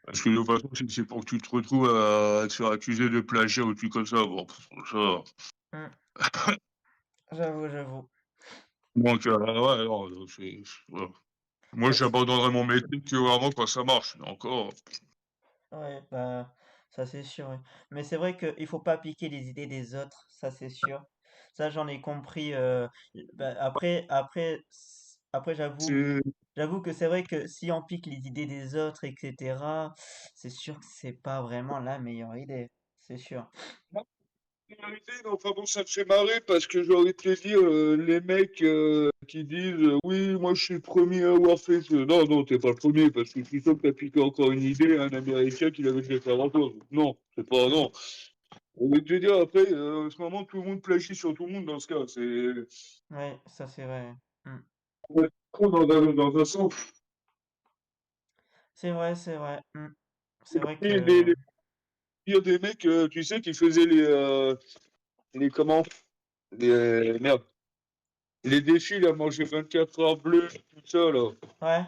Parce que de toute façon, si c'est pour que tu te retrouves à te faire accuser de plagiat ou truc comme ça, bon, ça. hmm, j'avoue. Donc, ouais, alors, voilà. Moi, Ouais, j'abandonnerai mon métier que vraiment quand ça marche. Mais encore, ouais, bah, ça c'est sûr. Ouais. Mais c'est vrai qu'il faut pas piquer les idées des autres, ça c'est sûr. Ça j'en ai compris. Bah, après c'est. j'avoue que c'est vrai que si on pique les idées des autres, etc., c'est sûr que c'est pas vraiment la meilleure idée, c'est sûr. Réalité, non, enfin bon, ça me fait marrer parce que j'ai envie de te dire, les mecs qui disent oui, moi je suis le premier à avoir fait ce. Non, non, t'es pas le premier parce que je suis sûr que t'as piqué encore une idée à un Américain qui l'avait déjà fait avant toi. Non, c'est pas. Hmm. Non. On va te dire après, en ce moment, tout le monde plagie sur tout le monde dans ce cas. Ouais, ça c'est vrai. Hmm. On est trop dans un sens. C'est vrai, c'est vrai. Hmm. C'est vrai Et les que pires des mecs, tu sais, qui faisaient les comment? Merde. Les défis, là, manger 24 heures bleues, tout ça, là. ouais.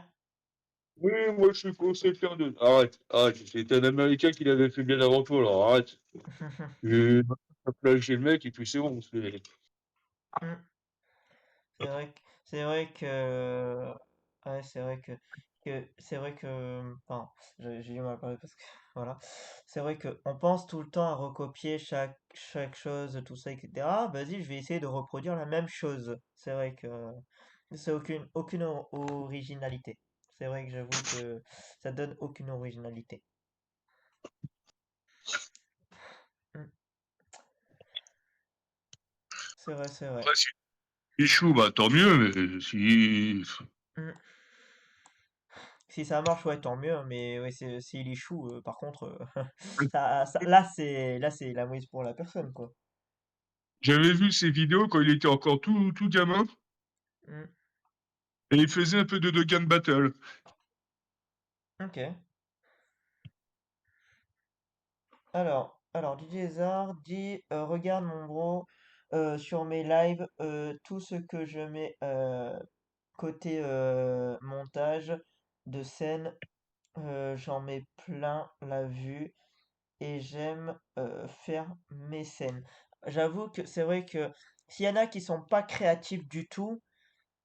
Oui, moi je suis conséquent de. Arrête, arrête, c'est un Américain qui l'avait fait bien avant toi, alors arrête. Je plagié le mec et puis c'est bon. Hmm. C'est vrai que ouais, c'est vrai que enfin, j'ai du mal à parler parce que voilà. C'est vrai que on pense tout le temps à recopier chaque chose, tout ça, etc. Vas-y, je vais essayer de reproduire la même chose. C'est vrai que c'est aucune originalité. C'est vrai que j'avoue que ça donne aucune originalité. Hmm. C'est vrai, c'est vrai. Après, si il échoue, bah tant mieux, mais si. Hmm. Si ça marche, ouais, tant mieux, hein, mais ouais, s'il échoue, par contre, là, c'est la mouise pour la personne, quoi. J'avais vu ses vidéos quand il était encore tout gamin, Hmm. et il faisait un peu de Gun Battle. Ok. Alors, DJ Zar dit, regarde mon bro, sur mes lives, tout ce que je mets côté montage de scène, j'en mets plein la vue et j'aime faire mes scènes. J'avoue que c'est vrai que s'il y en a qui sont pas créatifs du tout,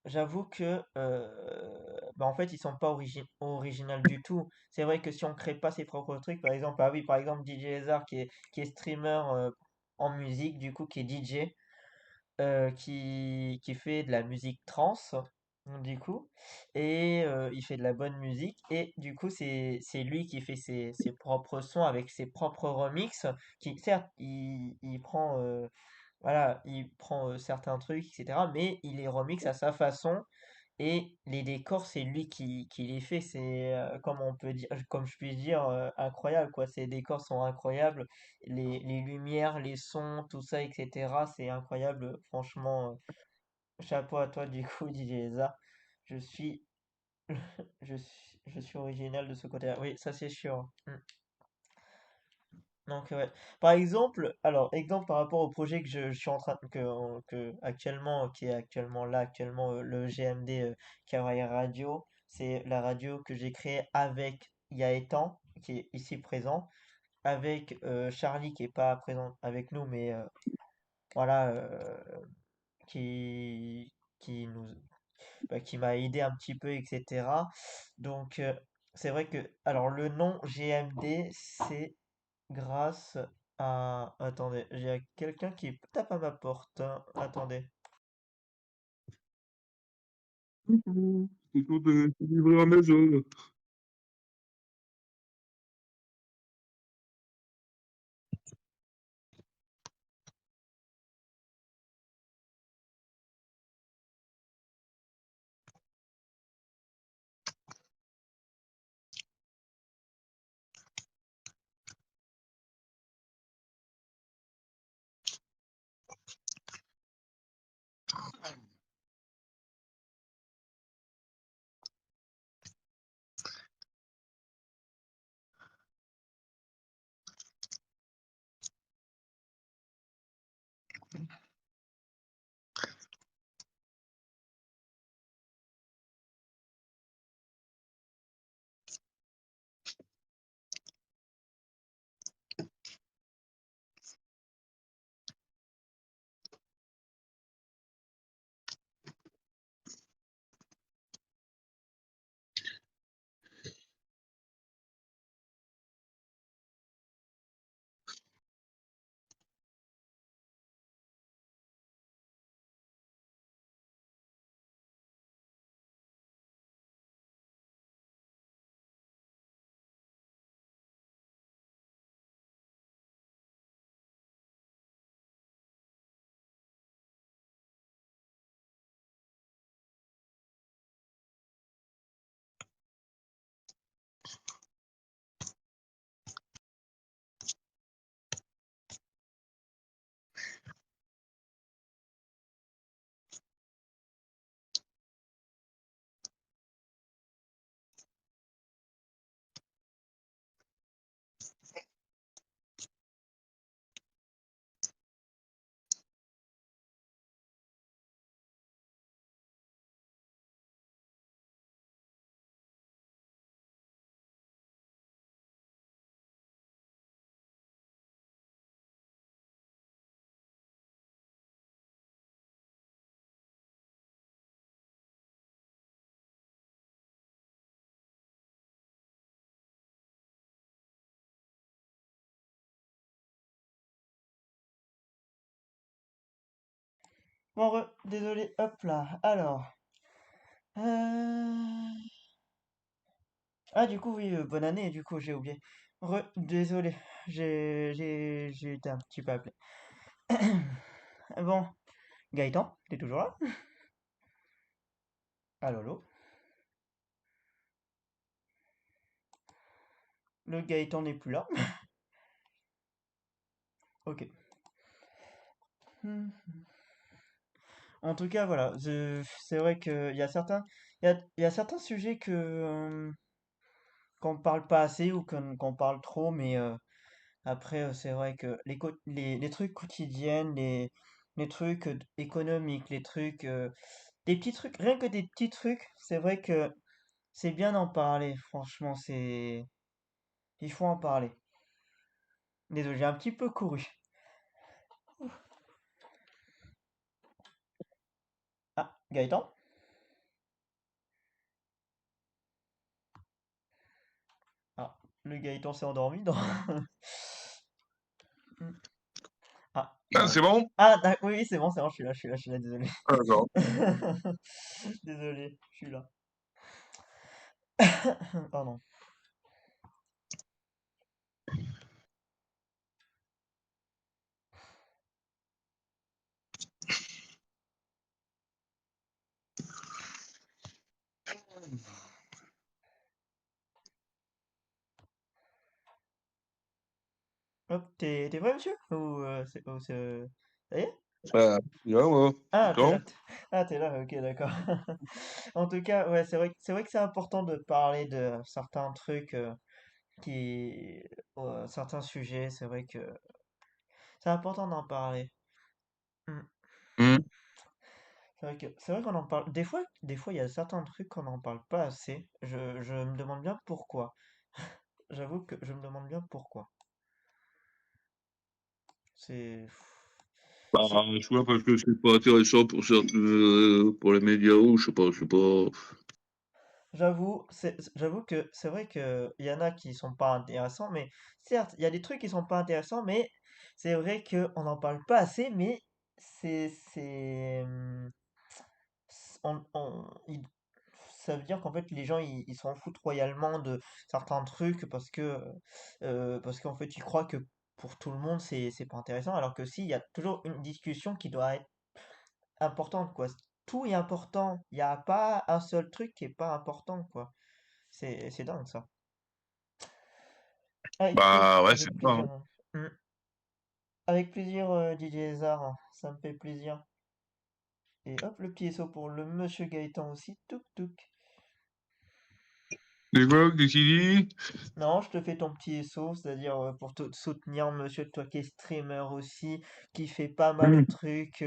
j'avoue que bah en fait ils sont pas original du tout. C'est vrai que si on crée pas ses propres trucs, par exemple, ah oui, par exemple DJ Ezar qui est streamer en musique, du coup qui est DJ, qui fait de la musique trance, du coup, et il fait de la bonne musique, et du coup, c'est lui qui fait ses propres sons avec ses propres remixes, qui, certes, il prend, voilà, il prend certains trucs, etc., mais il les remixe à sa façon, et les décors, c'est lui qui les fait. C'est, comme on peut dire, comme je puis dire, incroyable, quoi. Ces décors sont incroyables. Les lumières, les sons, tout ça, etc. C'est incroyable. Franchement, chapeau à toi, du coup, DJ Eza. Je suis, je suis original de ce côté-là. Oui, ça c'est sûr. Mm. Donc, ouais. Par exemple, alors, exemple par rapport au projet que je suis en train, actuellement, qui est actuellement là, actuellement, le GMD Kawaii Radio, c'est la radio que j'ai créée avec Gaëtan, qui est ici présent, avec Charlie, qui est pas présent avec nous, mais voilà, qui, qui nous, qui m'a aidé un petit peu, etc. Donc, c'est vrai que, alors, le nom GMD, c'est grâce à... Attendez, j'ai quelqu'un qui tape à ma porte, hein. Attendez. Mhm. Écoute, c'est livré à la maison. Bon, désolé, hop là. Alors. Ah, du coup, oui, bonne année, du coup, j'ai oublié. Désolé, j'ai été un petit peu appelé. Bon, Gaëtan, t'es toujours là? Allô, allô? Le Gaëtan n'est plus là. Ok. Hmm. En tout cas, voilà, c'est vrai qu'il y a il y a certains sujets qu'on parle pas assez ou qu'on parle trop, mais après, c'est vrai que les trucs quotidiens, les trucs économiques, les trucs, des petits trucs, rien que des petits trucs, c'est vrai que c'est bien d'en parler. Franchement, il faut en parler. Désolé, j'ai un petit peu couru. Ah, Gaëtan? Ah, le Gaëtan s'est endormi, non? Ah, Ah, c'est bon? ah, oui, oui, c'est bon, je suis là, désolé. Ah, d'accord. Désolé, je suis là. Pardon. Hop, t'es prêt, monsieur? Ça y est? Bien, ouais. Ah, t'es là. D'accord. Ah, t'es là, ok, d'accord. En tout cas, ouais, c'est vrai que c'est important de parler de certains trucs. qui, certains sujets, c'est vrai que c'est important d'en parler. Mm. Hmm. C'est vrai qu'on en parle. Des fois, il y a certains trucs qu'on n'en parle pas assez. Je me demande bien pourquoi. J'avoue que je me demande bien pourquoi. C'est, Bah, c'est, je vois parce que c'est pas intéressant pour certains, pour les médias ou je sais pas. j'avoue que c'est vrai que il y en a qui sont pas intéressants, mais certes, il y a des trucs qui sont pas intéressants, mais c'est vrai que on n'en parle pas assez, mais c'est, ça veut dire qu'en fait les gens ils s'en foutent royalement de certains trucs parce qu'en fait ils croient que pour tout le monde c'est pas intéressant, alors que si, il y a toujours une discussion qui doit être importante, quoi. Tout est important, il n'y a pas un seul truc qui est pas important, quoi. C'est dingue ça. Avec plaisir, Bah ouais, c'est avec ça, hein. plaisir. Hmm. Avec plaisir, Didier Hazard, ça me fait plaisir. Et hop, le petit saut pour le monsieur Gaëtan aussi, touk touk. Les quoi, qu'est-ce qu'il dit? Non, je te fais ton petit saut, c'est-à-dire pour te soutenir monsieur, toi qui est streamer aussi, qui fait pas mal de Hmm. trucs,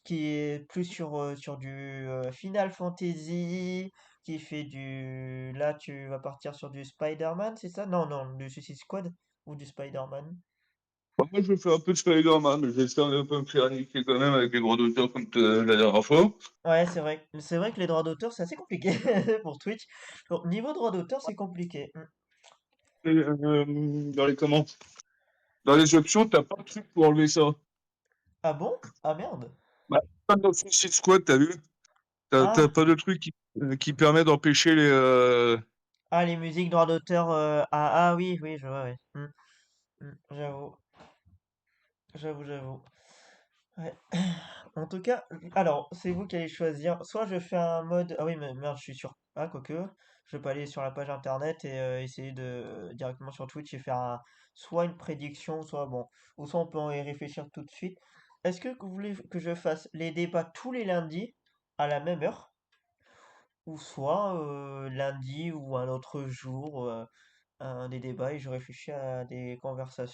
qui est plus sur du Final Fantasy, qui fait du... Là, tu vas partir sur du Spider-Man, c'est ça? Non, non, du Suicide Squad ou du Spider-Man. Bah, moi, je fais un peu de Spider-Man, mais j'espère ne pas me faire niquer quand même avec les droits d'auteur comme la dernière fois. Ouais, c'est vrai que les droits d'auteur, c'est assez compliqué pour Twitch. Bon, niveau droits d'auteur, c'est compliqué. Hmm. Et, dans les comment? Dans les options, t'as pas de truc pour enlever ça. Ah bon? Ah merde. Bah, comme dans Suicide Squad, t'as vu? T'as Ah, pas de truc qui permet d'empêcher les. ah, les musiques droits d'auteur. Ah oui, oui, je vois, ouais. J'avoue, j'avoue. Ouais. En tout cas, alors, c'est vous qui allez choisir. Soit je fais un mode. Ah oui, mais merde, je suis sur. Ah, quoique. Je peux aller sur la page internet et essayer de directement sur Twitch et faire soit une prédiction, soit bon. Ou soit on peut y réfléchir tout de suite. Est-ce que vous voulez que je fasse les débats tous les lundis à la même heure? Ou soit lundi ou un autre jour, des débats et je réfléchis à des conversations.